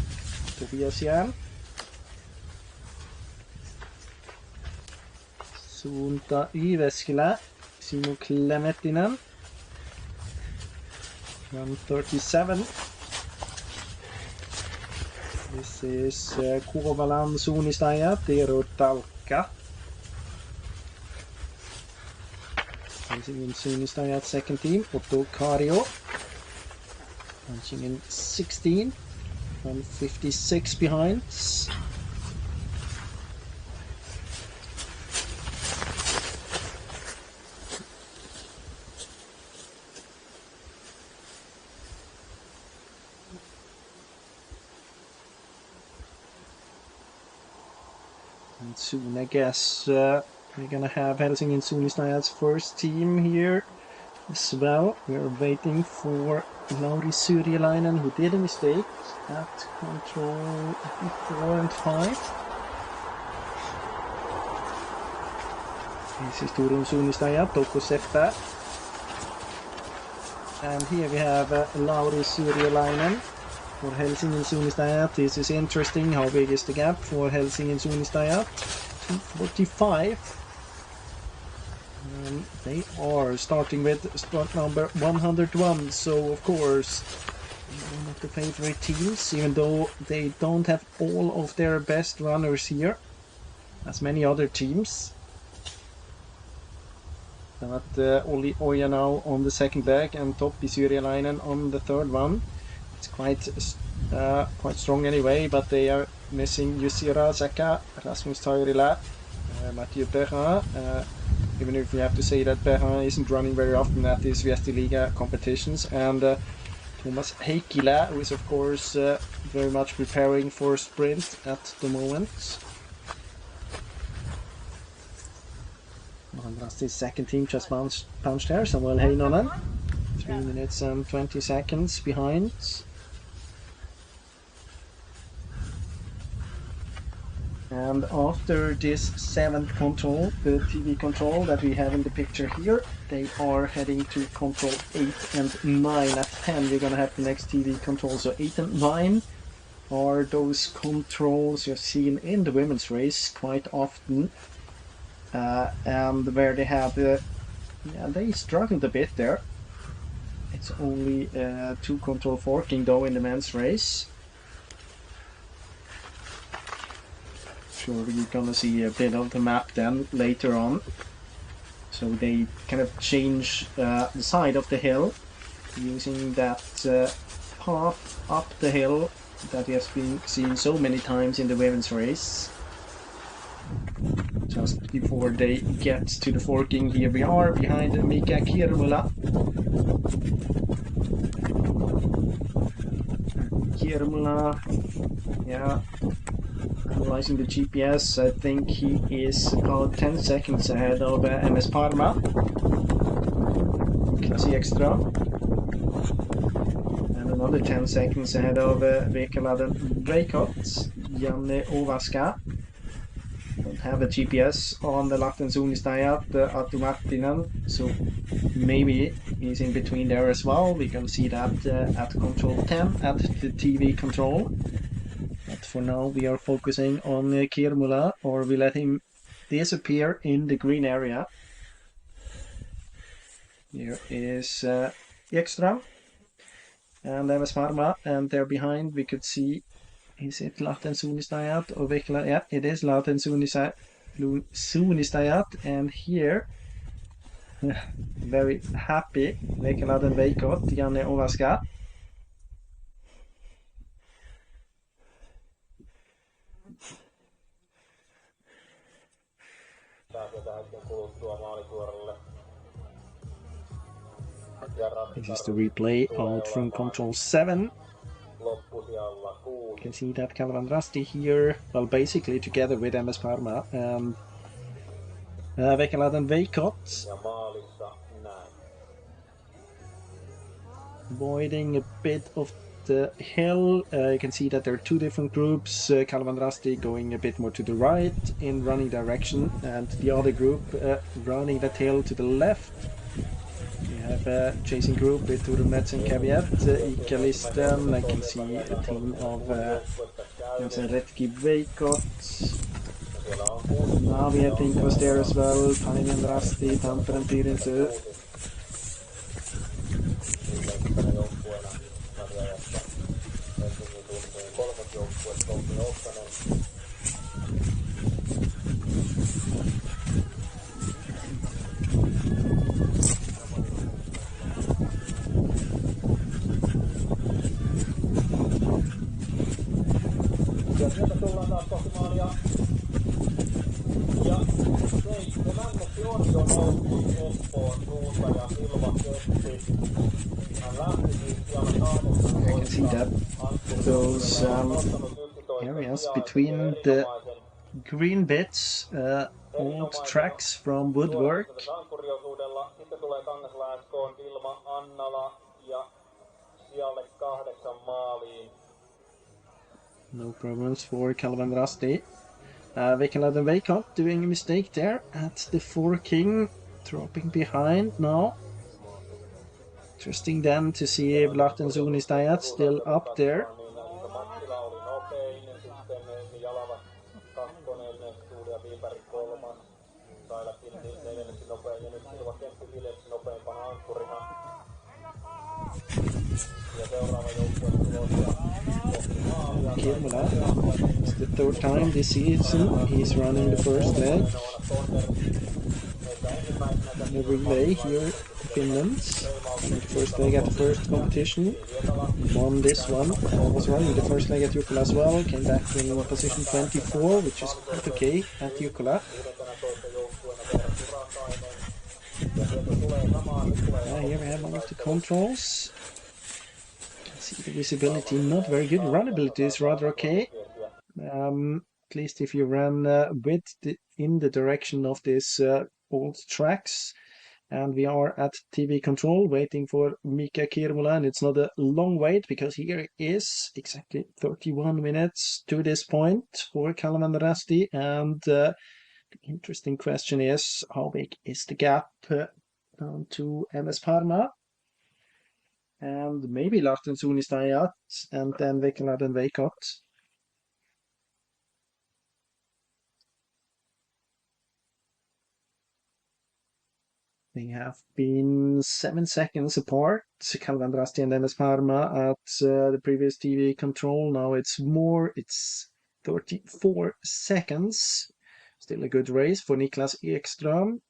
Tobias Järn. Suunta Yveskilä, Simo Klemetinen. 137. This is Kuovalan Suunnistajat, Eero Talkka. Helsingin Suunnistajat second team, Otto Kario. Punching in 16 from 56 behind. And soon, I guess, we're gonna have Helsingin Suunnistajat's first team here as well. We're waiting for Lauri Syrjäläinen, who did a mistake at control 4 and 5. This is Turun Suunnistajat, Touko Seppä. And here we have Lauri Syrjäläinen for Helsingin Suunnistajat. This is interesting. How big is the gap for Helsingin Suunnistajat? 245. They are starting with start number 101, so of course one of the favorite teams, even though they don't have all of their best runners here, as many other teams. But Olli Oja now on the second leg and Toppi Syrjäläinen on the third one. It's quite strong anyway, but they are missing Jussi Raasaka, Rasmus Tairila, Mathieu Perrin. Even if we have to say that Perrin isn't running very often at these Viesti Liga competitions, and Thomas Heikkilä, who is of course very much preparing for sprint at the moment. Rasti's second team just bounced there, Samuel Heinonen, 3 minutes and 20 seconds behind. And after this 7th control, the TV control that we have in the picture here, they are heading to control 8 and 9. At 10 we're gonna have the next TV control, so 8 and 9 are those controls you've seen in the women's race quite often. And where they have, they struggled a bit there. It's only 2 control forking though in the men's race. Sure, we're gonna see a bit of the map then later on. So they kind of change the side of the hill using that path up the hill that we have been seen so many times in the women's race. Just before they get to the forking, here we are behind Mika Kiermula. Kiermula, yeah, analyzing the GPS, I think he is about 10 seconds ahead of MS Parma. Klassi Extra. And another 10 seconds ahead of Vekaladen Breikot, Janne Ovaska. Don't have a GPS on the Lahten Suunnistajat, Attu Marttinen, so maybe he's in between there as well. We can see that at control 10 at the TV control. But for now we are focusing on Kiermula, or we let him disappear in the green area. Here is Ekström and MS Parma, and there behind we could see, is it Lahten Suunnistajat or Vekla? Yeah, it is Lahten Suunnistajat, and here very happy Vekaladen Veikot, Janne Ovaska. This is the replay out from control 7. You can see that Kalvan Rasti here, well, basically together with MS Parma and Vekaladen Veikot. Avoiding a bit of the hill. You can see that there are 2 different groups. Kalvan Rasti going a bit more to the right in running direction, and the other group running that hill to the left. We have a chasing group with Turun Metz and Caveat, Ikalisten. I can see a team of Jensen Retki Veikot. Navi, I think, was there as well. Painian Rasti, Tampere Pirintu. see that those areas between the green bits, old tracks from woodwork. Sitten tulee Kangaslähskoon Vilma Annala ja sijalle 8 maaliin. No problems for Calvin Rusty. Vekaladen Veikot doing a mistake there at the 4 king, dropping behind now. Interesting then to see Vlaten Zunistajat still up there. Mattila oli nopein, sitten Jalava kakkonen, Tuuli ja Viipari kolmas, Sailakin neljänneksi nopein ja nyt Silva Kemppi viidenneksi nopeimpana ankkurina. Ja seuraava joukkue tulossa kohti maalia. Kirmula, it's the 3rd time this season he's running the first leg. The relay here in Finland. The first leg at the first competition. Won this one. Was running the first leg at Jukkola as well. Came back in position 24, which is quite okay at Jukkola. Here we have one of the controls. See the visibility not very good. Runability is rather okay. At least if you run in the direction of this old tracks. And we are at TV control waiting for Mika Kirmula, and it's not a long wait because here is exactly 31 minutes to this point for Kalman Rasti. And the interesting question is, how big is the gap down to MS Parma? And maybe Larten Sunistajat and then Vekaladen Veikot. They have been 7 seconds apart, Calvin Rasti and MS Parma at the previous TV control. Now it's 34 seconds. Still a good race for Niklas Ekström,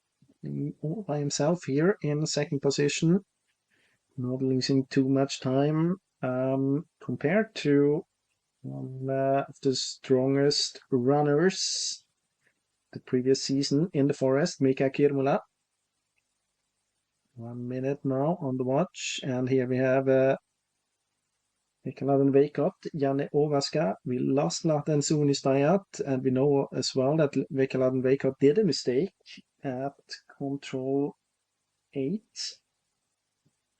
all by himself here in second position. Not losing too much time compared to one of the strongest runners the previous season in the forest, Mika Kirmula. 1 minute now on the watch, and here we have Vekaladen Veikot, Janne Ovaska. We lost Laten Sunistajat, and we know as well that Vekaladen Veikot did a mistake at control 8.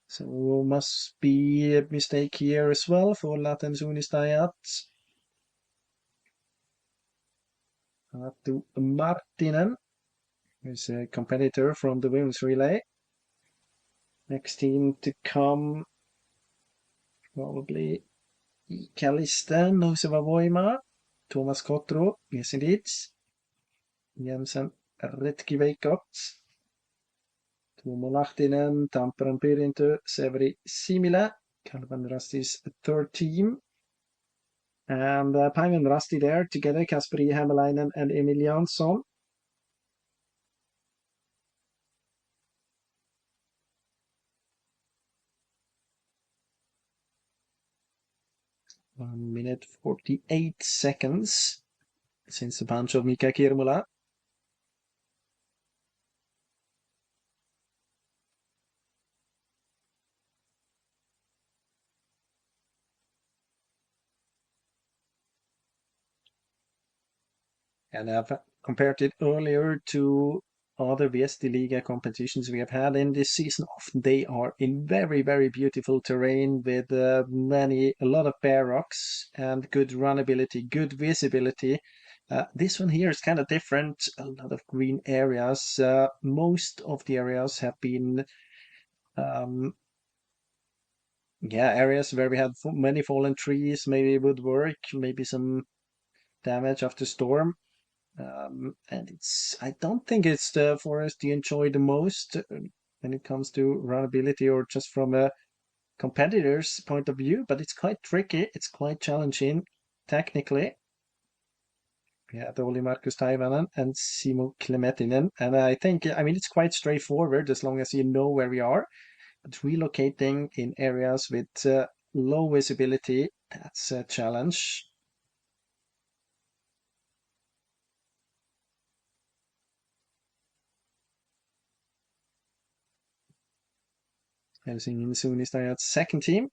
So must be a mistake here as well for Laten Sunistajat. To Martinen, who's a competitor from the women's relay. Next team to come, probably Kalista, Noseva Voima, Thomas Kotro, yes indeed, Jensen Retki Veikot, Tuomo Lahtinen, Tamperan Pirintö, Severi Simila, Calvin Rusty's 3rd team, and Paimen Rusty there together, Kasperi Hämäläinen and Emil Jansson. 1 minute 48 seconds since the punch of Mika Kirmula. And I've compared it earlier to other Viesti Liga competitions we have had in this season. Often they are in very, very beautiful terrain with a lot of bare rocks and good runnability, good visibility. This one here is kind of different. A lot of green areas. Most of the areas have been areas where we had many fallen trees, maybe woodwork, maybe some damage after storm. And I don't think it's the forest you enjoy the most when it comes to runnability or just from a competitor's point of view, but it's quite tricky, it's quite challenging technically. Yeah, Oli Markus Taivanen and Simo Klemetinen, and I think, it's quite straightforward as long as you know where we are, but relocating in areas with low visibility, that's a challenge. Helsingin Sunistajat's second team.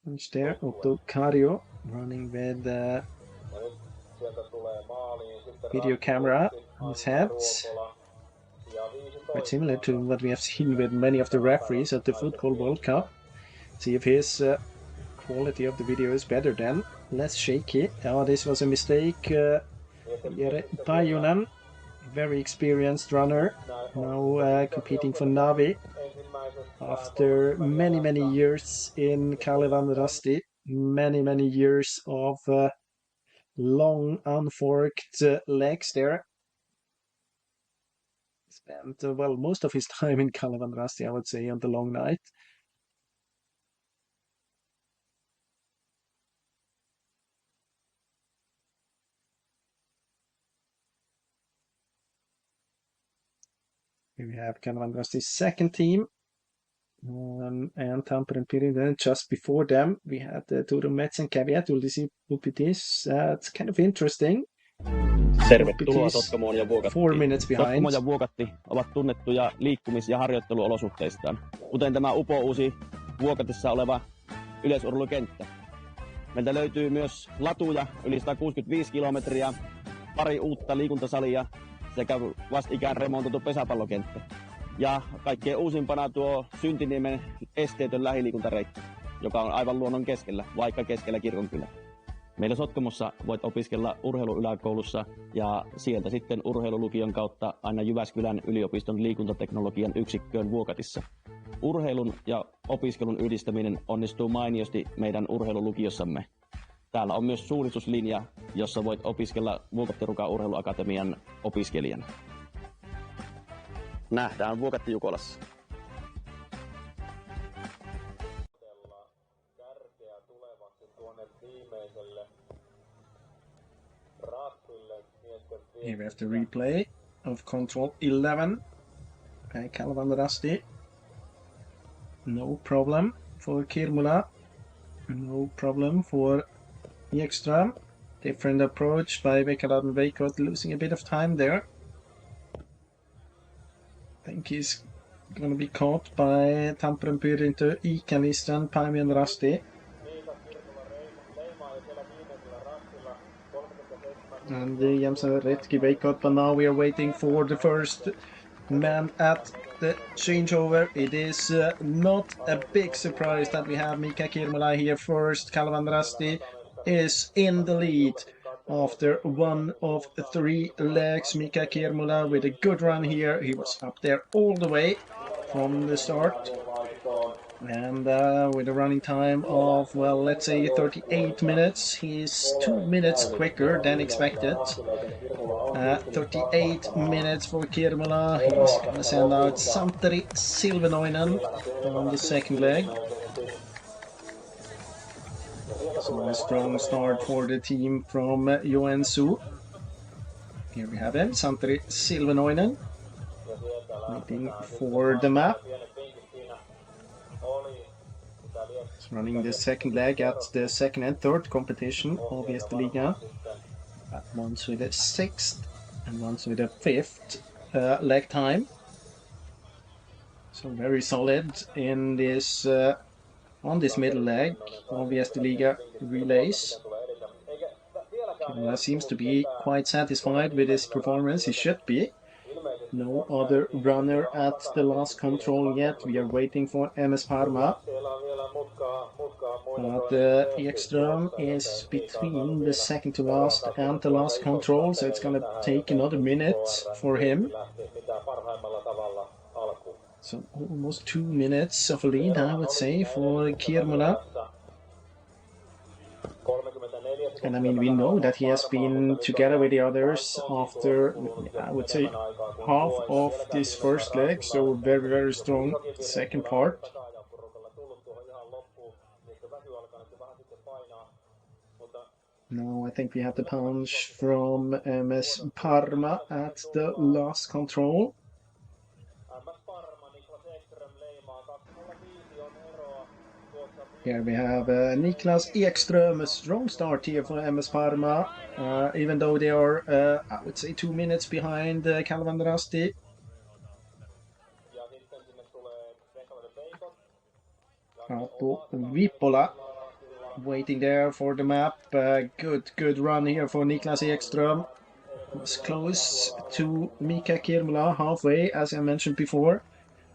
Finish there. Otto Cario running with the video camera on his head. Quite similar to what we have seen with many of the referees at the Football World Cup. See if his quality of the video is better then. Less shaky. Oh, this was a mistake. Jere Pajunen, very experienced runner, now competing for Navi. After many years in Kalevan Rasti, many years of long unforked legs there. Spent, well, most of his time in Kalevan Rasti, I would say, on the long night. Here we have Kalevan Rasti's second team. And Tampere and Piri. Then just before them, we had Turun Metsänkävijät, Uldisi Pupitis. It's kind of interesting. Tervetuloa Sotkamoon ja Vuokatti. 4 minutes behind. Sotkamo ja Vuokatti ovat tunnettuja liikkumis- ja harjoitteluolosuhteistaan, kuten tämä upouusi Vuokatissa oleva yleisurheilukenttä. Meiltä löytyy myös latuja yli 165 kilometriä, pari uutta liikuntasalia sekä vastikään remontoitu pesäpallokenttä. Ja kaikkein uusimpana tuo Syntiniemen esteetön lähiliikuntareitti, joka on aivan luonnon keskellä, vaikka keskellä kirkonkylä. Meillä Sotkamossa voit opiskella urheiluyläkoulussa ja sieltä sitten urheilulukion kautta aina Jyväskylän yliopiston liikuntateknologian yksikköön Vuokatissa. Urheilun ja opiskelun yhdistäminen onnistuu mainiosti meidän urheilulukiossamme. Täällä on myös suunnistuslinja, jossa voit opiskella Vuokatti-Rukan urheiluakatemian opiskelijana. Nähdään Vuokatti Jukolassa. Here we have the replay of Control 11 by Kalevan Rasti. No problem for Kirmula. No problem for Ekström. Different approach by Vekaladen Veikot, losing a bit of time there. I think he's going to be caught by Tampere Pyrinto, Ikanistan, Paimi and Rasti. And Jensen Retki Veikot, but now we are waiting for the first man at the changeover. It is not a big surprise that we have Mika Kirmula here first. Kalevan Rasti is in the lead after one of 3 legs. Mika Kirmula with a good run here. He was up there all the way from the start. And with a running time of, well, let's say 38 minutes. He's 2 minutes quicker than expected. 38 minutes for Kirmula. He's going to send out Santeri Silvenoinen on the second leg. So a strong start for the team from Joensuu. Here we have him, Santeri Silvenoinen, waiting for the map. He's running the second leg at the second and third competition of Västerliga. Once with a 6th and once with a 5th leg time. So very solid in this on this middle leg of Västerliga relays. Kirmula seems to be quite satisfied with his performance. He should be. No other runner at the last control yet. We are waiting for MS Parma. But Ekström is between the second to last and the last control, so it's going to take another minute for him. So almost 2 minutes of a lead, I would say, for Kirmula. And I mean, we know that he has been together with the others after, I would say, half of this first leg, so very strong second part. Now I think we have the punch from MS Parma at the last control. Here we have Niklas Ekström, a strong start here for MS Parma, even though they are, I would say, 2 minutes behind Kalevan Rasti. Aapo Vipola waiting there for the map. Good run here for Niklas Ekström. Was close to Mika Kirmula halfway, as I mentioned before.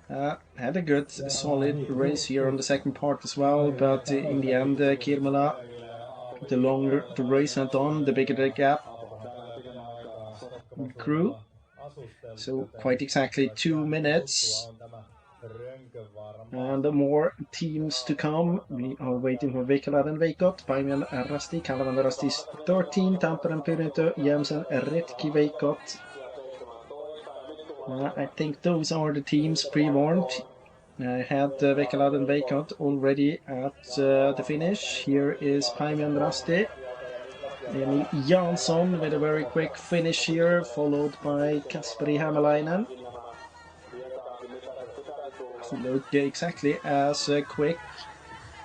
Had a good, solid race here on the second part as well, but in the end, Kirmula, the longer the race went on, the bigger the gap grew. So quite exactly 2 minutes. And more teams to come. We are waiting for Veikkaläinen Veikot, Paimion Rasti, Kalevan Rasti's 13, Tampere Pyrintö, Jämsen Retki Veikot. I think those are the teams pre-warned. I had Veikkaläinen Veikot already at the finish. Here is Paimion Rasti. Emil Jansson with a very quick finish here, followed by Kasperi Hämäläinen. He looked exactly as quick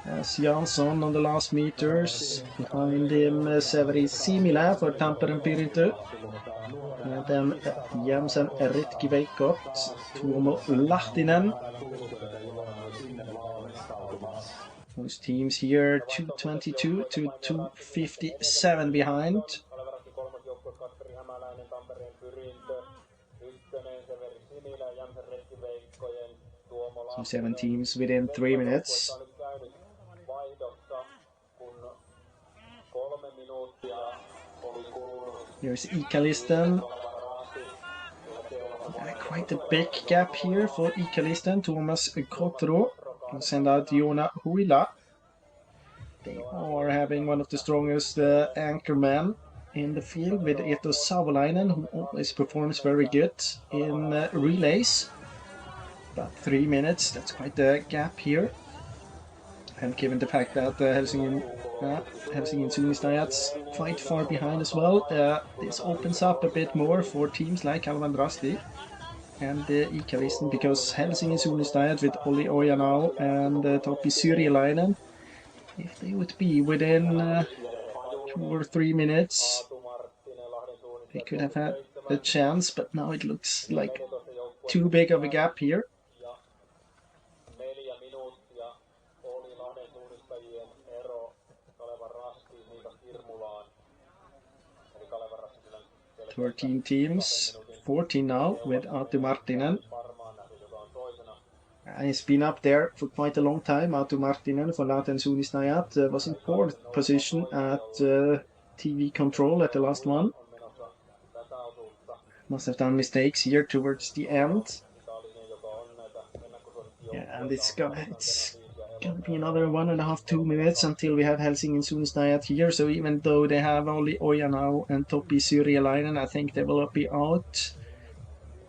as Jansson on the last meters. Behind him, Severi Similä for Tampere Pyrintö. And then Jämsen Retki Veikot, Tuomo Lahtinen. Those teams here, 222 to 257 behind. So 7 teams within 3 minutes. Here's Ikalisten. Quite a big gap here for Ikalisten. Thomas Kotro will send out Joona Huila. They are having one of the strongest anchormen in the field with Eetu Savolainen, who always performs very good in relays. About 3 minutes, that's quite a gap here. And given the fact that Helsingin Suunnistajat's quite far behind as well, this opens up a bit more for teams like Kalevan Rasti and Ikalisten, because Helsingin Suunnistajat with Olli Ojanau and Topi Syrjäläinen, if they would be within 2 or 3 minutes, they could have had a chance, but now it looks like too big of a gap here. Thirteen teams, 14 now with Aatu Marttinen. He's been up there for quite a long time. Aatu Marttinen for Lahden Suunnistajat was in 4th position at TV control at the last one. Must have done mistakes here towards the end. Yeah, and it's gonna be another 1.5 to 2 minutes until we have Helsingin Suunnistajat here. So even though they have only Ojanau and Topi Syrjäläinen, I think they will be out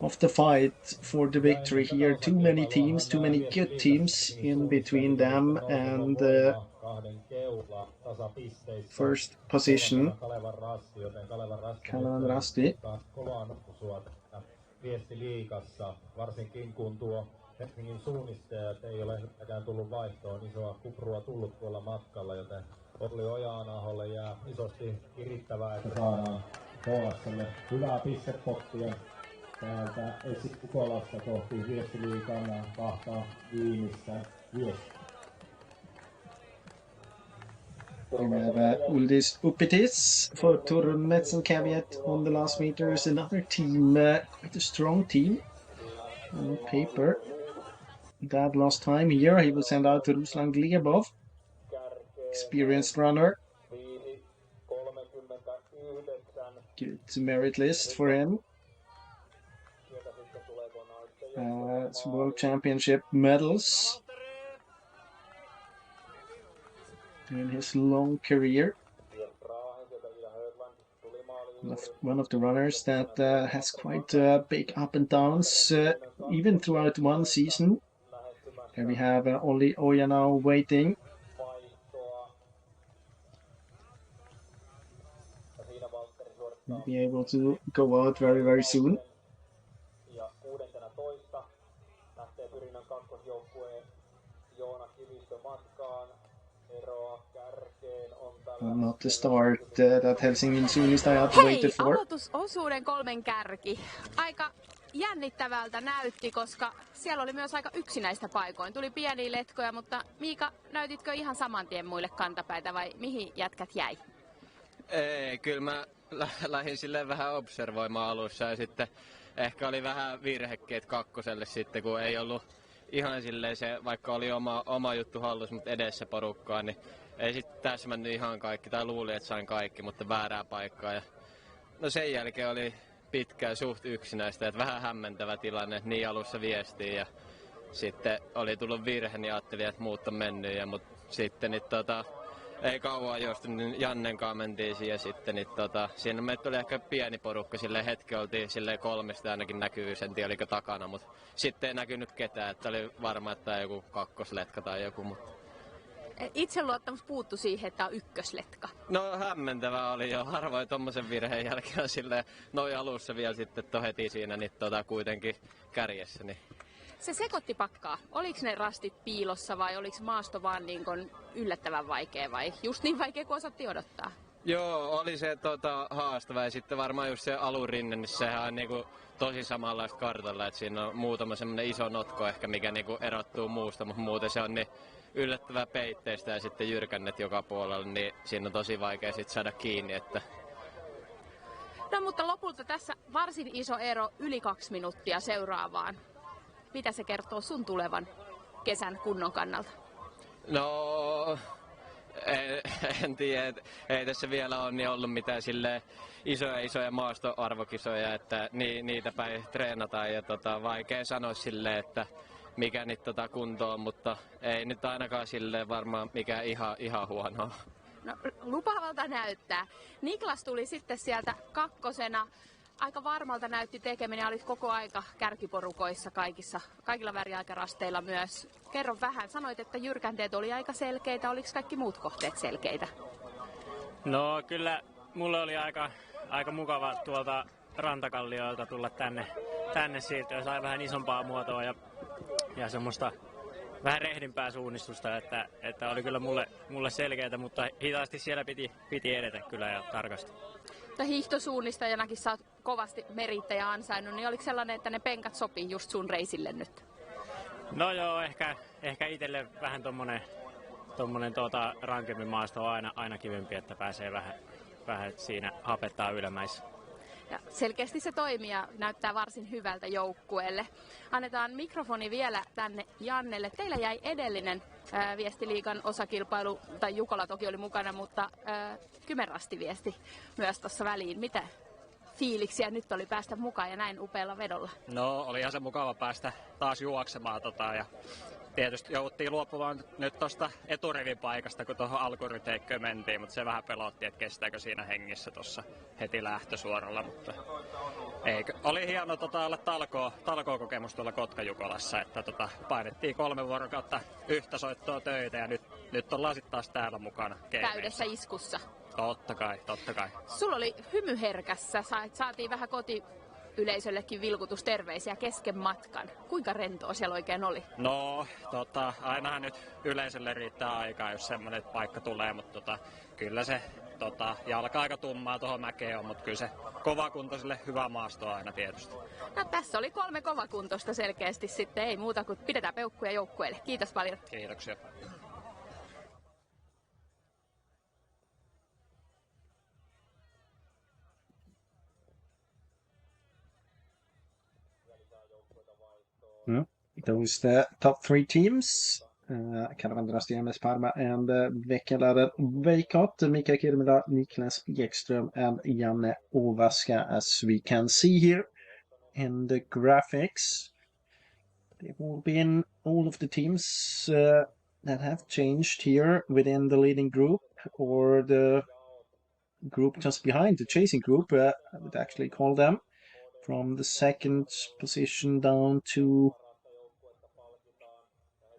of the fight for the victory here. Too many teams, too many good teams in between them and first position, Kalevan Rasti. Helsingin suunnistajat ei ole yhtäkään tullut vaihtoon, isoa kuprua tullut tuolla matkalla, joten Olli Ojanaholle jää isosti kirittävää, että saadaan HS:lle hyvää pistepottia täältä Esi-Ukolasta kohti Viestiliigan 2 viimeistä viestiä. We have Uldis Upitis for Turun Metson Caveat on the last meters. Another team, quite a strong team on paper. That lost time here. He will send out to Ruslan Glebov, experienced runner. Good merit list for him. It's World Championship medals in his long career. One of the runners that has quite big up and downs, even throughout one season. Here we have Olli Ojanau waiting. He'll be able to go out very, very soon. Not the start that Helsingin Suunnistajat waited for. Aloitusosuuden 3 kärki. Aika jännittävältä näytti, koska siellä oli myös aika yksinäistä paikoin. Tuli pieniä letkoja, mutta Miika, näytitkö ihan saman tien muille kantapäitä vai mihin jätkät jäi? Ei, kyllä mä lähdin silleen vähän observoimaan alussa ja sitten ehkä oli vähän virhekkeet kakkoselle sitten, kun ei ollut ihan silleen se, vaikka oli oma juttu hallussa, mutta edessä porukkaa, niin ei sitten täsmännyt ihan kaikki, tai luulin, että sain kaikki, mutta väärää paikkaa. Ja no sen jälkeen oli pitkään suht yksinäistä, että vähän hämmentävä tilanne, niin alussa viestiin ja sitten oli tullut virhe, niin ajattelin, että muut on mennyt, mutta sitten niin, ei kauan jostu, niin Jannenkaan mentiin siihen ja sitten niin, siinä meitä oli ehkä pieni porukka, silleen hetki oltiin silleen 3 ainakin näkyvyys, en tiedä oliko takana, mutta sitten ei näkynyt ketään, että oli varma, että tämä joku kakkosletka tai joku. Mutta Itseluottamus puuttu siihen, että on ykkösletka. no hämmentävää oli jo, harvoin tommosen virheen jälkeen silleen noin alussa vielä sitten heti siinä niin, kuitenkin kärjessä. Niin. Se sekoitti pakkaa. Oliko ne rastit piilossa vai oliko maasto vaan niin kuin yllättävän vaikea vai just niin vaikea kuin osattiin odottaa? Joo, oli se haastava ja sitten varmaan just se alurinne, niin sehän on niinku tosi samanlaista kartalla, että siinä on muutama semmoinen iso notko ehkä, mikä niinku erottuu muusta, mutta muuten se on niin yllättävää peitteistä ja sitten jyrkännet joka puolella, niin siinä on tosi vaikea sitten saada kiinni, että no mutta lopulta tässä varsin iso ero, yli 2 minuuttia seuraavaan. Mitä se kertoo sun tulevan kesän kunnon kannalta? no en tiedä, ei tässä vielä ole niin ollut mitään silleen isoja maastoarvokisoja, että niitä päin treenataan ja vaikea sanoa silleen, että mikä nyt kunto on, mutta ei nyt ainakaan silleen varmaan mikä ihan huonoa. No, lupaavalta näyttää. Niklas tuli sitten sieltä kakkosena. Aika varmalta näytti tekeminen, olit koko aika kärkiporukoissa kaikilla väriaikarasteilla myös. Kerro vähän, sanoit, että jyrkänteet oli aika selkeitä, oliko kaikki muut kohteet selkeitä? No kyllä mulle oli aika mukava tuolta rantakallioilta tulla tänne siirtyä, sai vähän isompaa muotoa ja semmoista vähän rehdimpää suunnistusta, että oli kyllä mulle selkeää, mutta hitaasti siellä piti edetä kyllä ja tarkasti. Hiihtosuunnistajanakin sä oot kovasti merittäjä ansainnut, niin oliko sellainen, että ne penkat sopii just sun reisille nyt? No joo, ehkä itselle vähän tommonen rankemmin maasto on aina kivempi, että pääsee vähän siinä hapettaa ylämäissä. Ja selkeästi se toimii ja näyttää varsin hyvältä joukkueelle. Annetaan mikrofoni vielä tänne Jannelle. Teillä jäi edellinen Viestiliigan osakilpailu, tai Jukola toki oli mukana, mutta Kymenrasti-viesti myös tuossa väliin. Mitä fiiliksiä nyt oli päästä mukaan ja näin upealla vedolla? No olihan se mukava päästä taas juoksemaan ja tietysti jouduttiin luopumaan nyt tuosta eturivin paikasta, kun tuohon alkuryteikköön mentiin, mutta se vähän pelotti, että kestääkö siinä hengissä tuossa heti lähtösuoralla, mutta oli hieno olla talkookokemus tuolla Kotka-Jukolassa, että painettiin 3 vuorokautta yhtä soittoa töitä ja nyt ollaan sitten taas täällä mukana keimeissä. Täydessä iskussa. Totta kai. Sulla oli hymyherkässä, saatiin vähän yleisöllekin vilkutusterveisiä kesken matkan. Kuinka rentoa siellä oikein oli? No, ainahan nyt yleisölle riittää aikaa, jos semmoinen paikka tulee, mutta kyllä se jalka aika tummaa tuohon mäkeen on, mutta kyllä se kovakuntoiselle hyvä maasto aina tietysti. No tässä oli 3 kovakuntoista selkeästi sitten, ei muuta kuin pidetään peukkuja joukkueelle. Kiitos paljon. Kiitoksia. Those the top 3 teams. Karavandrasti, MS Parma and Veckalader Veikot, Mika Kirmila, Niklas Ekström and Janne Ovaska, as we can see here in the graphics. They've all been all of the teams that have changed here within the leading group or the group just behind the chasing group, I would actually call them, from the 2nd position down to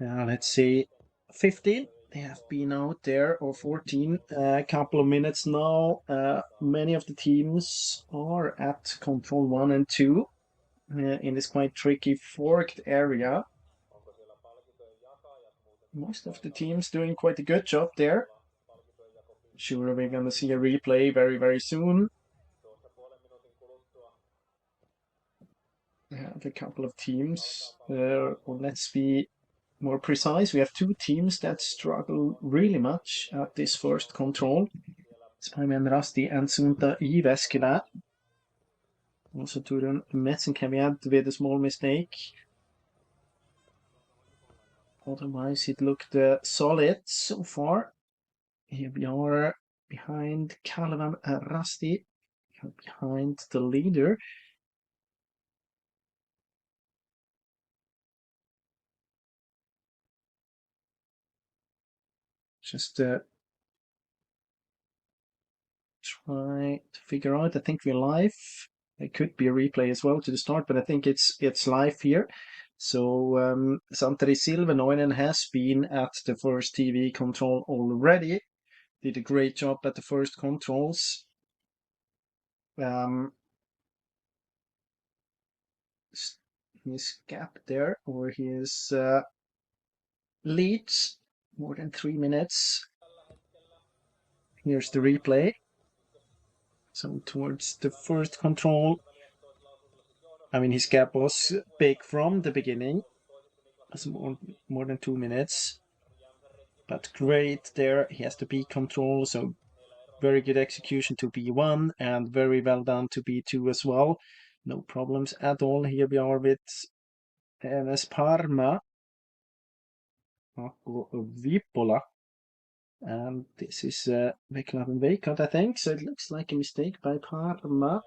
let's see, 15. They have been out there, or 14, a couple of minutes now. Many of the teams are at control 1 and 2 in this quite tricky forked area. Most of the teams doing quite a good job there. Sure, we're going to see a replay very, very soon. We have a couple of teams, or let's be more precise. We have two teams that struggle really much at this first control. Spyman Rusty and Sunta Jyväskylä. Also Turun Metzenkävijät with a small mistake. Otherwise, it looked solid so far. Here we are behind Kalevan Rusty, behind the leader. Just try to figure out. I think we're live. It could be a replay as well to the start, but I think it's live here. So Santeri Silvenoinen has been at the first TV control already. Did a great job at the first controls. His gap there, or his leads, more than 3 minutes. Here's the replay. So towards the first control, I mean, his gap was big from the beginning. It's more than 2 minutes. But great there. He has the B control, so very good execution to B1 and very well done to B2 as well. No problems at all. Here we are with NS Parma. Vipola. And this is Vekalavan Veikot, I think. So it looks like a mistake by Parma.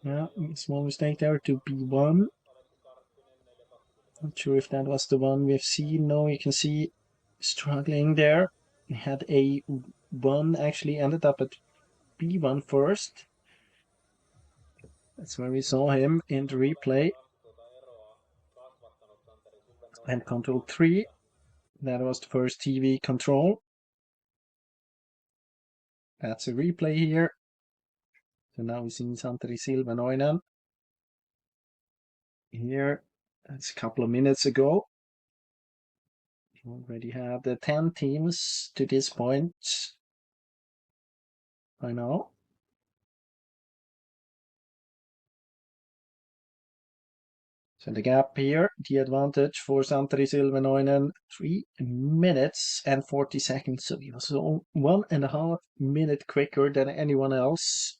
Yeah, small mistake there to B1. Not sure if that was the one we've seen. No, you can see struggling there. He had A1, actually ended up at B1 first. That's where we saw him in the replay. And control 3. That was the first TV control. That's a replay here. So now we've seen Santeri Silvenoinen. Here, that's a couple of minutes ago. We already had 10 teams to this point by now. So the gap here, the advantage for Santeri Silvenoinen, 3 minutes and 40 seconds. So he was 1.5 minutes quicker than anyone else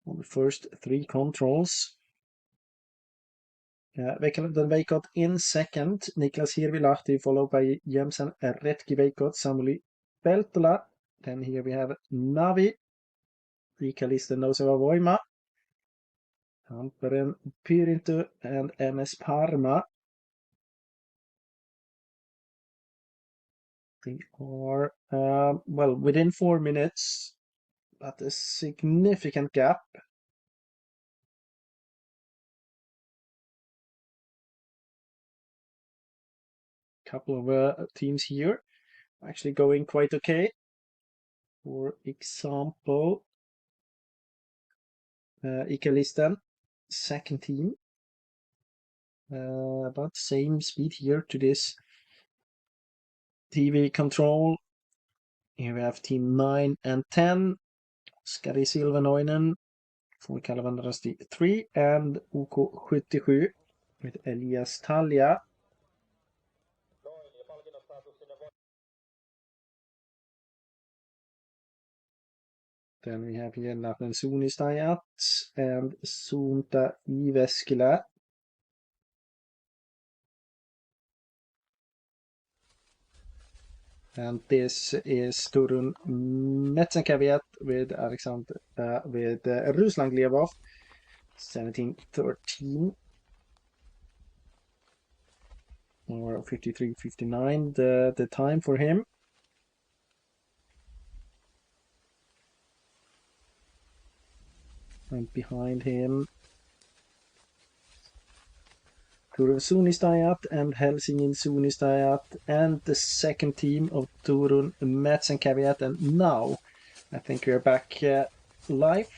on the first 3 controls. Vekalavan Veikot in second, Niklas Hirvilahti followed by Jämsän Retki Veikot, Samuli Peltola. Then here we have Navi, Ikalisten Noseva Voima, Tamperen Pyrintu and MS Parma. They are, well, within 4 minutes, but a significant gap. Couple of teams here actually going quite okay. For example, Ikalisten, second team. About same speed here to this TV control. Here we have team 9 and 10. Skari Silvenoinen for Kalevan Rusty 3 and OK77 with Elias Talja. Then we have here Lappen Suunistajat and Suunta Jyväskylä. And this is Turun Metzenkävijät with Alexander with Ruslan Glebov, 17:13 or 53:59 the time for him. And behind him, Turun Suunistajat and Helsingin Suunistajat and the second team of Turun Metzenkävijät. And now I think we're back live.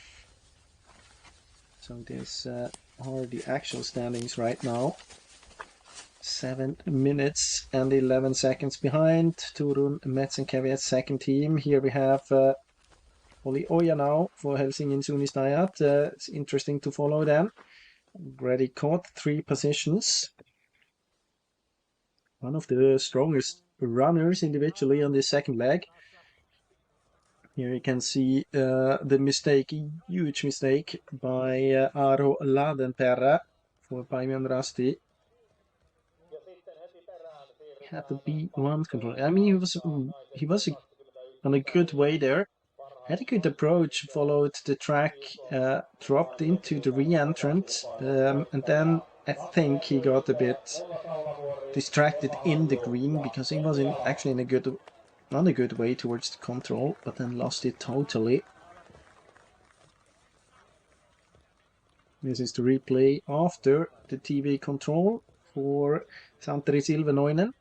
So these are the actual standings right now. 7 minutes and 11 seconds behind Turun Metzenkävijät second team. Here we have Oli Oja now for Helsingin Suunnistajat. It's interesting to follow them. Already caught 3 positions. One of the strongest runners individually on this second leg. Here you can see the mistake, huge mistake by Aaro Ladenperä for Paimion Rasti. Had to be one control. I mean, he was on a good way there. Had a good approach, followed the track, dropped into the re-entrant, and then I think he got a bit distracted in the green because he was actually on a good way towards the control, but then lost it totally. This is the replay after the TV control for Santeri Silvenoinen.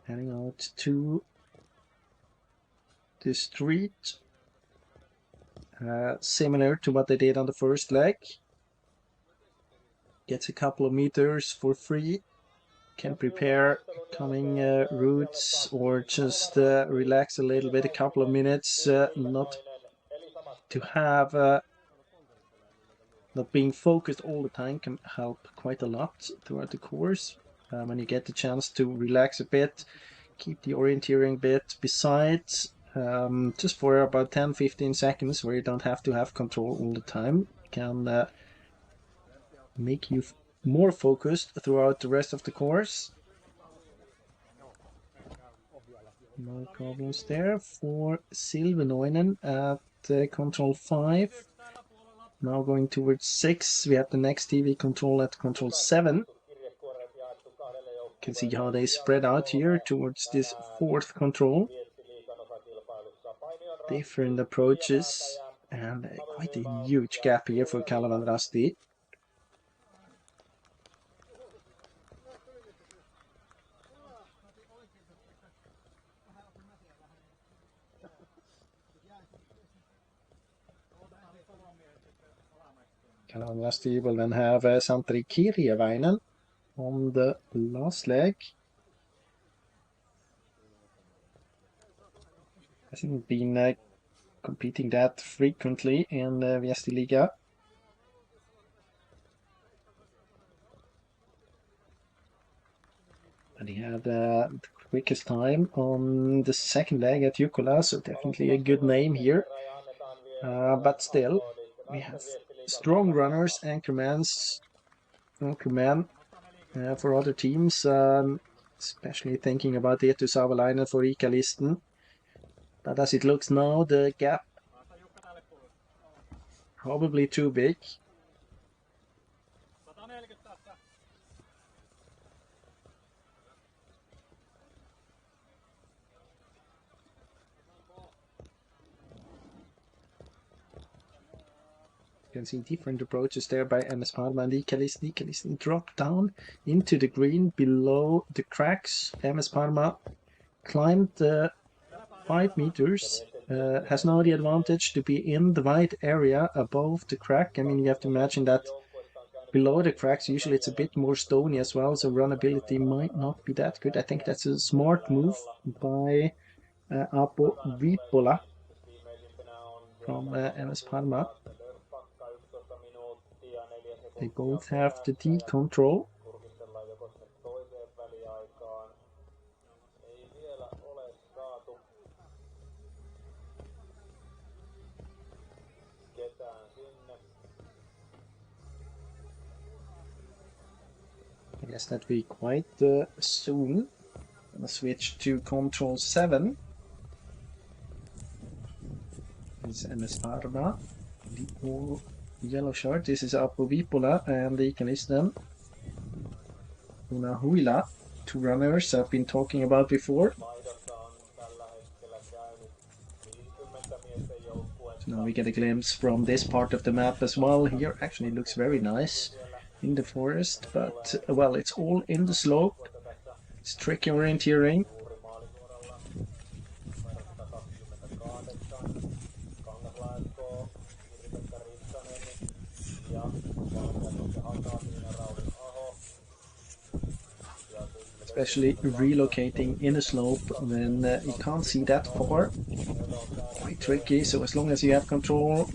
Heading out to the street. Similar to what they did on the first leg. Gets a couple of meters for free. Can prepare coming routes or just relax a little bit, a couple of minutes, not to have not being focused all the time can help quite a lot throughout the course. When you get the chance to relax a bit, keep the orienteering bit besides, just for about 10-15 seconds where you don't have to have control all the time, can make you more focused throughout the rest of the course. No problems there for Silvenoinen at control 5. Now going towards 6, we have the next TV control at control 7. You can see how they spread out here towards this 4th control. Different approaches and quite a huge gap here for Kalevan Rasti. Kalevan Rasti will then have Santeri Kirjavainen on the last leg. Hasn't been competing that frequently in the Viesti Liga. And he had the quickest time on the second leg at Jukkola, so definitely a good name here. But still, we have strong runners, anchormen for other teams, especially thinking about Eetu Savolainen for Ikalisten. But as it looks now, the gap probably too big. You can see different approaches there by MS Parma and Ikalisten. Ikalisten dropped down into the green below the cracks. MS Parma climbed 5 meters, has now the advantage to be in the white area above the crack. I mean, you have to imagine that below the cracks, usually it's a bit more stony as well, so runnability might not be that good. I think that's a smart move by Apo Viipola from MS Parma. They both have the D control. I guess that will be quite soon. I'm gonna switch to control 7. This is MS Parma. The yellow shirt. This is Apo Viipola and the Ikalisten. Una Huila, 2 runners I've been talking about before. So now we get a glimpse from this part of the map as well. Here actually looks very nice in the forest, but well, it's all in the slope. It's tricky orienteering. especially relocating in a slope when you can't see that far. Quite tricky, so as long as you have control,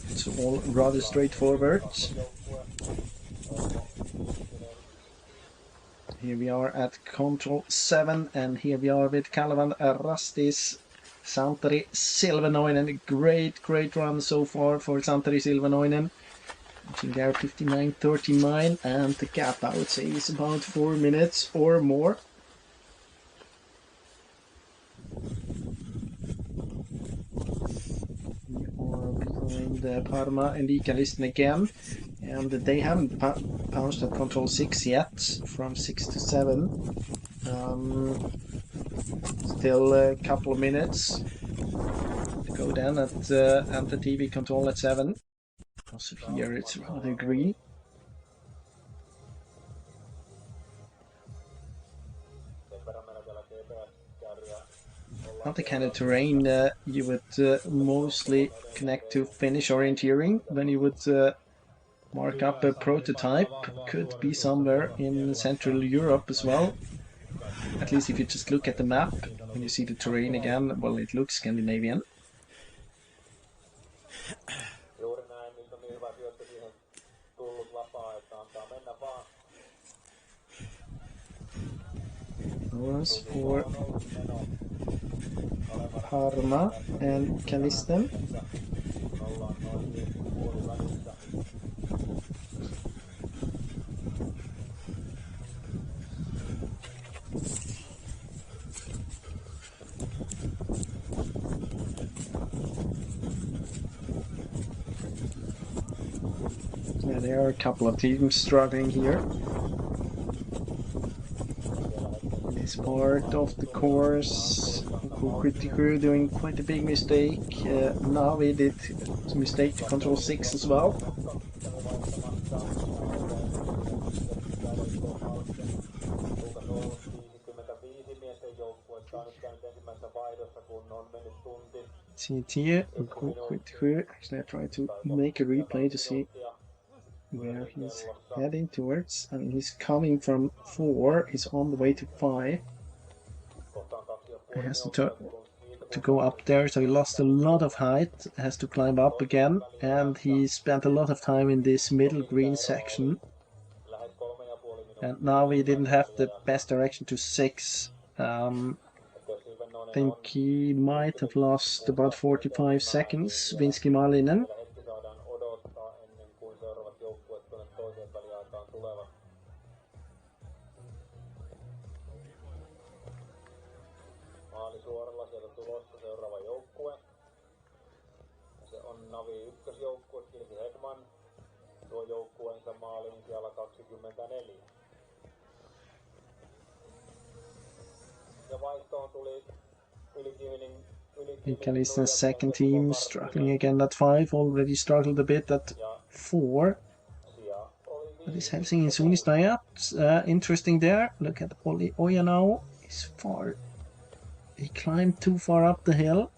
it's all rather straightforward. Here we are at control 7, and here we are with Kalevan Rastis, Santeri Silvenoinen. Great run so far for Santeri Silvenoinen. Reaching there 59.39, and the gap I would say is about 4 minutes or more. We are behind Parma and Ikalisten again, and they haven't pounced at control 6 yet, from 6 to 7. Still a couple of minutes to go then at the TV control at 7. Also here it's rather green. Not the kind of terrain you would mostly connect to Finnish orienteering when you would mark up a prototype. Could be somewhere in Central Europe as well. At least if you just look at the map, when you see the terrain again, well, it looks Scandinavian. Was for Parma and Kalisten. Yeah, there are a couple of teams struggling here. This part of the course, Critical doing quite a big mistake. Now we did a mistake to control 6 as well. See it here, Critical. Actually, I try to make a replay to see where he's heading towards, and he's coming from 4, he's on the way to 5. He has to go up there, so he lost a lot of height, has to climb up again, and he spent a lot of time in this middle green section. And now we didn't have the best direction to 6. I think he might have lost about 45 seconds, Vinski Malinen. Ikalisten's second team struggling again at 5, already struggled a bit at 4. But is Helsingin Suunnistajat interesting there? Look at Olli Ojanau. He's far. He climbed too far up the hill.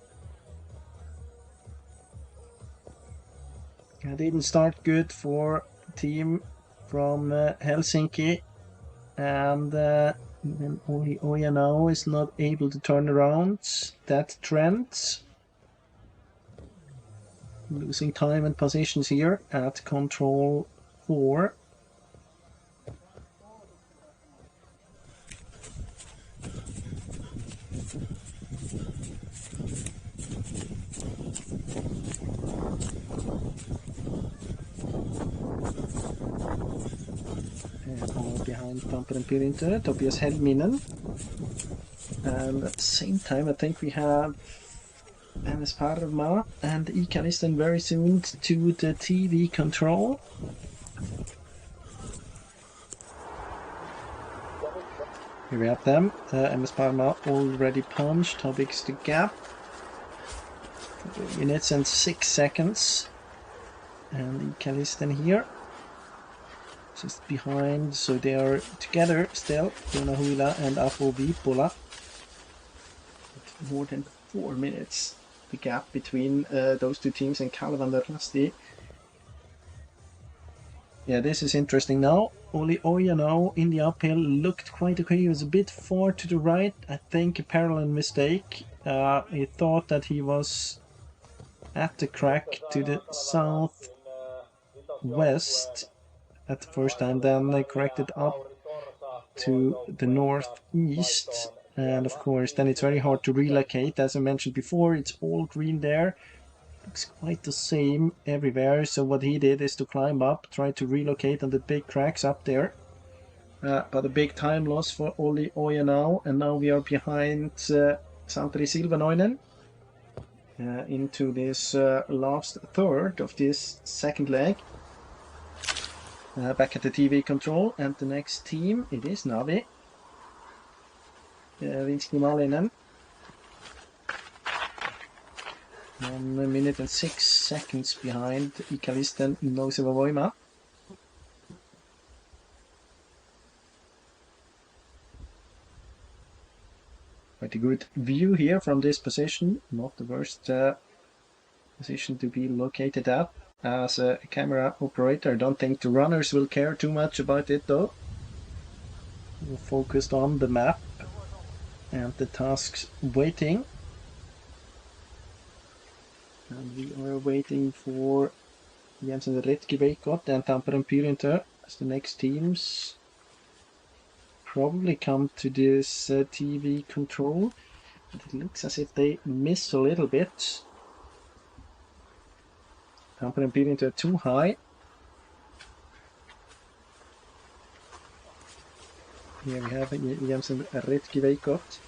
It didn't start good for the team from Helsinki, and then Olli Ojanau is not able to turn around that trend. Losing time and positions here at control 4. Behind Tampere Pirintö, Tobias Helminen. And at the same time, I think we have MS Parma and Ikalisten very soon to the TV control. Here we have them. MS Parma already punched. How big is the gap? 4 minutes and 6 seconds. And Ikalisten here. Just behind, so they are together still, Joona Huila and Apo Viipola. More than 4 minutes, the gap between those two teams and Kalevan Rasti. Yeah, this is interesting now. Olli Ojanau in the uphill looked quite okay. He was a bit far to the right. I think a parallel mistake. He thought that he was at the crack to the southwest at the first time. Then they corrected up to the northeast. And of course, then it's very hard to relocate. As I mentioned before, it's all green there. Looks quite the same everywhere. So what he did is to climb up, try to relocate on the big cracks up there. But a big time loss for Olli Ojanau, and now we are behind Santeri Silvanoinen into this last third of this second leg. Back at the TV control, and the next team, it is Navi. Vinski Malinen. 1 minute and 6 seconds behind Ikalisten Nouseva Voima. Quite a good view here from this position. Not the worst position to be located at. As a camera operator, I don't think the runners will care too much about it though. We're focused on the map and the tasks waiting. And we are waiting for Jensen Retki Veikot and Tampere Pyrintö as the next teams probably come to this TV control. But it looks as if they miss a little bit. Tampere Pyrintö too high. Here we have Jensen Retki Veikot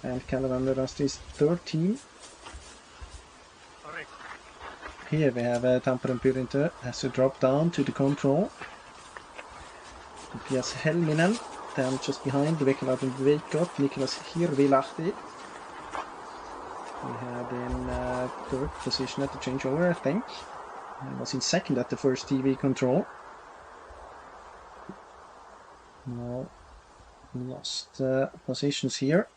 and Kalevander Rastri's third team. Here we have Tampere Pyrintö has to drop down to the control. Tobias Helminen, then just behind Vekalainen Veikot, Niklas Hirvilahti. We had in third position at the changeover, I think. He was in second at the first TV control. Now lost positions here.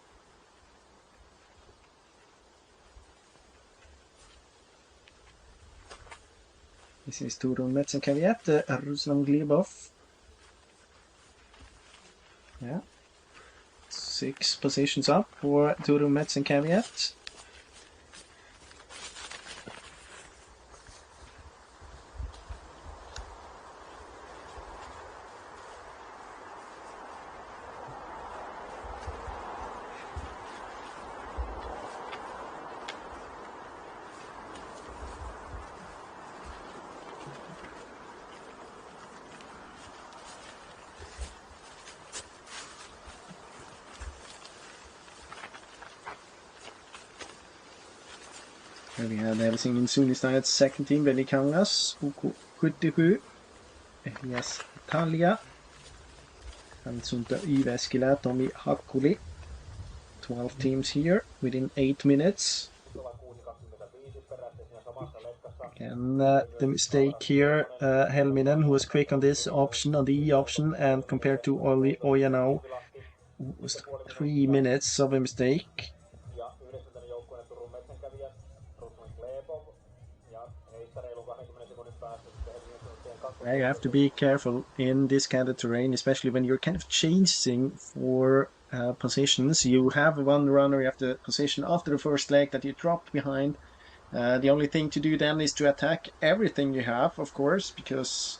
This is Turun Metsenkävijät, Ruslan Glebov. Yeah. 6 positions up for Turun Metsenkävijät. We had Helsingin Suunnistajat second team, Velikangas, UK77, Elias Talia, Hansunta Yväskylä, Tomi Hakkuli. 12 teams here within 8 minutes. Again, the mistake here, Helminen, who was quick on this option, on the E option, and compared to Olli Ojanau, was 3 minutes of a mistake. You have to be careful in this kind of terrain, especially when you're kind of changing for positions. You have one runner, you have the position after the first leg that you dropped behind. The only thing to do then is to attack everything you have, of course, because,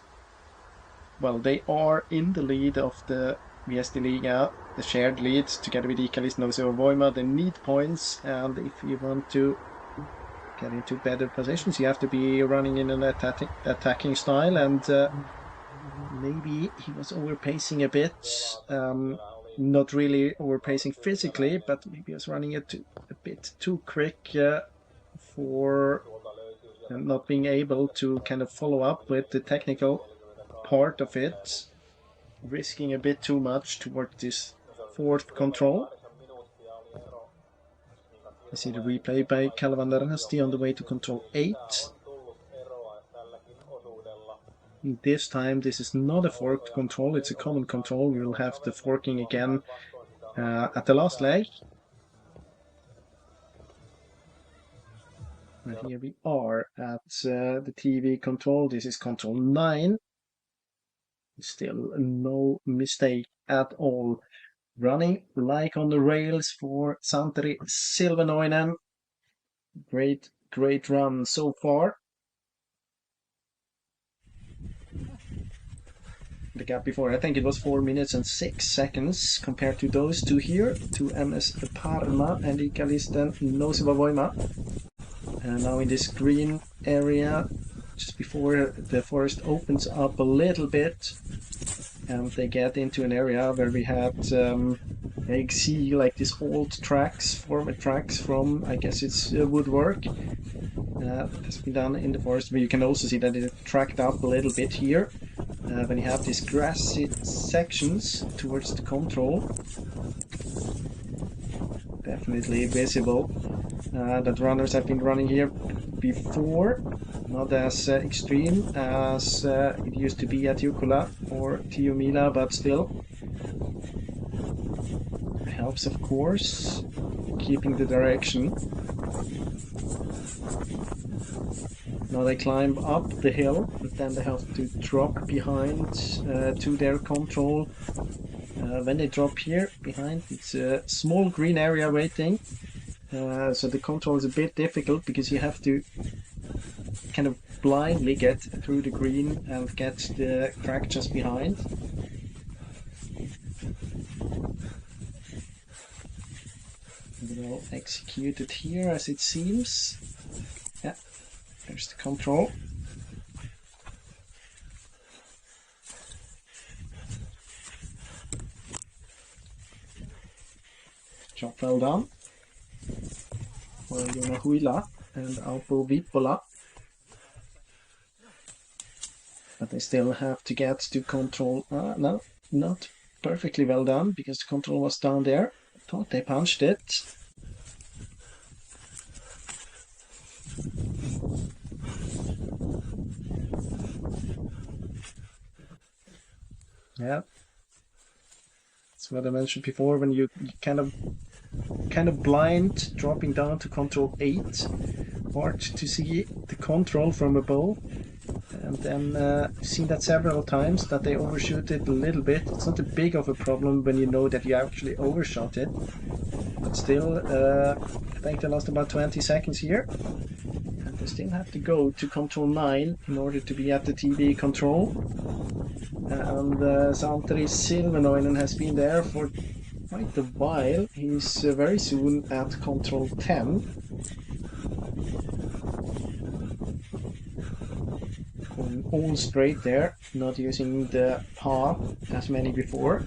well, they are in the lead of the Viesti Liga, the shared lead, together with Ikalisten Nouseva Voima. They need points, and if you want to get into better positions, you have to be running in an attacking style, and maybe he was overpacing a bit. Not really overpacing physically, but maybe he was running it a bit too quick for not being able to kind of follow up with the technical part of it, risking a bit too much towards this fourth control. I see the replay by Kalevander Rasti on the way to control 8. This time this is not a forked control, it's a common control. We will have the forking again at the last leg. And here we are at the TV control. This is control 9. Still no mistake at all. Running like on the rails for Santeri Silvenoinen. Great run so far. The gap before, I think it was 4 minutes and 6 seconds compared to those two here, to MS Parma and Ikalisten Nosiva Voima. And now in this green area, just before the forest opens up a little bit, and they get into an area where we had, you see like these old tracks, former tracks from, I guess it's woodwork. That has been done in the forest, but you can also see that it tracked up a little bit here. When you have these grassy sections towards the control, definitely visible that runners have been running here before, not as extreme as it used to be at Jukkola or Tiomila, but still helps, of course, keeping the direction. Now they climb up the hill, but then they have to drop behind to their control. When they drop here behind, it's a small green area waiting. So the control is a bit difficult because you have to kind of blindly get through the green and get the track just behind. Well executed here as it seems. Yeah, there's the control. Job well done for Joona Huila and Alpo Vipola. But they still have to get to control. No, not perfectly well done because the control was down there. Thought they punched it. Yeah, that's what I mentioned before. When you kind of blind, dropping down to control 8, hard to see the control from above. And then I've seen that several times that they overshoot it a little bit. It's not a big of a problem when you know that you actually overshot it. But still, I think they lost about 20 seconds here. And they still have to go to control 9 in order to be at the TV control. And Santeri Silvenoinen has been there for quite a while. He's very soon at control 10. Going all straight there, not using the path as many before.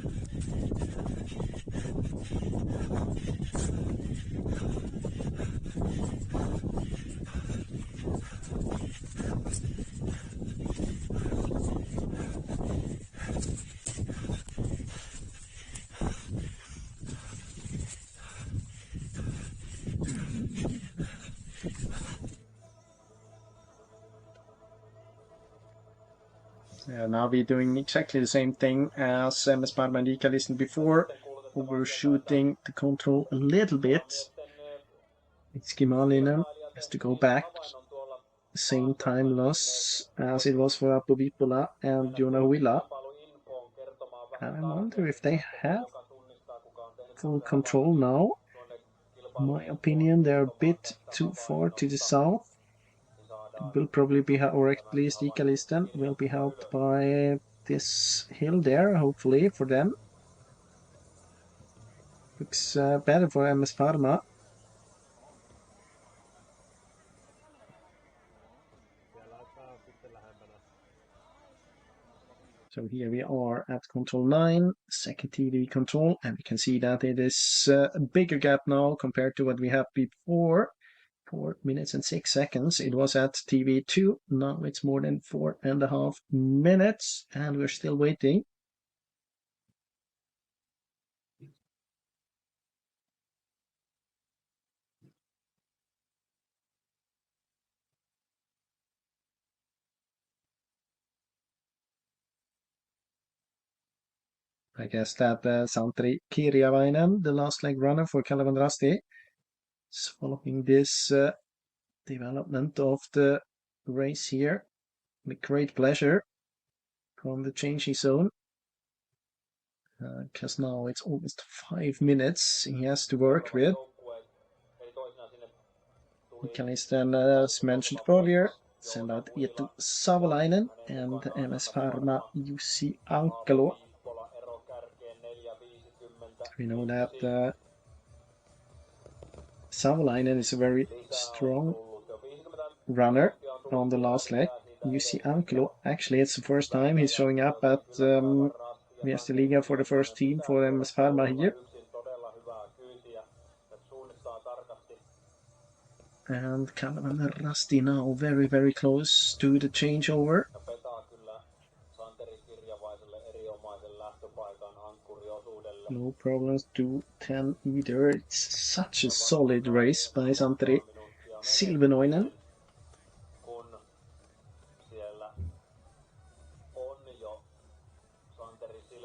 Now we're doing exactly the same thing as MS Parma and Ikalisten before, overshooting the control a little bit. It's Kimalinen has to go back. Same time loss as it was for Alpo Vipola and Joona Huila. And I wonder if they have full control now. In my opinion, they're a bit too far to the south. Will probably be, or at least Ikalisten will be helped by this hill there, hopefully, for them. Looks better for MS Parma. So here we are at control 9, second TV control, and we can see that it is a bigger gap now compared to what we had before. 4 minutes and 6 seconds. It was at TV2. Now it's more than 4.5 minutes, and we're still waiting. I guess that Santeri Kirjavainen, the last leg runner for Kalevandrasti, is following this development of the race here with great pleasure. from the changing zone. Because now it's almost 5 minutes he has to work with. Ikkalisten, as mentioned earlier, send out Eetu Savolainen and MS Pharma Jussi Ankkalo. We know that Savolainen is a very strong runner on the last leg. Jussi Ankkalo, actually it's the first time he's showing up at Viestiliiga for the first team for MS Pharma here. And Kalman Rasti now very, very close to the changeover. No problems to 10 either. It's such a solid race by Santeri Silvenoinen.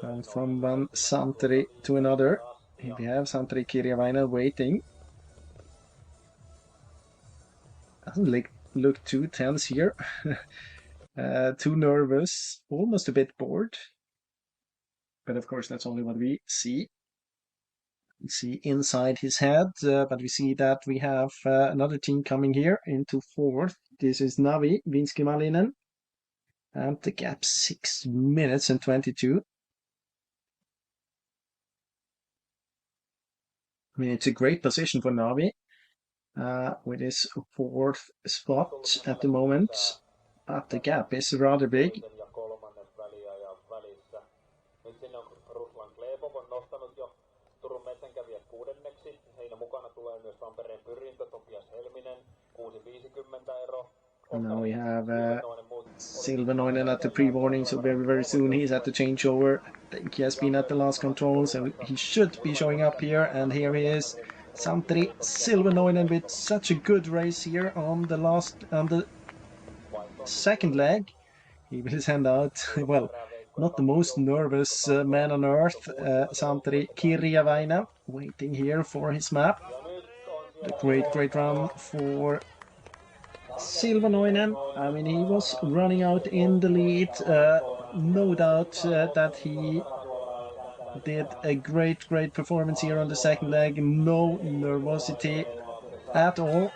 And from one Santeri to another, we have Santeri Kirjavainen waiting. Doesn't look too tense here. Too nervous, almost a bit bored. But of course, that's only what we see. We see inside his head, but we see that we have another team coming here into fourth. This is Navi Vinski-Malinen. And the gap 6 minutes and 22. I mean, it's a great position for Navi. With his fourth spot at the moment, but the gap is rather big. And now we have Silvenoinen at the pre-warning, so very, very soon he's at the changeover. I think he has been at the last control, so he should be showing up here, and here he is. Santeri Silvenoinen with such a good race here on the second leg. He will send out, well, not the most nervous man on earth, Santeri Kirjavainen, waiting here for his map. A great run for Silvenoinen. I mean, he was running out in the lead. No doubt that he did a great performance here on the second leg. No nervosity at all.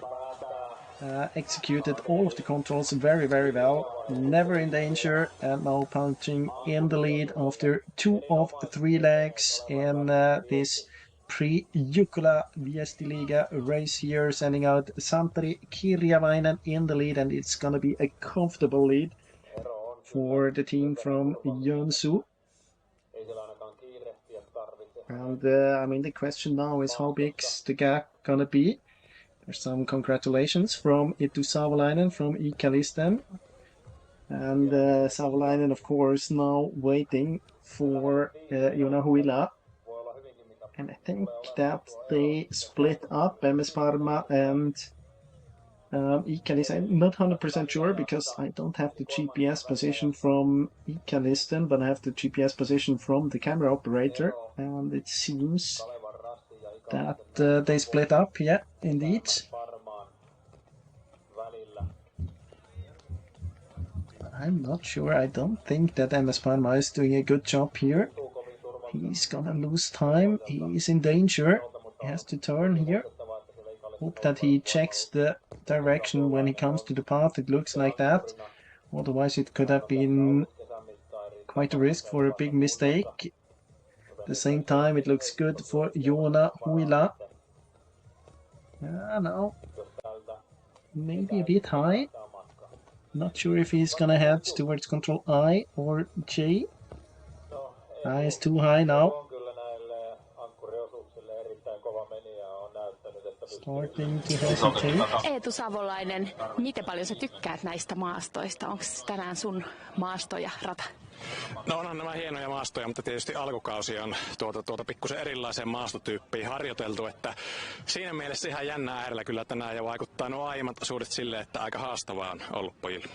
Executed all of the controls very well. Never in danger, and now punching in the lead after 2 of 3 legs in this pre-Jukkola Viestiliiga race here, sending out Santeri Kirjavainen in the lead, and it's gonna be a comfortable lead for the team from Joensuu. And I mean, the question now is how big's the gap gonna be? There's some congratulations from Eetu Savolainen from Ikkalisten. And Savolainen, of course, now waiting for Joona Huila. And I think that they split up, MS Pharma and Ikkalisten. I'm not 100% sure because I don't have the GPS position from Ikkalisten, but I have the GPS position from the camera operator. And it seems that they split up, yeah, indeed. I'm not sure. I don't think that MS Pharma is doing a good job here. He's gonna lose time. He's in danger. He has to turn here. Hope that he checks the direction when he comes to the path. It looks like that. Otherwise, it could have been quite a risk for a big mistake. At the same time, it looks good for Joona Huila. No. Maybe a bit high. Not sure if he's gonna head towards control I or J. I is too high now. Starting to hesitate. Eetu Savolainen, miten paljon sä tykkäät näistä maastoista? Onko tänään sun maasto ja rata? No onhan nämä hienoja maastoja, mutta tietysti alkukausi on tuota pikkusen erilaiseen maastotyyppiin harjoiteltu, että siinä mielessä ihan jännää äärellä kyllä tänään ja vaikuttaa nuo aiemmat osuudet silleen, että aika haastavaa on ollut pojille.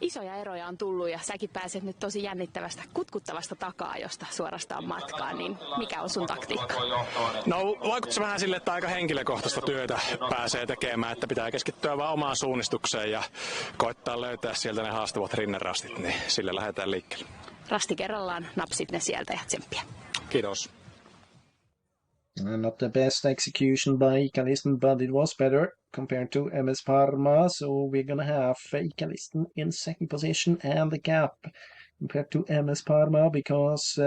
Isoja eroja on tullut ja säkin pääset nyt tosi jännittävästä, kutkuttavasta takaa-ajosta suorastaan matkaan, niin mikä on sun taktiikka? No vaikuttaa vähän sille, että aika henkilökohtaista työtä pääsee tekemään, että pitää keskittyä vaan omaan suunnistukseen ja koittaa löytää sieltä ne haastavat rinnerastit, niin sille lähdetään liikkeelle. Rasti kerrallaan napsit ne sieltä ja tsemppiä. Kiitos. Not the best execution by Ikalisten, but it was better compared to MS Parma. So we're gonna have Ikalisten in second position and the gap compared to MS Parma because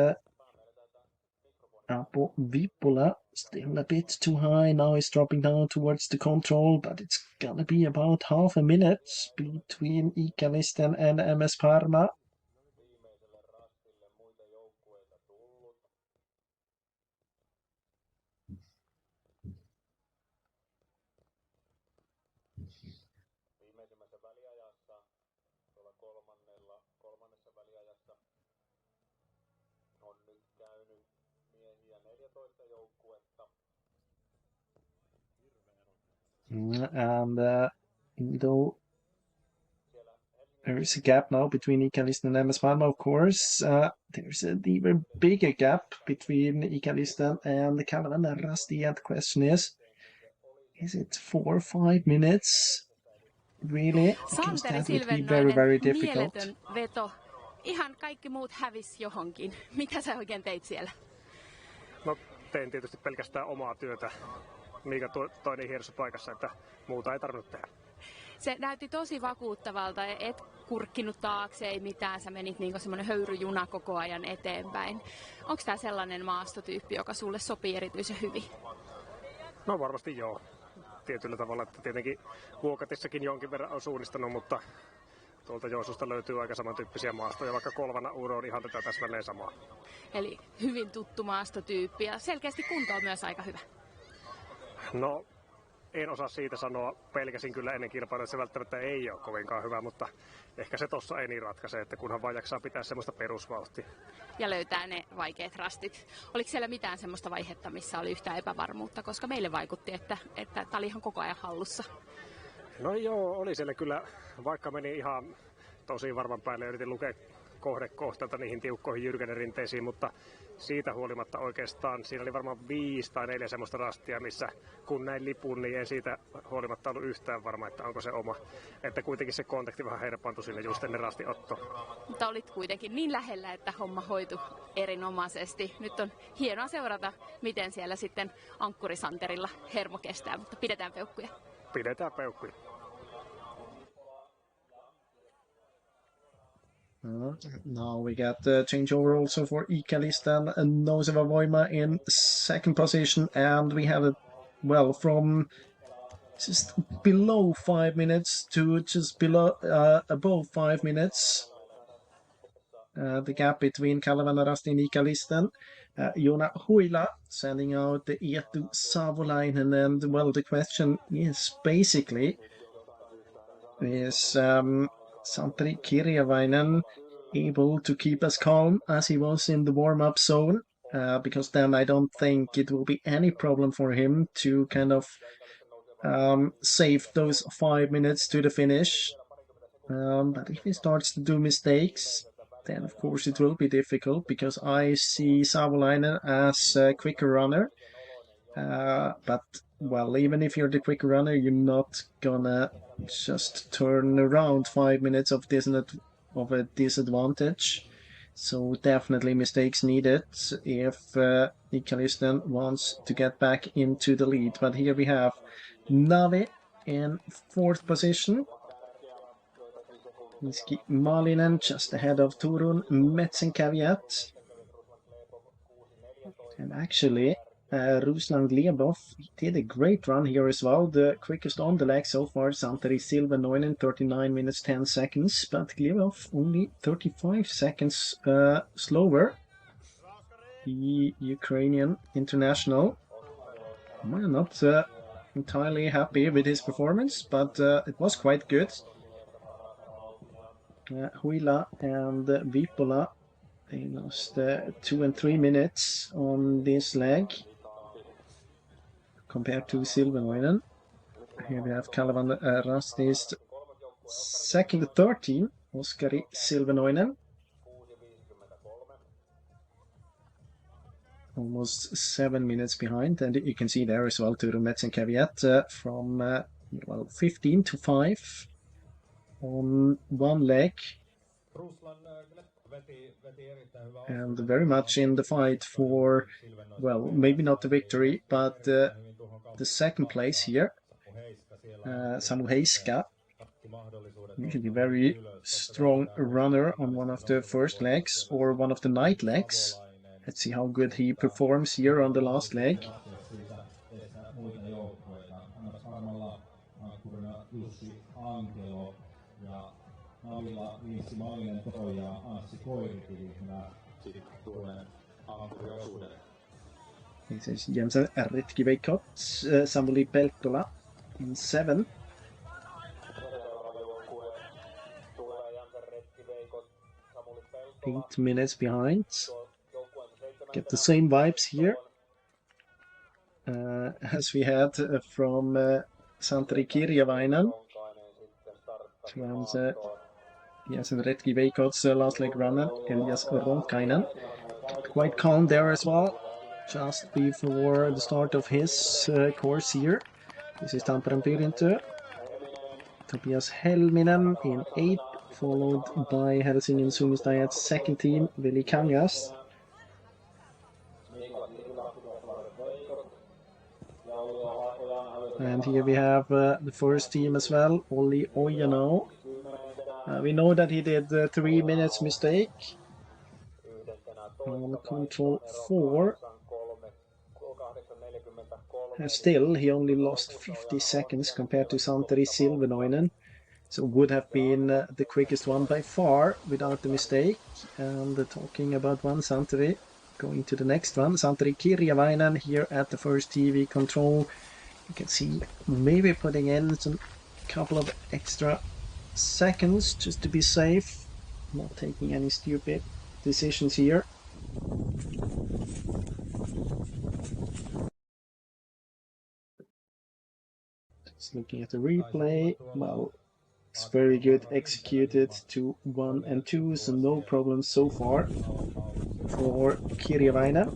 Apo Vipola still a bit too high. Now he's dropping down towards the control, but it's gonna be about half a minute between Ikalisten and MS Parma. And though there is a gap now between Ikalisten and MS Parma, of course, there's an even bigger gap between Ikalisten and the Kalevan and Rasti. And the question is it 4 or 5 minutes? Really? Because Santeri that would be very, Silvennoinen, very difficult. mieletön veto. Ihan kaikki muut hävis johonkin. Mitä sä oikein teit siellä? No, tein tietysti pelkästään omaa työtä, mikä toi niin hienossa paikassa, että muuta ei tarvinnut tehdä. Se näytti tosi vakuuttavalta, et kurkkinut taakse, ei mitään, sä menit niin kuin semmoinen höyryjuna koko ajan eteenpäin. Onko tää sellainen maastotyyppi, joka sulle sopii erityisen hyvin? No varmasti joo. Tietyllä tavalla, että tietenkin Vuokatissakin jonkin verran on suunnistanut, mutta tuolta Joensuusta löytyy aika samantyyppisiä maastoja, vaikka Kolvana Uuro on ihan tätä täsmälleen samaa. Eli hyvin tuttu maastotyyppi ja selkeästi kunto on myös aika hyvä. No, en osaa siitä sanoa. Pelkäsin kyllä ennen kilpailua, että se välttämättä ei ole kovinkaan hyvä, mutta ehkä se tossa ei niin ratkaise, että kunhan vaan jaksaa pitää semmoista perusvauhtia. Ja löytää ne vaikeat rastit. Oliko siellä mitään semmoista vaihetta, missä oli yhtään epävarmuutta, koska meille vaikutti, että tämä oli ihan koko ajan hallussa? No joo, oli siellä kyllä, vaikka meni ihan tosi varman päälle, yritin lukea kohdekohtalta niihin tiukkoihin jyrkänerinteisiin, mutta siitä huolimatta oikeastaan siinä oli varmaan 5 tai 4 semmoista rastia, missä kun näin lipun, niin en siitä huolimatta ollut yhtään varma, että onko se oma. Että kuitenkin se kontakti vähän herpaantui sinne just ennen rastiottoa. Mutta olit kuitenkin niin lähellä, että homma hoitui erinomaisesti. Nyt on hienoa seurata, miten siellä sitten ankkurisanterilla hermo kestää, mutta pidetään peukkuja. Pidetään peukkuja. Now we got the changeover also for Ikalisten and Noseva Voima in second position, and we have from just below 5 minutes to just below above 5 minutes. The gap between Kalevan and Rasti and Ikalisten. Joona Huila sending out the Eetu Savolainen, and the question is basically is Santeri Kirjavainen able to keep as calm as he was in the warm-up zone? Because then I don't think it will be any problem for him to kind of save those 5 minutes to the finish. But if he starts to do mistakes, then of course it will be difficult, because I see Savolainen as a quicker runner. But even if you're the quicker runner, you're not gonna just turn around 5 minutes of a disadvantage. So definitely mistakes needed if Ikalisten wants to get back into the lead. But here we have Navi in 4th position. Niski Malinen just ahead of Turun Metzencaviat. And actually, Ruslan Glebov did a great run here as well. The quickest on the leg so far, Santeri Silvennoinen, 39 minutes 10 seconds. But Glebov only 35 seconds slower. The Ukrainian international. Well, not entirely happy with his performance, but it was quite good. Huila and Vipola, they lost 2 and 3 minutes on this leg compared to Silvennoinen. Here we have Kalevan Rasti's second 13, Oskari Silvennoinen. Almost 7 minutes behind, and you can see there as well Turun Metzencaviat from 15 to 5 on one leg. and very much in the fight for, well, maybe not the victory, but the second place here. Samu Heiska, usually very strong runner on one of the first legs or one of the night legs. Let's see how good he performs here on the last leg. This is Jensen Retkiveikot, Samuli Peltola in 7. Eight minutes behind. Get the same vibes here as we had from Santeri Kirjavainen. Jensen Retkiveikot's last leg runner, Elias Ronkainen. Quite calm there as well, just before the start of his course here. This is Tampereen Pirintö. Topias Helminen in 8th, followed by Helsingin Suunnistajat second team, Veli Kangas. And here we have the first team as well, Olli Ojano. We know that he did 3 minutes mistake on control 4. Still, he only lost 50 seconds compared to Santeri Silvenoinen. So would have been the quickest one by far without the mistake. And talking about one, Santeri, going to the next one. Santeri Kirjavainen here at the first TV control. You can see maybe putting in some couple of extra seconds just to be safe. Not taking any stupid decisions here. Just looking at the replay. Well, it's very good executed to 1 and 2, so no problems so far for Kirjavainen.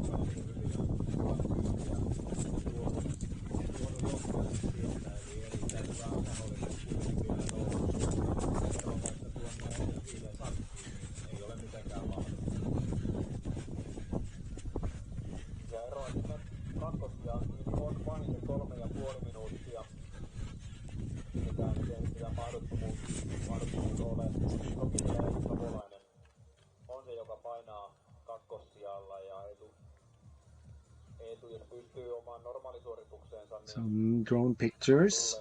Some drone pictures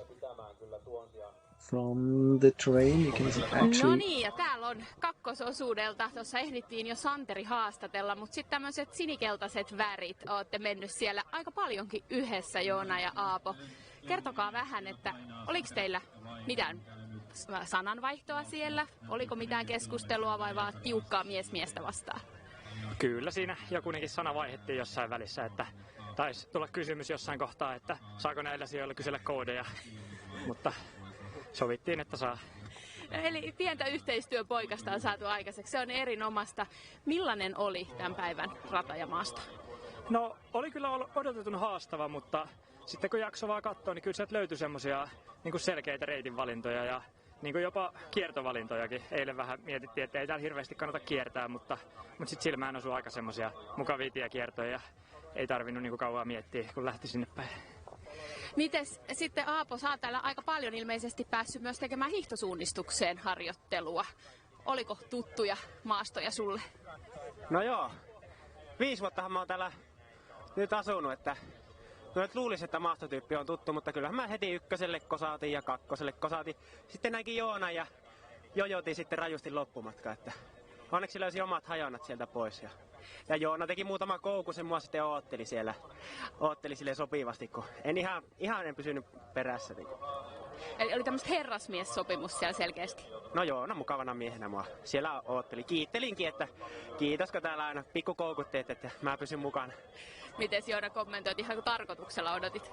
from the train. You can see actually... No niin, ja täällä on kakkososuudelta. Tuossa ehdittiin jo Santeri haastatella, mutta sitten tämmöiset sinikeltaiset värit. Olette mennyt siellä aika paljonkin yhdessä, Joona ja Aapo. Kertokaa vähän, että oliko teillä mitään sananvaihtoa siellä? Oliko mitään keskustelua vai vaan tiukkaa miestä vastaan? Kyllä siinä jokuninkin sana vaihdettiin jossain välissä, että taisi tulla kysymys jossain kohtaa, että saako näillä sijoilla kysellä koodeja, mutta sovittiin, että saa. Eli pientä yhteistyöpoikasta on saatu aikaiseksi. Se on erinomaista. Millainen oli tämän päivän rata ja maasto? No, oli kyllä odotetun haastava, mutta sitten kun jakso vaan katsoo, niin kyllä sieltä löytyi semmoisia niin selkeitä reitinvalintoja ja niin jopa kiertovalintojakin. Eilen vähän mietittiin, että ei täällä hirveästi kannata kiertää, mutta sitten silmään osui aika semmoisia mukavia tiekiertoja ja ei tarvinnut niin kauan miettiä, kun lähti sinne päin. Mites sitten Aapo, sä oot täällä aika paljon ilmeisesti päässyt myös tekemään hiihtosuunnistukseen harjoittelua. Oliko tuttuja maastoja sulle? No joo, 5 vuottahan mä oon täällä nyt asunut, että nyt luulisin, että maastotyyppi on tuttu, mutta kyllähän mä heti 1. kosaatin ja 2. kosaatin. Sitten näinkin Joona ja jojotin sitten rajusti loppumatka, että onneksi löysi omat hajonnat sieltä pois. Ja Joona teki muutama koukun, sen mua sitten ootteli silleen sopivasti, kun ihan en pysynyt perässä. Eli oli tämmöistä herrasmies-sopimus siellä selkeästi? No Joona mukavana miehenä mua siellä ootteli. Kiittelinkin, että kiitosko täällä aina pikkukoukut teet, että mä pysyn mukana. Miten Joona kommentoit, ihan kuin tarkoituksella odotit?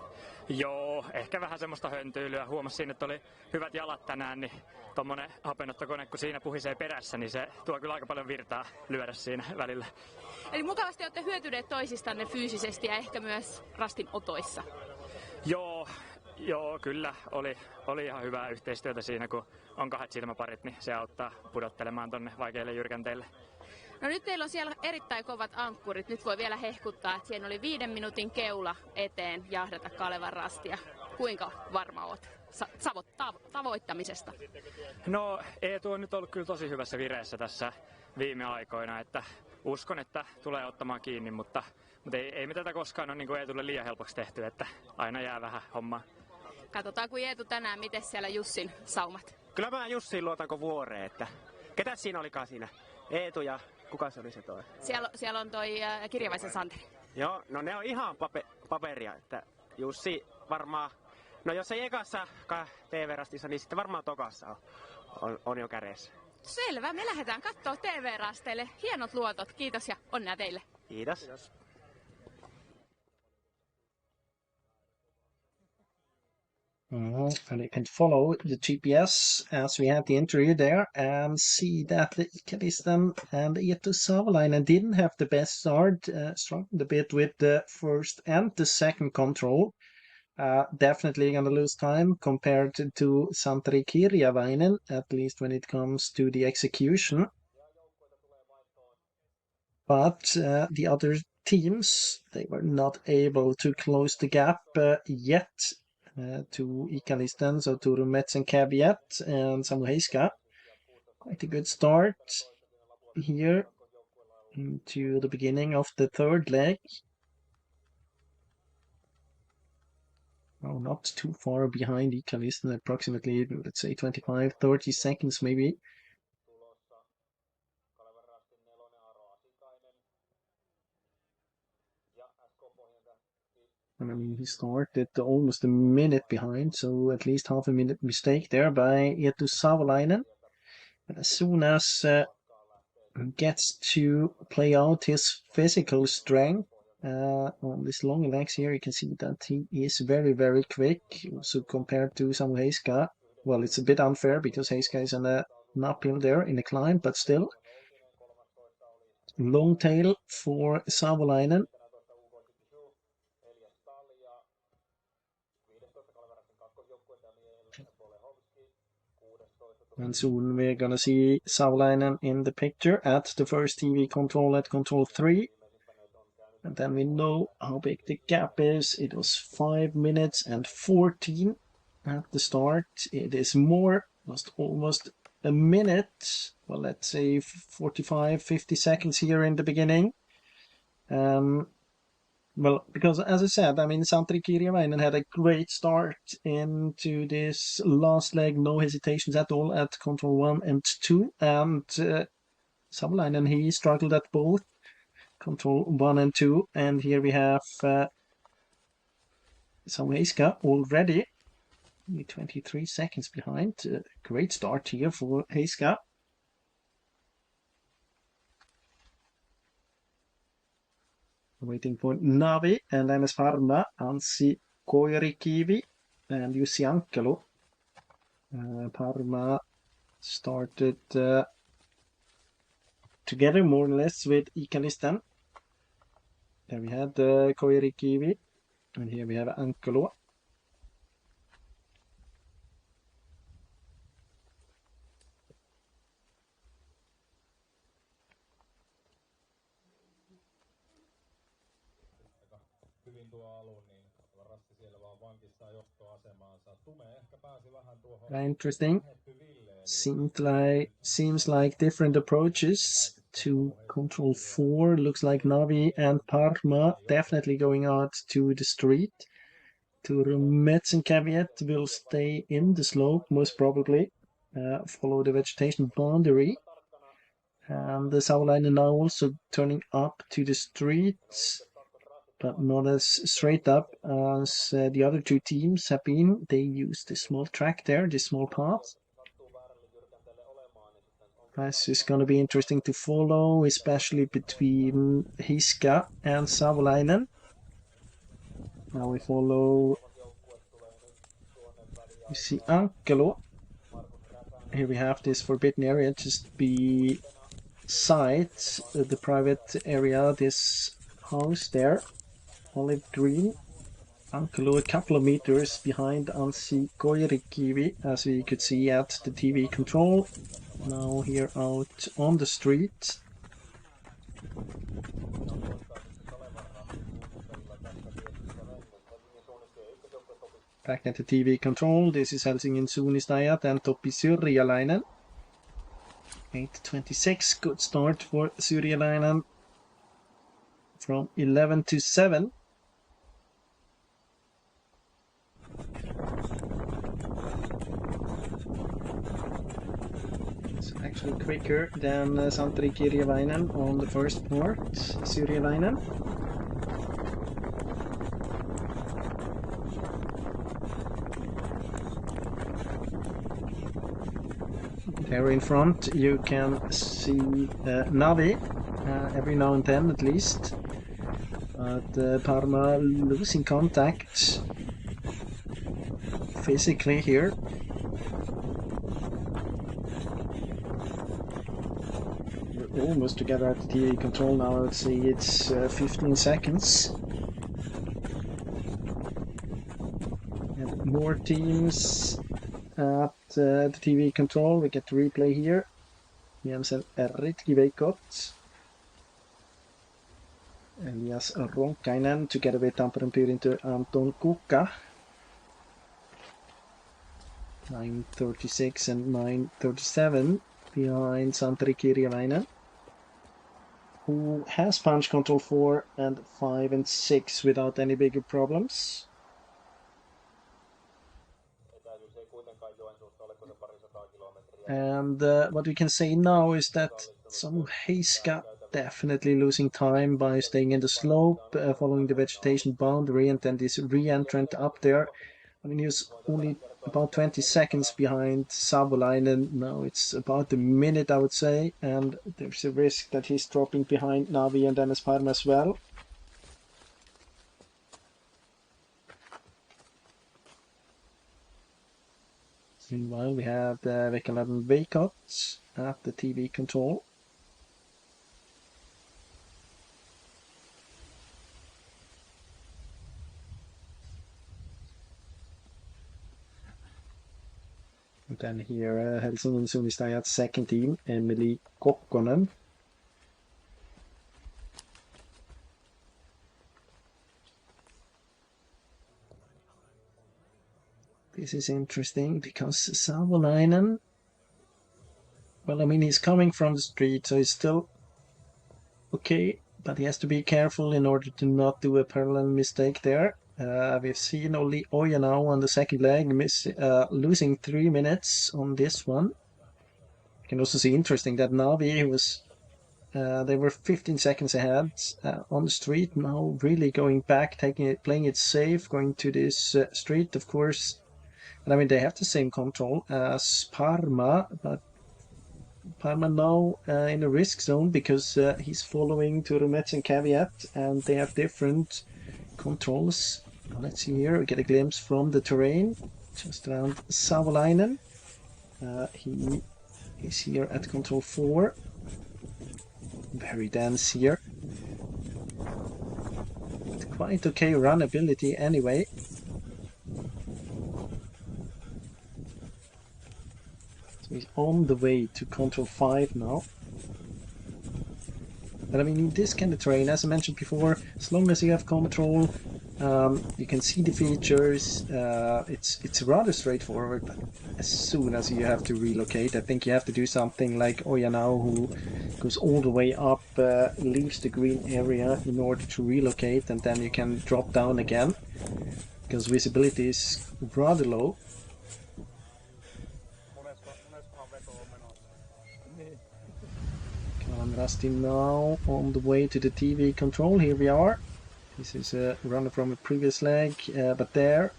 Joo, ehkä vähän semmoista höntyilyä. Huomasin, että oli hyvät jalat tänään, niin tommonen hapenottokone, kun siinä puhisee perässä, niin se tuo kyllä aika paljon virtaa lyödä siinä välillä. Eli mukavasti olette hyötyneet toisistanne fyysisesti ja ehkä myös rastin otoissa. Joo, kyllä. Oli ihan hyvää yhteistyötä siinä, kun on 2 silmäparit, niin se auttaa pudottelemaan tonne vaikeille jyrkänteille. No nyt teillä on siellä erittäin kovat ankkurit. Nyt voi vielä hehkuttaa, että siinä oli 5 minuutin keula eteen jahdata Kalevan rastia. Kuinka varma oot tavoittamisesta? No Eetu on nyt ollut kyllä tosi hyvässä vireessä tässä viime aikoina, että uskon, että tulee ottamaan kiinni, mutta ei me tätä koskaan ole niin kuin Eetulle liian helpoksi tehty, että aina jää vähän hommaa. Katsotaan kuin Eetu tänään, miten siellä Jussin saumat? Kyllä mä Jussiin luotanko vuoreen, että ketä siinä olikaan siinä? Eetu ja kuka se oli se toi? Siellä on toi Kirjavaisen Santeri. Joo, no ne on ihan paperia, että Jussi varmaan, no jos ei ekassa TV-rastissa, niin sitten varmaan tokassa on jo kädessä. Selvä, me lähdetään kattoo TV-rasteille. Hienot luotot, kiitos ja onnea teille. Kiitos. Kiitos. And you can follow the GPS as we had the interview there and see that the Ikalisten and Eetu Savolainen didn't have the best start, struggled a bit with the first and the second control. Definitely going to lose time compared to Santeri Kirjavainen, at least when it comes to the execution. But the other teams, they were not able to close the gap yet. To Ikalisten, so to Mets and Caveat and Samu Heiska. Quite a good start here into the beginning of the third leg. Oh, not too far behind Ikalisten, approximately, let's say 25-30 seconds maybe. I mean, he started almost a minute behind, so at least half a minute mistake there by Eetu Savolainen. But as soon as gets to play out his physical strength on this long legs here, you can see that he is very, very quick. Also compared to Samu Heiska, well, it's a bit unfair because Heiska is on an uphill there in a climb, but still. Long tail for Savolainen. And soon we're gonna see Savolainen in the picture at the first TV control at control 3. And then we know how big the gap is. It was 5 minutes and 14 at the start. It is more, almost a minute. Well, let's say 45-50 seconds here in the beginning. Well, because as I said, I mean, Santeri Kirjavainen had a great start into this last leg, no hesitations at all at control 1 and 2. And Savolainen, he struggled at both control 1 and 2. And here we have Samu Heiska already, 23 seconds behind. Great start here for Heiska. Waiting for Navi and MS Pharma, Anssi Koirikivi and Jussi Ankkelo. Parma started together more or less with Ikalisten. There we had Koirikivi and here we have Ankkelo. Interesting. Seems like different approaches to control 4. Looks like Navi and Parma definitely going out to the street. To Mets and Caveat will stay in the slope most probably. Follow the vegetation boundary. And the Savolainen now also turning up to the streets, but not as straight up as the other two teams have been. They used this small track there, this small path. This is going to be interesting to follow, especially between Heiska and Savolainen. Now we follow, you see Ankkelo. Here we have this forbidden area just beside the private area, this house there. Olive green. Ankkelo a couple of meters behind Anssi Koirikivi, as we could see at the TV control. Now here out on the street. Back at the TV control, this is Helsingin Suunnistajat and Topi Syrjäläinen. 8:26, good start for Syrjäläinen from 11-7. It's actually quicker than Santeri Kirjavainen on the first part, Syrjäläinen. There in front you can see Navi, every now and then at least. But Parma losing contact physically here. We're almost together at the TV control now. Let's see, it's 15 seconds. And more teams at the TV control. We get the replay here. Jensen Ritki Veikot. Elias Ronkainen together with Tampereen Pyrinto Anton Kukka. 9:36 and 9:37 behind Santeri Kirjavainen, who has punch control 4 and 5 and 6 without any bigger problems. And what we can say now is that Samu Heiska definitely losing time by staying in the slope, following the vegetation boundary, and then this re-entrant up there. I mean, he was only about 20 seconds behind Savolainen. Now it's about a minute, I would say, and there's a risk that he's dropping behind Navi and Dennis Parma as well. Meanwhile, we have Vekalainen Veikot at the TV control. And then here, Helsingin Suunnistajat second team, Emily Kokkonen. This is interesting because Savolainen, well, I mean, he's coming from the street, so he's still okay, but he has to be careful in order to not do a parallel mistake there. We've seen only Oja now on the second leg, losing 3 minutes on this one. You can also see interesting that Navi was, they were 15 seconds ahead on the street, now really going back, playing it safe, going to this street, of course. And I mean, they have the same control as Parma, but Parma now in a risk zone because he's following Turumets and Caveat, and they have different controls. Let's see here, we get a glimpse from the terrain just around Savolainen. He is here at control 4. Very dense here. But quite okay run ability anyway. So he's on the way to control 5 now. But I mean, in this kind of terrain, as I mentioned before, as long as you have control, you can see the features. It's rather straightforward, but as soon as you have to relocate, I think you have to do something like Oja now, who goes all the way up, leaves the green area in order to relocate, and then you can drop down again, because visibility is rather low. Rusty now on the way to the TV control. Here we are. This is a runner from a previous leg, but there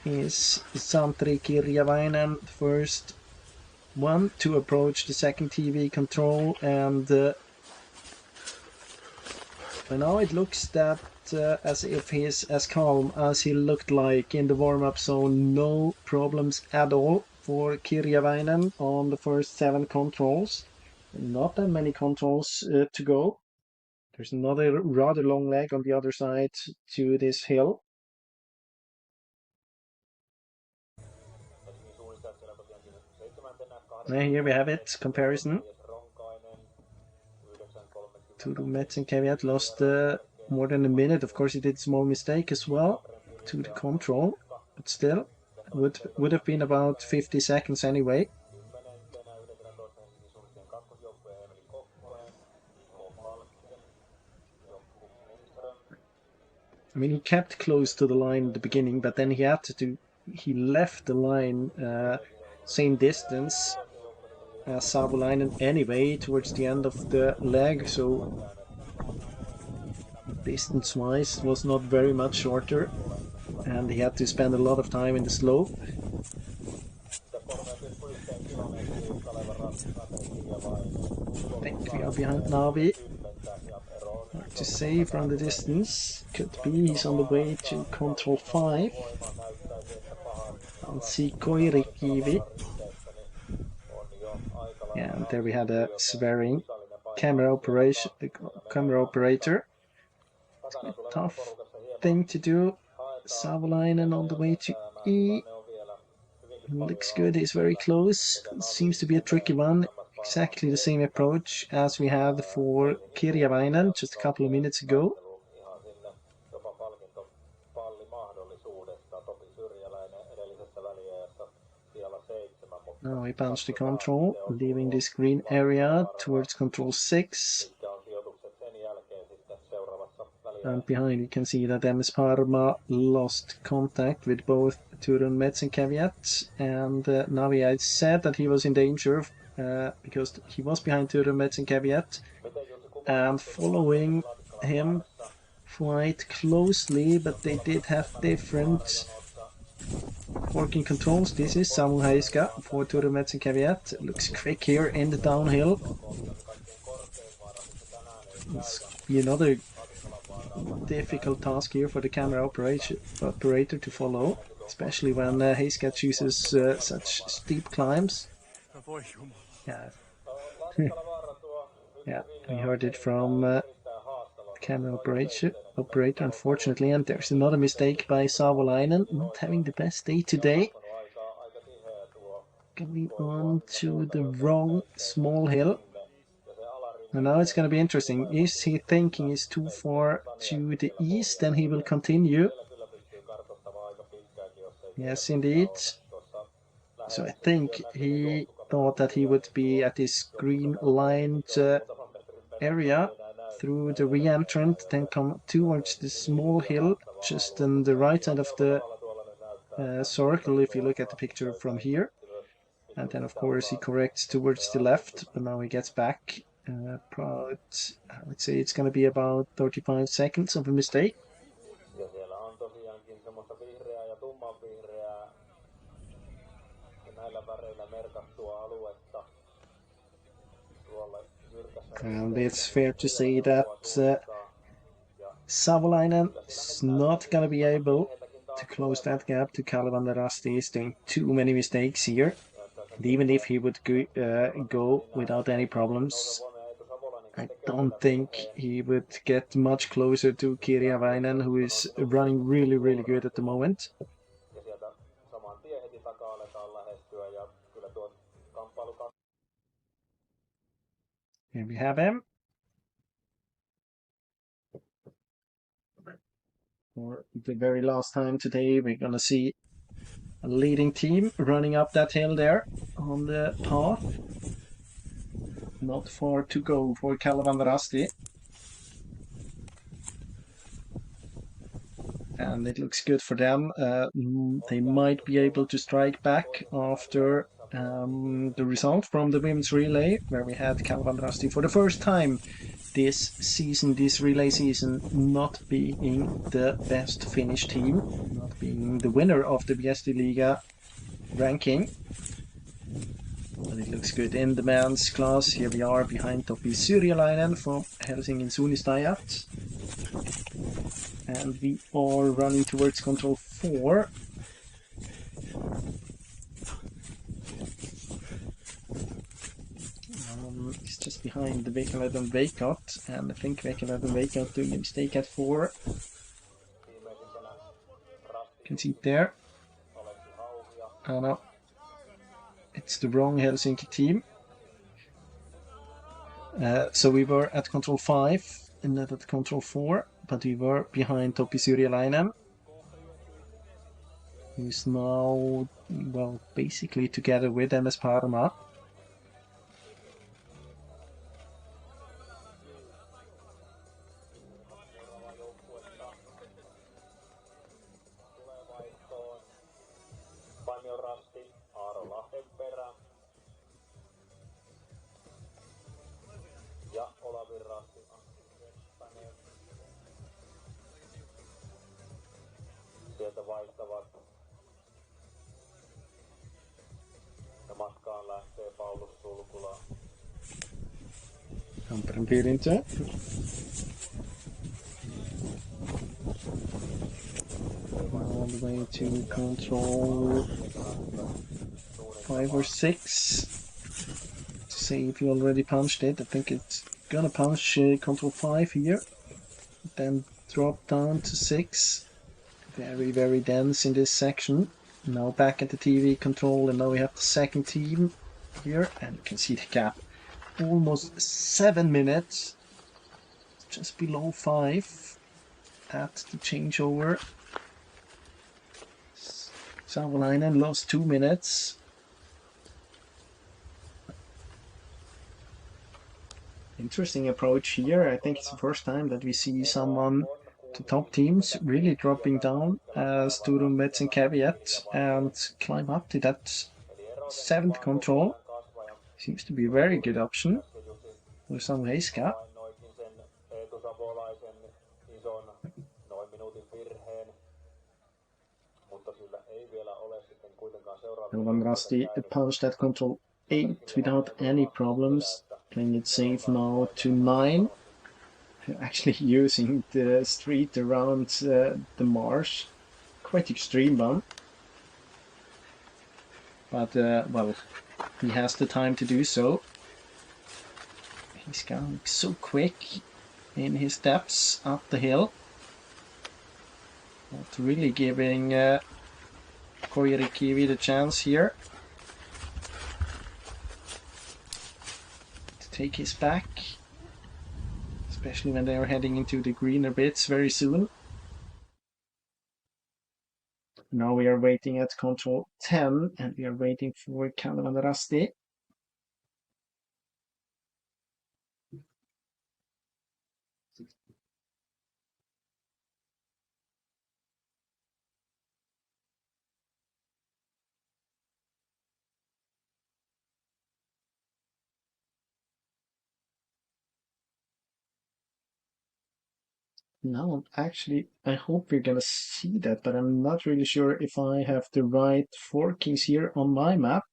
is Santeri Kirjavainen, the first one to approach the second TV control, and by now it looks that as if he is as calm as he looked like in the warm-up zone. No problems at all for Kirjavainen on the first 7 controls. Not that many controls to go. There's another rather long leg on the other side to this hill. And here we have it, comparison. Turun Metzenkävijät lost more than a minute. Of course, he did a small mistake as well to the control, but still, would have been about 50 seconds anyway. I mean, he kept close to the line at the beginning, but then he left the line same distance as Savolainen anyway towards the end of the leg, so distance-wise was not very much shorter, and he had to spend a lot of time in the slope. I think we are behind Navi. Hard to say from the distance. Could be he's on the way to control 5. Anssi Koirikivi. And there we had a swearing camera operator. A tough thing to do. Savolainen on the way to E. Looks good, he's very close. Seems to be a tricky one. Exactly the same approach as we had for Kirjavainen just a couple of minutes ago. Now he bounced the control, leaving this green area towards control 6. And behind you can see that MS Parma lost contact with both Turun Metzenkävijät and Navi. I said that he was in danger because he was behind Turun Metzenkävijät and following him quite closely, but they did have different working controls. This is Samu Heiska for Turun Metzenkävijät. Looks quick here in the downhill. It's another difficult task here for the camera operator to follow, especially when Heiska chooses such steep climbs. Yeah, yeah, we heard it from the camera operator, unfortunately, and there's another mistake by Savolainen, not having the best day today. Going on to the wrong small hill. And now it's going to be interesting. Is he thinking he's too far to the east and he will continue? Yes, indeed. So I think he thought that he would be at this green-lined area through the re-entrant, then come towards the small hill just on the right side of the circle, if you look at the picture from here. And then, of course, he corrects towards the left, but now he gets back. But I would say it's going to be about 35 seconds of a mistake. And it's fair to say that Savolainen is not going to be able to close that gap to Kalevan Rasti. He's doing too many mistakes here. And even if he would go without any problems, I don't think he would get much closer to Kirjavainen, who is running really, really good at the moment. Here we have him. For the very last time today, we're going to see a leading team running up that hill there on the path. Not far to go for Kalevan Rasti. And it looks good for them. They might be able to strike back after the result from the women's relay, where we had Kalevan Rasti for the first time this season, this relay season, not being the best Finnish team, not being the winner of the Viesti Liga ranking. But it looks good in the men's class. Here we are behind Topi Syrjalainen from Helsingin Suunnistajat. And we are running towards control 4. It's just behind the Vekalev and Veikot, and I think Vekalev and Veikot doing a mistake at 4. You can see it there. Oh no, it's the wrong Helsinki team. So we were at control 5 and not at control 4, but we were behind Topi Syrjäläinen, who's now, well, basically together with MS Parma. Sieltä vaihtavat. Ja matkaan lähtee Paulus Sulkula. Kamperin pyyrintö. All the way to control 5 or 6. To see if you already punched it. I think it's gonna punch control 5 here. Then drop down to 6. Very, very dense in this section. Now back at the TV control, and now we have the second team here, and you can see the gap. Almost 7 minutes. Just below 5 at the changeover. Savolainen lost 2 minutes. Interesting approach here. I think it's the first time that we see someone, the top teams, really dropping down as Turun, Metz and Caveat and climb up to that 7th control. Seems to be a very good option for some race car. Van Rasti punched at control 8 without any problems, playing it safe now to 9. Actually using the street around the marsh. Quite extreme one. But, well, he has the time to do so. He's going so quick in his steps up the hill. Not really giving Koirikivi the chance here to take his back, especially when they are heading into the greener bits very soon. Now we are waiting at control 10 and we are waiting for Kalle van der Rasti. Now, actually, I hope we're gonna see that, but I'm not really sure if I have the right forkings here on my map.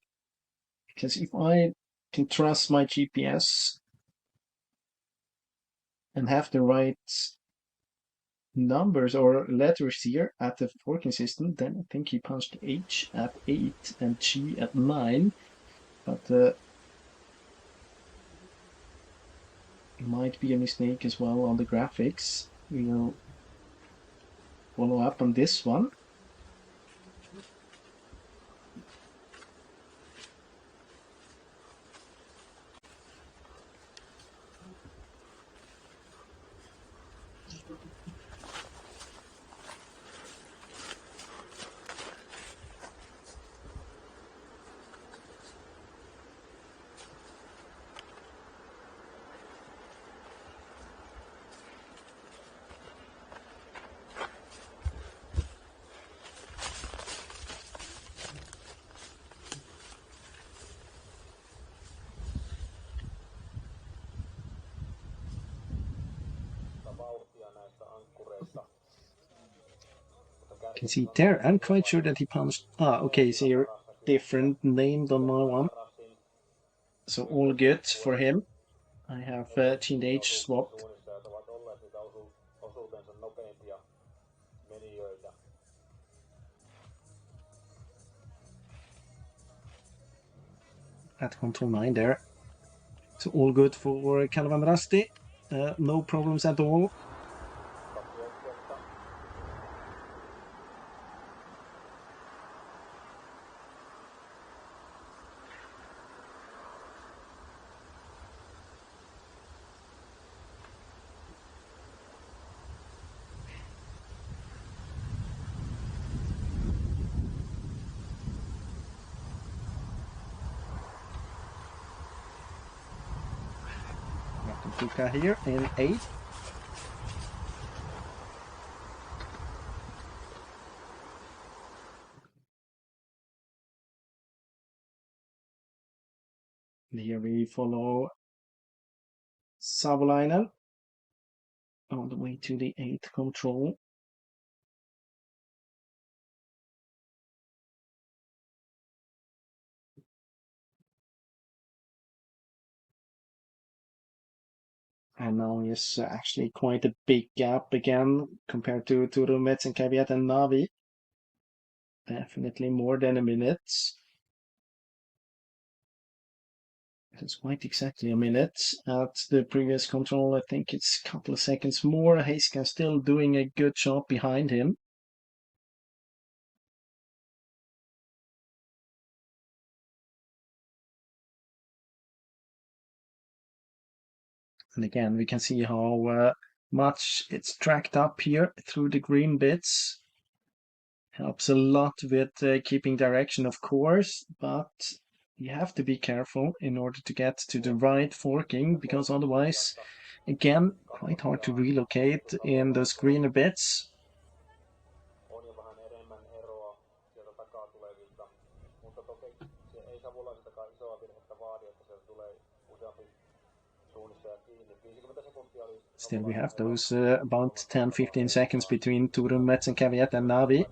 Because if I can trust my GPS and have the right numbers or letters here at the forking system, then I think he punched H at 8 and G at 9. But it might be a mistake as well on the graphics. We'll follow up on this one. You can see there, I'm quite sure that he punched. Okay, so you're different named on my one. So all good for him. I have Team H swapped. At control 9 there. So all good for Kalle van der Rasti. No problems at all. Kuka here in 8th. Here we follow Savolainen on the way to the 8th control. And now is actually quite a big gap again compared to Turun Metsänkkävijät and Navi. Definitely more than a minute. It's quite exactly a minute. At the previous control, I think it's a couple of seconds more. Heiska still doing a good job behind him. And again, we can see how much it's tracked up here through the green bits. Helps a lot with keeping direction, of course, but you have to be careful in order to get to the right forking, because otherwise, again, quite hard to relocate in those greener bits. Still, we have those about 10-15 seconds between Turun Metsänkkävijät and Navi.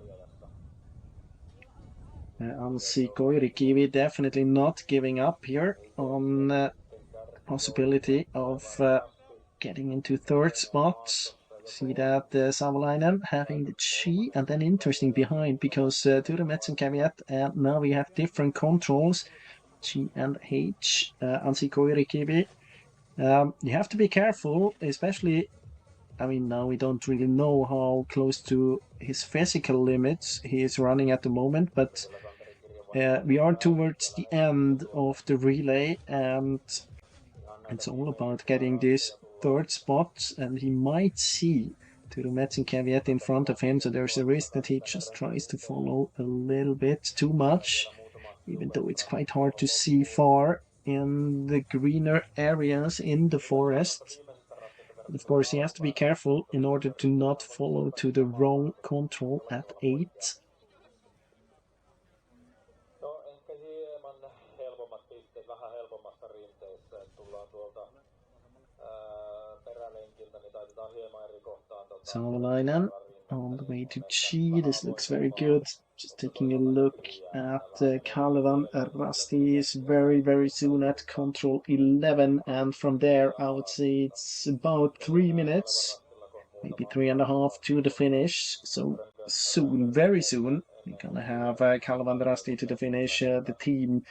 Anssi Koirikivi definitely not giving up here on the possibility of getting into 3rd spot. See that Savolainen having the G, and then interesting behind, because Turun Metsänkkävijät and Navi have different controls, G and H. Anssi Koirikivi. You have to be careful, especially, I mean, now we don't really know how close to his physical limits he is running at the moment, but we are towards the end of the relay, and it's all about getting this 3rd spot, and he might see Turun Metsänkkävijät in front of him, so there's a risk that he just tries to follow a little bit too much, even though it's quite hard to see far in the greener areas in the forest. But of course, he has to be careful in order to not follow to the wrong control at 8. Savolainen on the way to G. This looks very good. Just taking a look at Kalevan. Rasti is very, very soon at control 11, and from there I would say it's about 3 minutes, maybe 3.5 to the finish. So soon, very soon, we're gonna have Kalevan Rasti to the finish. The team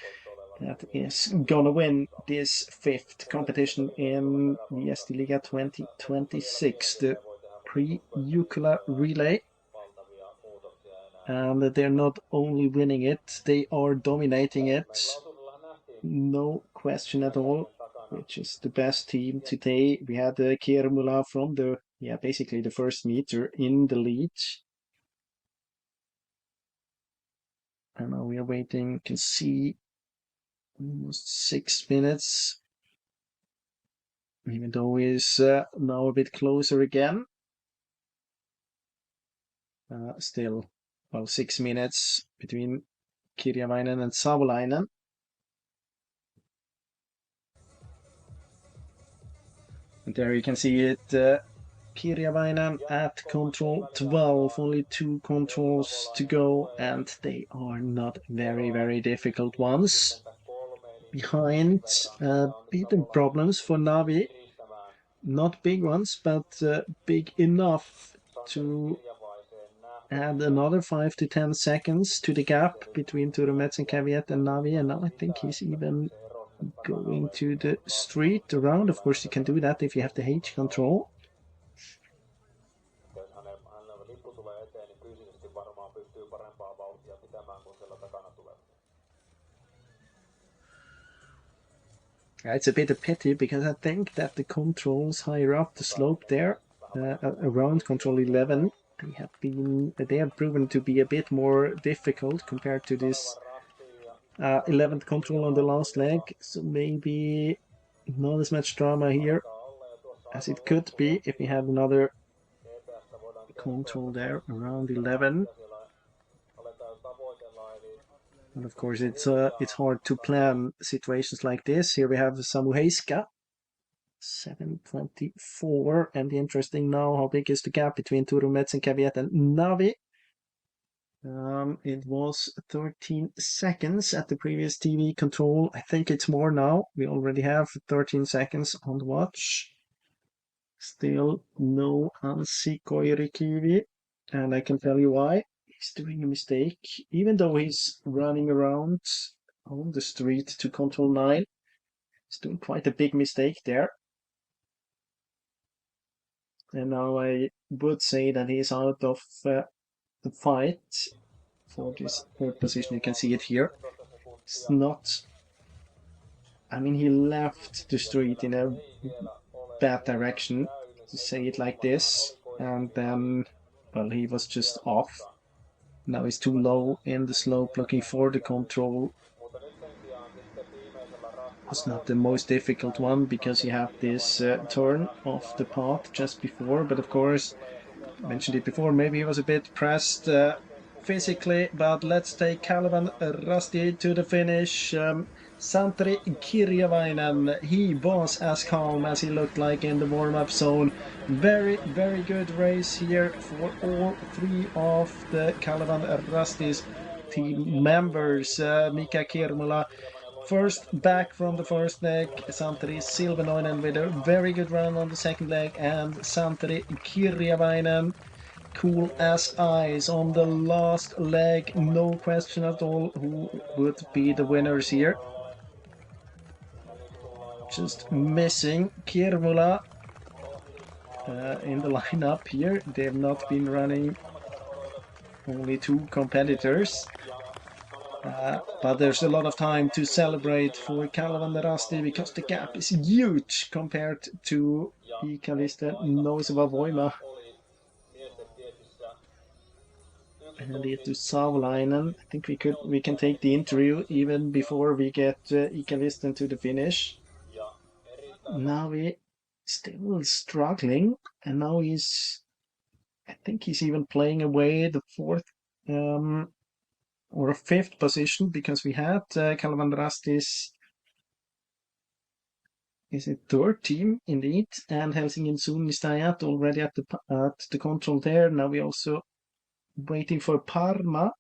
that is gonna win this 5th competition in Viesti Liga 2026, the pre-Jukkola relay. And they're not only winning it, they are dominating it. No question at all, which is the best team today. We had Kiermula from the, basically the first meter in the lead. And now we are waiting. You can see almost 6 minutes. Even though he's now a bit closer again. Still, well, 6 minutes between Kirjavainen and Savolainen. And there you can see it, Kirjavainen at control 12, only 2 controls to go, and they are not very, very difficult ones. Behind, bit of problems for Navi. Not big ones, but big enough to add another 5 to 10 seconds to the gap between Turun Metsänkkävijät and Navi, and now I think he's even going to the street around. Of course, you can do that if you have the H control. It's a bit of pity, because I think that the controls higher up the slope there, around control 11, they have proven to be a bit more difficult compared to this 11th control on the last leg. So maybe not as much drama here. as it could be if we had another control there around 11. And of course, it's hard to plan situations like this. Here we have Samu Heiska, 7:24, and interesting now, how big is the gap between Turun Metsenkävijät and Navi? It was 13 seconds at the previous TV control. I think it's more now. We already have 13 seconds on the watch. Still no Anssi Koirikivi, and I can tell you why. He's doing a mistake, even though he's running around on the street to control 9. He's doing quite a big mistake there. And now I would say that he's out of the fight for this third position. You can see it here. It's not... I mean, he left the street in a bad direction, to say it like this. And then, well, he was just off. Now he's too low in the slope, looking for the control. It's not the most difficult one because you have this turn off the path just before, but of course, I mentioned it before, maybe he was a bit pressed physically, but let's take Kalevan Rasti to the finish. Santeri Kirjavainen, he was as calm as he looked like in the warm-up zone. Very, very good race here for all three of the Kalevan Rasti's team members. Mika Kirmula first back from the first leg, Santeri Silvenoinen with a very good run on the second leg, and Santeri Kirjavainen cool as ice on the last leg. No question at all who would be the winners here. Just missing Kirmula in the lineup here. They have not been running, only two competitors. But there's a lot of time to celebrate for Kalevan Rasti because the gap is huge compared to Iikalisten Nouseva Voima. And it to Savolainen. I think we can take the interview even before we get Iikalisten to the finish. Now we still struggling, and now I think he's even playing away the fourth or a fifth position, because we had Kalevan Rasti's is it third team indeed, and Helsingin Suunnistajat already at the control there. Now we also waiting for Parma.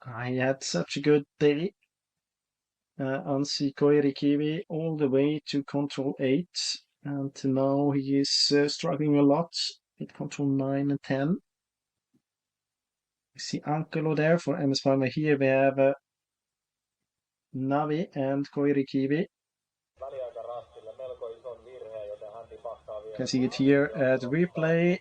I had such a good day. Anssi Koirikivi all the way to control 8, and now he is struggling a lot with control 9 and 10. We see Ankelo there for MS Parma. Here we have Navi and Koirikivi. You can see it here at the replay.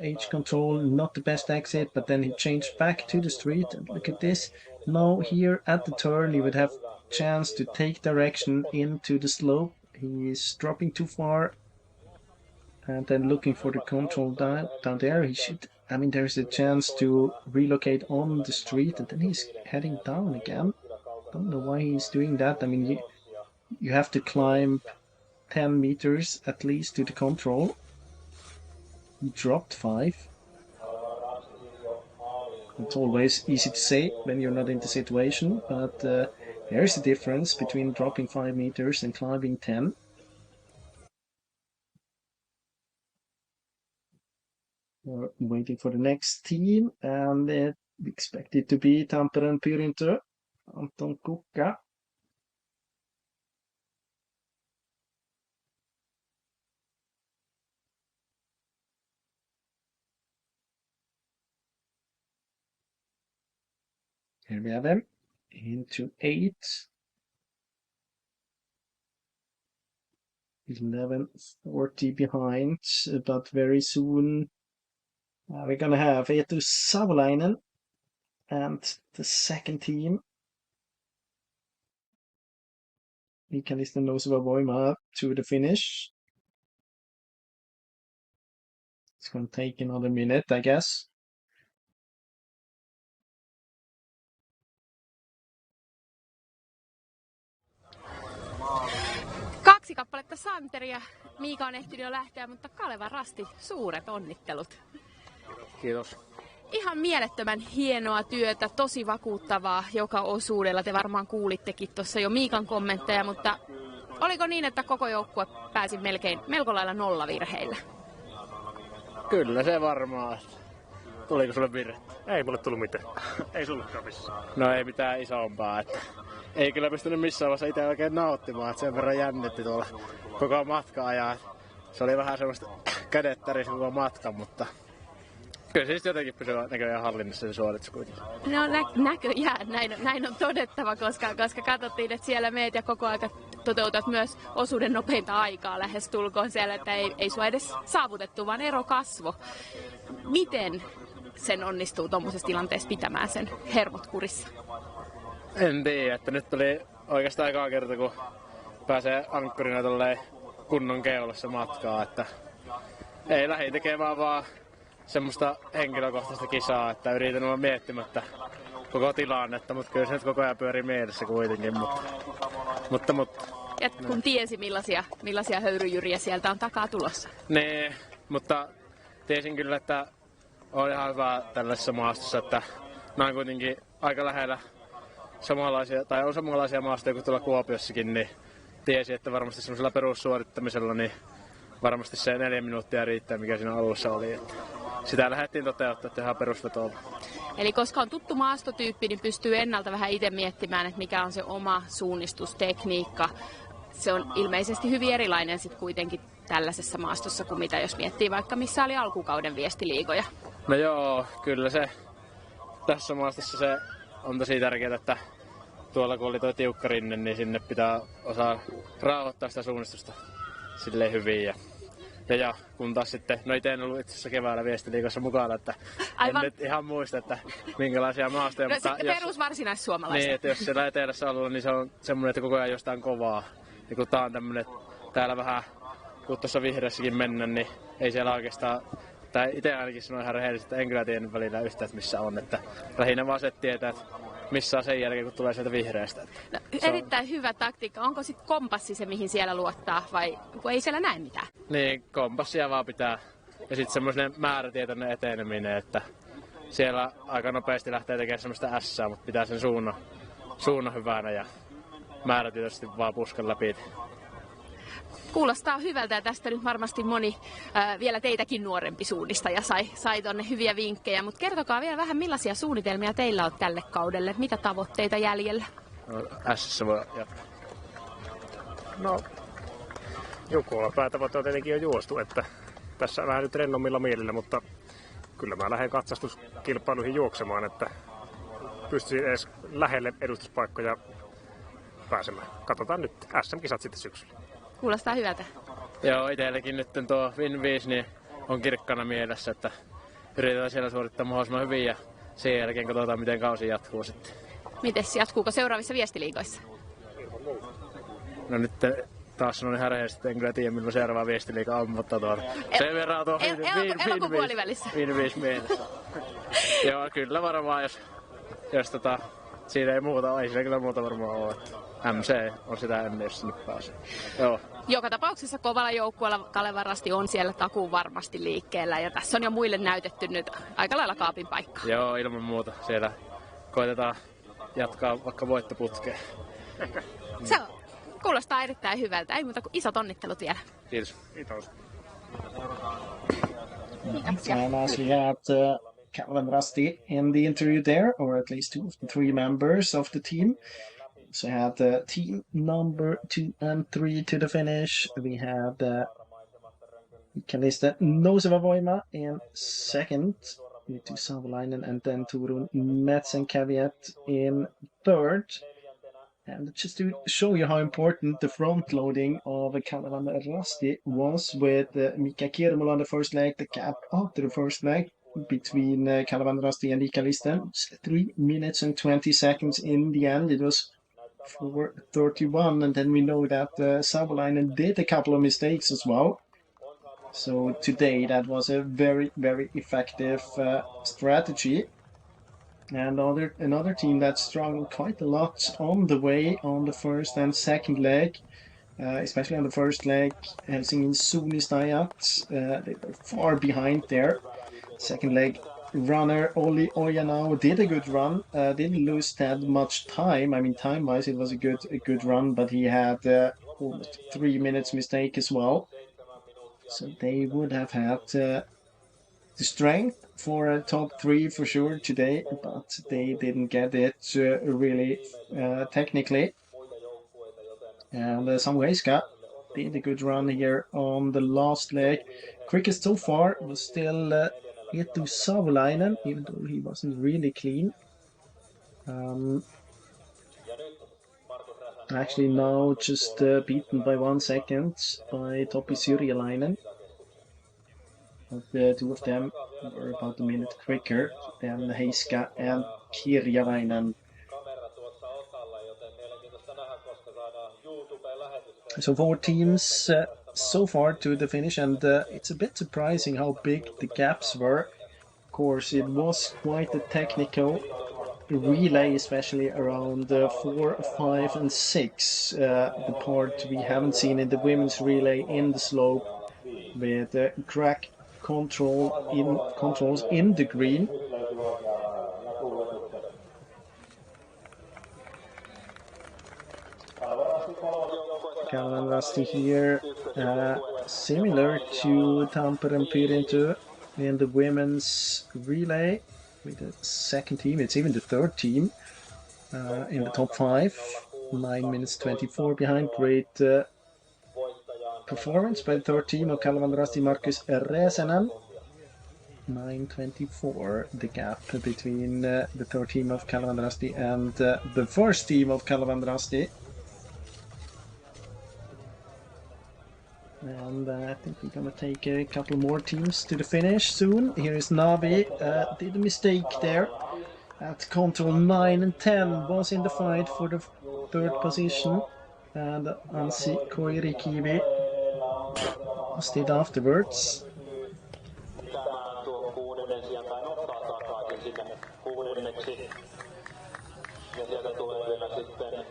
H control, not the best exit, but then he changed back to the street. And look at this. Now here at the turn, he would have chance to take direction into the slope. He is dropping too far. And then looking for the control down there. He should, I mean, there's a chance to relocate on the street, and then he's heading down again. Don't know why he's doing that. I mean, you have to climb 10 meters at least to the control. He dropped 5. It's always easy to say when you're not in the situation, but there's a difference between dropping 5 meters and climbing 10. We're waiting for the next team, and we expect it to be Tampereen Pyrintö, Anton Kukka. Here we have him, into 8. 11:40 behind, but very soon we're gonna have Eetu Savolainen and the second team. Iikalisten Nouseva Voima to the finish. It's gonna take another minute, I guess. että Santeri ja Miika on ehtinyt jo lähteä, mutta Kalevan Rasti, suuret onnittelut. Kiitos. Ihan mielettömän hienoa työtä, tosi vakuuttavaa joka osuudella. Te varmaan kuulittekin tuossa jo Miikan kommentteja, mutta oliko niin, että koko joukkue pääsi melko lailla nollavirheillä? Kyllä se varmaan. Tuliko sulle virhe? Ei mulle tullut mitään. Ei sullekaan missään. No ei mitään isompaa. Että ei kyllä pystynyt missään vaiheessa itse oikein nauttimaan. Että sen verran jännitti tuolla koko matka ajaa. Se oli vähän semmoista kädettäriä koko matkan, mutta kyllä siis jotenkin pysyy näköjään hallinnassa se suoritus kuitenkin. No näköjään, näin on todettava, koska katsottiin, että siellä meet ja koko aika toteutat myös osuuden nopeinta aikaa lähestulkoon siellä, että ei sua edes saavutettu, vaan ero kasvo. Miten sen onnistuu tuommoisessa tilanteessa pitämään sen hermot kurissa? En tiedä, että nyt oli oikeastaan aikaa kerta, kun pääsee ankkurina tolleen kunnon keulassa matkaa, että ei lähi tekemään vaan semmoista henkilökohtaista kisaa, että yritän olla miettimättä koko tilannetta, mutta kyllä se nyt koko ajan pyörii mielessä kuitenkin, mutta. Ja kun tiesi millaisia höyryjyriä sieltä on takaa tulossa. Nee, mutta tiesin kyllä, että on ihan hyvä tällaisessa maastossa, että nämä on kuitenkin aika lähellä samanlaisia, tai on samanlaisia maastoja kuin tuolla Kuopiossakin, niin tiesi, että varmasti semmoisella perussuorittamisella niin varmasti se 4 minuuttia riittää, mikä siinä alussa oli. Että sitä lähdettiin toteuttaa, että ihan perusvetolla. Eli koska on tuttu maastotyyppi, niin pystyy ennalta vähän itse miettimään, että mikä on se oma suunnistustekniikka. Se on ilmeisesti hyvin erilainen sitten kuitenkin tällaisessa maastossa kuin mitä jos miettii vaikka missä oli alkukauden viestiliigoja. No joo, kyllä se tässä maastossa se on tosi tärkeää, että tuolla kun oli tuo tiukka rinne, niin sinne pitää osaa rauhoittaa sitä suunnistusta silleen hyvin. Ja kun taas sitten, no itse en ollut itse asiassa keväällä viestiliigassa mukana, että en nyt ihan muista, että minkälaisia maastoja. No mutta sitten perus varsinaissuomalaisia. Niin, että jos siellä etelässä on ollut, niin se on semmoinen, että koko ajan jostain kovaa. Ja kun tää on tämmönen, täällä vähän, kun tuossa vihreässäkin mennä, niin ei siellä oikeastaan, tai itse ainakin sanoin ihan rehellisesti, että en kyllä tiennyt välillä yhtään, että missä on. Että lähinnä vaan se tietää, että missä on sen jälkeen, kun tulee sieltä vihreästä. No, erittäin hyvä taktiikka. Onko sitten kompassi se, mihin siellä luottaa, vai kun ei siellä näe mitään? Niin, kompassia vaan pitää. Ja sitten semmoinen määrätietoinen eteneminen, että siellä aika nopeasti lähtee tekemään semmoista ässää, mutta pitää sen suunnan hyvänä ja määrätietoisesti vaan puskan läpi. Kuulostaa hyvältä ja tästä nyt varmasti moni vielä teitäkin nuorempi suunnistaja sai tonne hyviä vinkkejä, mutta kertokaa vielä vähän millaisia suunnitelmia teillä on tälle kaudelle, mitä tavoitteita jäljellä? No, S:ssä voi jatkaa. No, Jukola päätavoite on tietenkin jo juostu, että tässä vähän nyt rennommilla mielillä, mutta kyllä mä lähden katsastuskilpailuihin juoksemaan, että pystyisin edes lähelle edustuspaikkoja pääsemään. Katsotaan nyt SM-kisat sitten syksyllä. Kuulostaa hyvältä. Joo, itselläkin nyt tuo Win 5 niin on kirkkana mielessä, että yritetään siellä suorittaa mahdollisimman hyvin ja sen jälkeen katsotaan miten kausi jatkuu sitten. Mites jatkuuko seuraavissa viestiliigoissa? No nyt taas sanon ihan rehellisesti, että en kyllä tiedä milloin seuraava viestiliiga on, mutta sen verran on tuo elokuun puolivälissä. Win 5 mielessä. Joo, kyllä varmaan, jos siitä ei muuta, ei siinä kyllä muuta varmaan ole. MC on sitä ennen, jos sinne pääsee. Joo. Joka tapauksessa kovalla joukkueella Kalevan Rasti on siellä takuun varmasti liikkeellä ja tässä on jo muille näytetty nyt aika lailla kaapin paikka. Joo, ilman muuta. Siellä koitetaan jatkaa vaikka voittoputkeen. Se kuulostaa erittäin hyvältä. Ei muuta kuin isot onnittelut vielä. Kiitos. Kiitos. And as we had Calvin Rusty in the interview there, or at least 2 of the 3 members of the team. So we had team number 2 and 3 to the finish. We had Kalista Nouseva-Voima in second, with Savolainen and then Turun Metsenkävijät in third. And just to show you how important the front loading of Kalevan Rasti was, with Mika Kirmola on the first leg, the gap after the first leg between Kalevan Rasti and Kalista, 3 minutes and 20 seconds in the end. It was 4:31, and then we know that Savolainen did a couple of mistakes as well. So today that was a very, very effective strategy. And another team that struggled quite a lot on the way on the first and second leg especially on the first leg. Helsingin Suunnistajat, they were far behind there. Second leg, runner Olli Ojanau did a good run, didn't lose that much time. I mean, time-wise, it was a good run, but he had almost 3 minutes mistake as well. So they would have had the strength for a top 3 for sure today, but they didn't get it really technically. And Samuelska did a good run here on the last leg. Quickest so far was still Eetu Savolainen, even though he wasn't really clean. Actually now just beaten by 1 second by Topi Syrjalainen. But the two of them were about a minute quicker than Heiska and Kirjalainen. So 4 teams so far to the finish, and it's a bit surprising how big the gaps were. Of course, it was quite a technical relay, especially around 4, 5, and 6. The part we haven't seen in the women's relay in the slope with crack controls in the green. Calvin Rusty here, similar to Tampere Pirintö in the women's relay with the second team. It's even the third team in the top 5. 9 minutes 24 behind. Great performance by the third team of Calvin Rusty, Markus Räsänen. 9:24 the gap between the third team of Calvin Rusty and the first team of Calvin Rusty. And I think we're going to take a couple more teams to the finish soon. Here is Navi, did a mistake there at control 9 and 10, was in the fight for the third position. And Ansi Koirikivi lost it afterwards. Ja sieltä tulee vielä sitten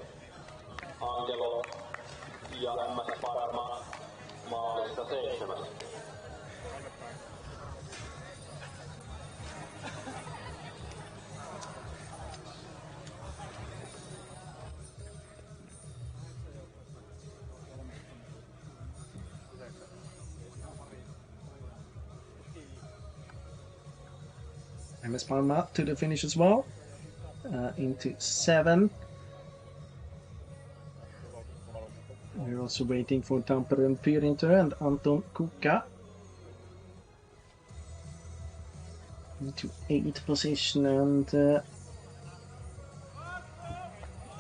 Angelo ja MS Parma maalista 7. MS Parma to the finish as well. Into 7. We're also waiting for Tampere Pirintö and Anton Kuka into 8th position, and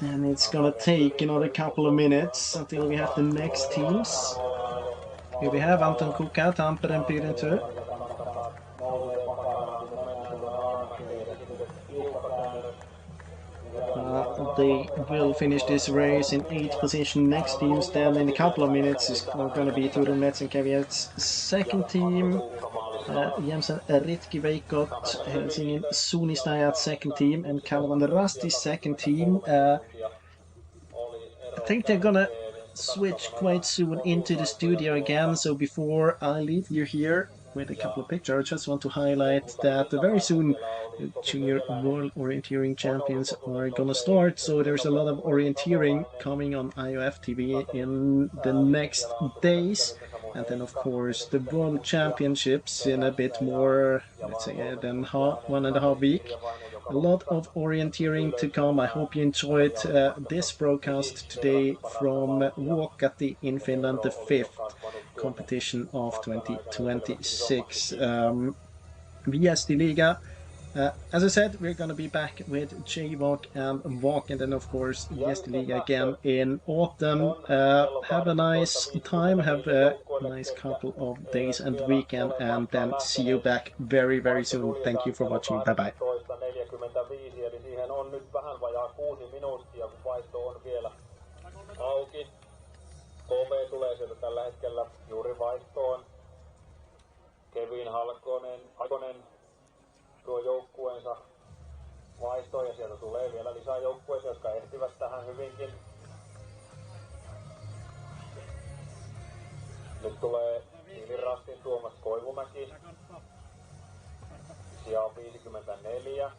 then it's gonna take another couple of minutes until we have the next teams. Here we have Anton Kuka, Tampere Pirintö. They will finish this race in 8th position. Next teams then in a couple of minutes is going to be Turun Mets and Caveats second team. Jämsän Ritki-Veikot, Helsingin Suunnistajat second team, and Calvin Rusty's second team. I think they're going to switch quite soon into the studio again, so before I leave you here with a couple of pictures, I just want to highlight that very soon Junior World Orienteering Champions are gonna start, so there's a lot of orienteering coming on IOF TV in the next days, and then of course the World Championships in a bit more, let's say, than 1.5 weeks. A lot of orienteering to come. I hope you enjoyed this broadcast today from Vuokatti in Finland, the 5th competition of 2026. Viesti Liga. As I said, we're going to be back with J-Walk and Walk, and then of course Viesti Liga again in autumn. Have a nice time, have a nice couple of days and weekend, and then see you back very, very soon. Thank you for watching. Bye bye. 45, eli siihen on nyt vähän vajaa 6 minuuttia, kun vaihto on vielä auki. KV tulee sieltä tällä hetkellä juuri vaihtoon. Kevin Halkonen tuo joukkueensa vaihtoon, ja sieltä tulee vielä lisää joukkueita, jotka ehtivät tähän hyvinkin. Nyt tulee Hiilirastin Tuomas Koivumäki. Sija on 54.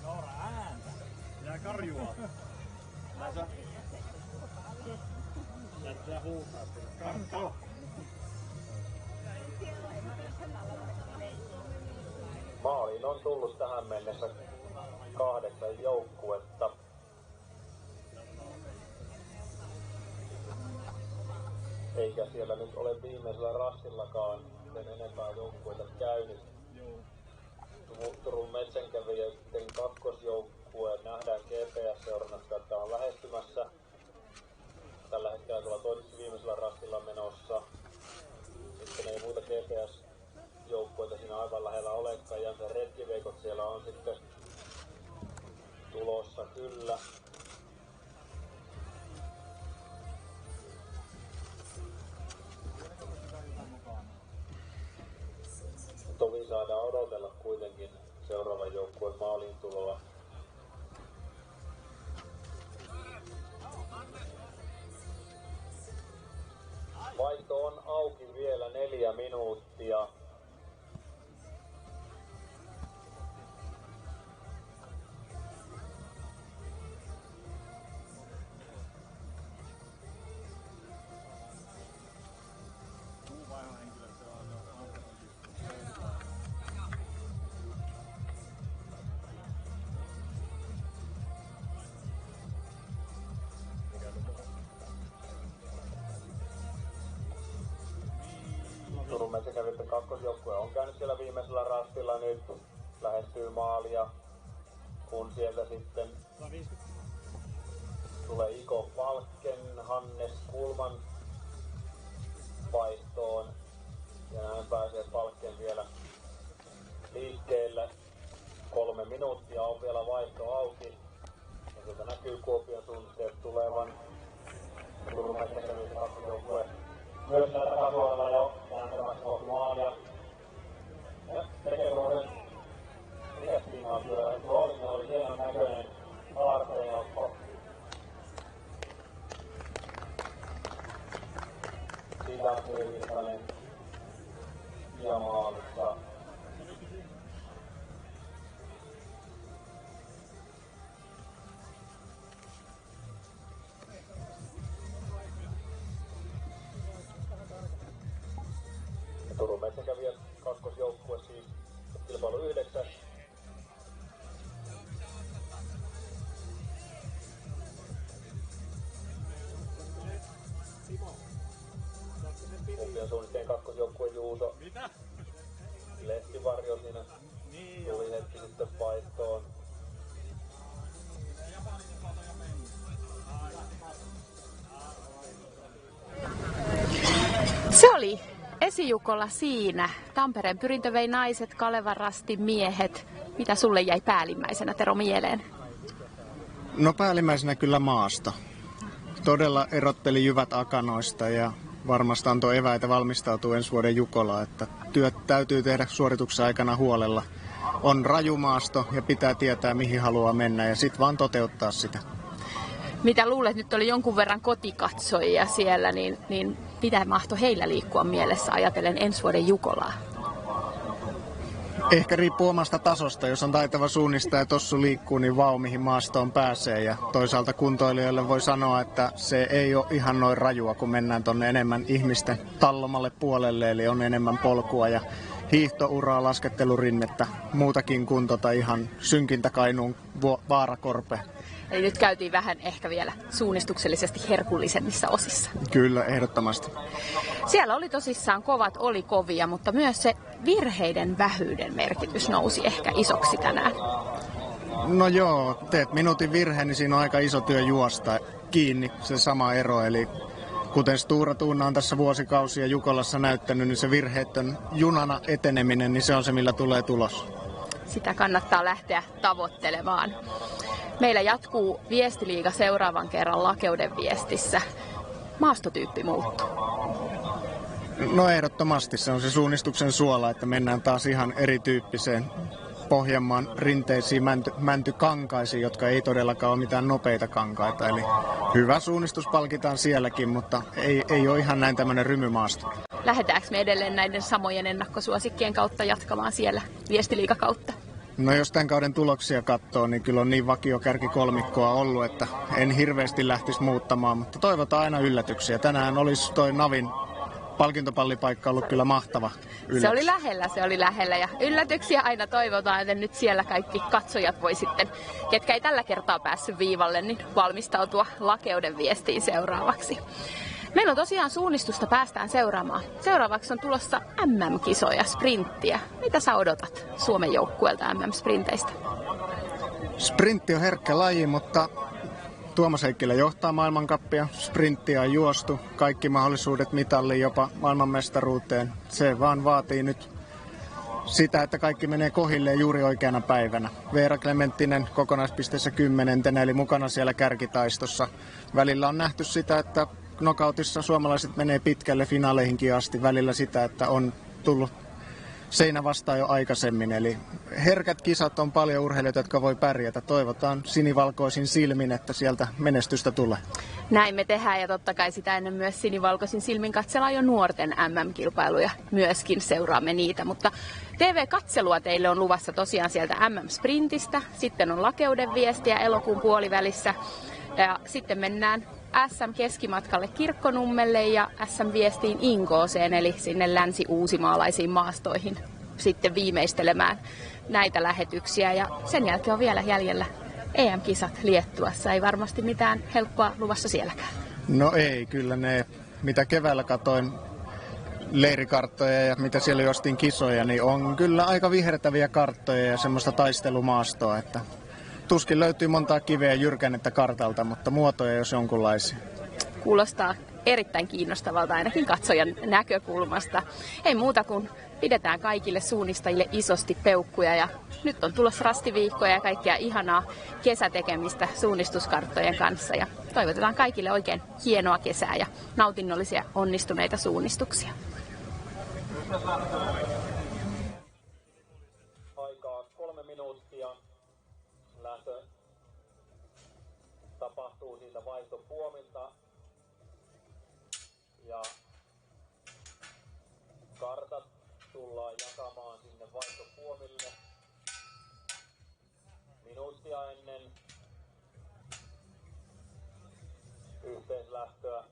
Noora ääntä. Jää karjua. Lähtee huutaa. Karko. Maaliin on tullut tähän mennessä 8 joukkuetta. Eikä siellä nyt ole viimeisellä rastillakaan sen enempää joukkueita käynyt. Turun metsänkävijöiden kakkosjoukkue nähdään GPS-seurannassa, että on lähestymässä. Tällä hetkellä tuolla toiseksi viimeisellä rastilla menossa. Sitten ei muita GPS-joukkueita siinä aivan lähellä olekaan. Ja se retkiveikot siellä on sitten tulossa kyllä. Tovi saadaan odotella kuitenkin seuraavan joukkueen maaliin tuloa. Vaihto on auki vielä 4 minuuttia. Turun metsänkävijöiden kakkosjoukkue on käynyt siellä viimeisellä rastilla nyt. Lähestyy maalia, kun sieltä sitten tulee Iko Valken, Hannes Kulman vaihtoon. Ja näin pääsee Valken vielä liikkeelle. 3 minuuttia on vielä vaihto auki. Ja sieltä näkyy Kuopion suunnitteet tulevan. Turun metsänkävijöiden kakkosjoukkue myös täältä kasuolella jo kääntämässä kohti maalia. Ja tekee tuollaisen riestinaatyöllä. Roolissa oli hienon näköinen aarteenotto. Siitä on Hirvisanen ja maalissa. Turun metsänkävijät kakkosjoukkue siis kilpailu 9. Kuopion suunnitteen kakkosjoukkue Juuso. Lehtivarjo siinä tuli hetki sitten vaihtoon. Se oli esijukolla siinä. Tampereen Pyrintö vei naiset, Kalevan Rastin miehet. Mitä sulle jäi päällimmäisenä, Tero, mieleen? No päällimmäisenä kyllä maasto. Todella erotteli jyvät akanoista ja varmasti antoi eväitä valmistautua ensi vuoden Jukolaan, että työt täytyy tehdä suorituksen aikana huolella. On raju maasto ja pitää tietää mihin haluaa mennä ja sitten vaan toteuttaa sitä. Mitä luulet, nyt oli jonkun verran kotikatsojia siellä, niin mitä mahtoi heillä liikkua mielessä ajatellen ensi vuoden Jukolaa? Ehkä riippuu omasta tasosta. Jos on taitava suunnistaja ja tossu liikkuu, niin vau mihin maastoon pääsee. Ja toisaalta kuntoilijoille voi sanoa, että se ei ole ihan noin rajua, kun mennään tonne enemmän ihmisten tallomalle puolelle. Eli on enemmän polkua ja hiihtouraa, laskettelurinnettä, muutakin kuin ihan synkintä Kainuun vaarakorpe. Eli nyt käytiin vähän ehkä vielä suunnistuksellisesti herkullisemmissa osissa. Kyllä, ehdottomasti. Siellä oli tosissaan kovat, oli kovia, mutta myös se virheiden vähyyden merkitys nousi ehkä isoksi tänään. No joo, teet minuutin virheen, niin siinä on aika iso työ juosta kiinni, se sama ero. Eli kuten Stura Tuuna on tässä vuosikausia Jukolassa näyttänyt, niin se virheetön junana eteneminen, niin se on se, millä tulee tulos. Sitä kannattaa lähteä tavoittelemaan. Meillä jatkuu Viestiliiga seuraavan kerran Lakeuden viestissä. Maastotyyppi muuttuu. No ehdottomasti se on se suunnistuksen suola, että mennään taas ihan erityyppiseen Pohjanmaan rinteisiin mäntykankaisiin, jotka ei todellakaan ole mitään nopeita kankaita. Eli Hyvä suunnistus palkitaan sielläkin, mutta ei ole ihan näin tämmöinen rymymaasto. Lähdetäänkö me edelleen näiden samojen ennakkosuosikkien kautta jatkamaan siellä viestiliigakautta? No jos tämän kauden tuloksia katsoo, niin kyllä on niin vakio kärkikolmikkoa ollut, että en hirveästi lähtisi muuttamaan, mutta toivotaan aina yllätyksiä. Tänään olisi toi Navin palkintopallipaikka ollut kyllä mahtava yllätys. Se oli lähellä ja yllätyksiä aina toivotaan, että nyt siellä kaikki katsojat voi sitten, ketkä ei tällä kertaa päässyt viivalle, niin valmistautua Lakeuden viestiin seuraavaksi. Meillä on tosiaan suunnistusta päästään seuraamaan. Seuraavaksi on tulossa MM-kisoja, sprinttiä. Mitä sä odotat Suomen joukkueelta MM-sprinteistä? Sprintti on herkkä laji, mutta Tuomas Heikkilä johtaa maailmankappia. Sprinttiä on juostu. Kaikki mahdollisuudet mitalliin, jopa maailmanmestaruuteen. Se vaan vaatii nyt sitä, että kaikki menee kohilleen juuri oikeana päivänä. Veera Klementtinen kokonaispisteessä 10. eli mukana siellä kärkitaistossa. Välillä on nähty sitä, että knockoutissa suomalaiset menee pitkälle finaaleihinkin asti. Välillä sitä, että on tullut seinä vastaan jo aikaisemmin. Eli herkät kisat on paljon urheilijoita, jotka voi pärjätä. Toivotaan sinivalkoisin silmin, että sieltä menestystä tulee. Näin me tehdään ja totta kai sitä ennen myös sinivalkoisin silmin katsellaan jo nuorten MM-kilpailuja. Myöskin seuraamme niitä, mutta TV-katselua teille on luvassa tosiaan sieltä MM-sprintistä. Sitten on Lakeuden viestiä elokuun puolivälissä ja sitten mennään SM-keskimatkalle Kirkkonummelle ja SM-viestiin Inkooseen, eli sinne länsi-uusimaalaisiin maastoihin sitten viimeistelemään näitä lähetyksiä. Ja sen jälkeen on vielä jäljellä EM-kisat Liettuassa. Ei varmasti mitään helppoa luvassa sielläkään. No ei, kyllä ne, mitä keväällä katoin leirikarttoja ja mitä siellä jostiin kisoja, niin on kyllä aika vihertäviä karttoja ja semmoista taistelumaastoa, että tuskin löytyy montaa kiveä jyrkännettä kartalta, mutta muotoja jos jonkunlaisia. Kuulostaa erittäin kiinnostavalta ainakin katsojan näkökulmasta. Ei muuta kuin pidetään kaikille suunnistajille isosti peukkuja ja nyt on tulossa rastiviikkoja ja kaikkea ihanaa kesätekemistä suunnistuskarttojen kanssa ja toivotetaan kaikille oikein hienoa kesää ja nautinnollisia onnistuneita suunnistuksia. Aikaa 3 minuuttia. Lähtö tapahtuu siitä vaihtopuomilta ja kartat tullaan jakamaan sinne vaihtopuomille minuuttia ennen yhteislähtöä.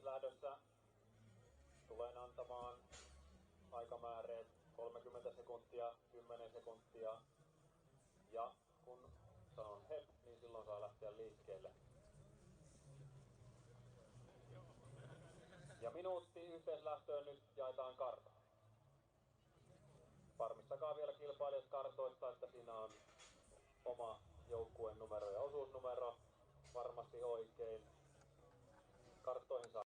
Lähdössä tulen antamaan aikamääreet 30 sekuntia, 10 sekuntia ja kun sanon hep, niin silloin saa lähteä liikkeelle. Ja minuutti yhteislähtöön nyt jaetaan kartta. Varmistakaa vielä kilpailijat kartoista, että siinä on oma joukkueen numero ja osuusnumero varmasti oikein. Karttoihin saa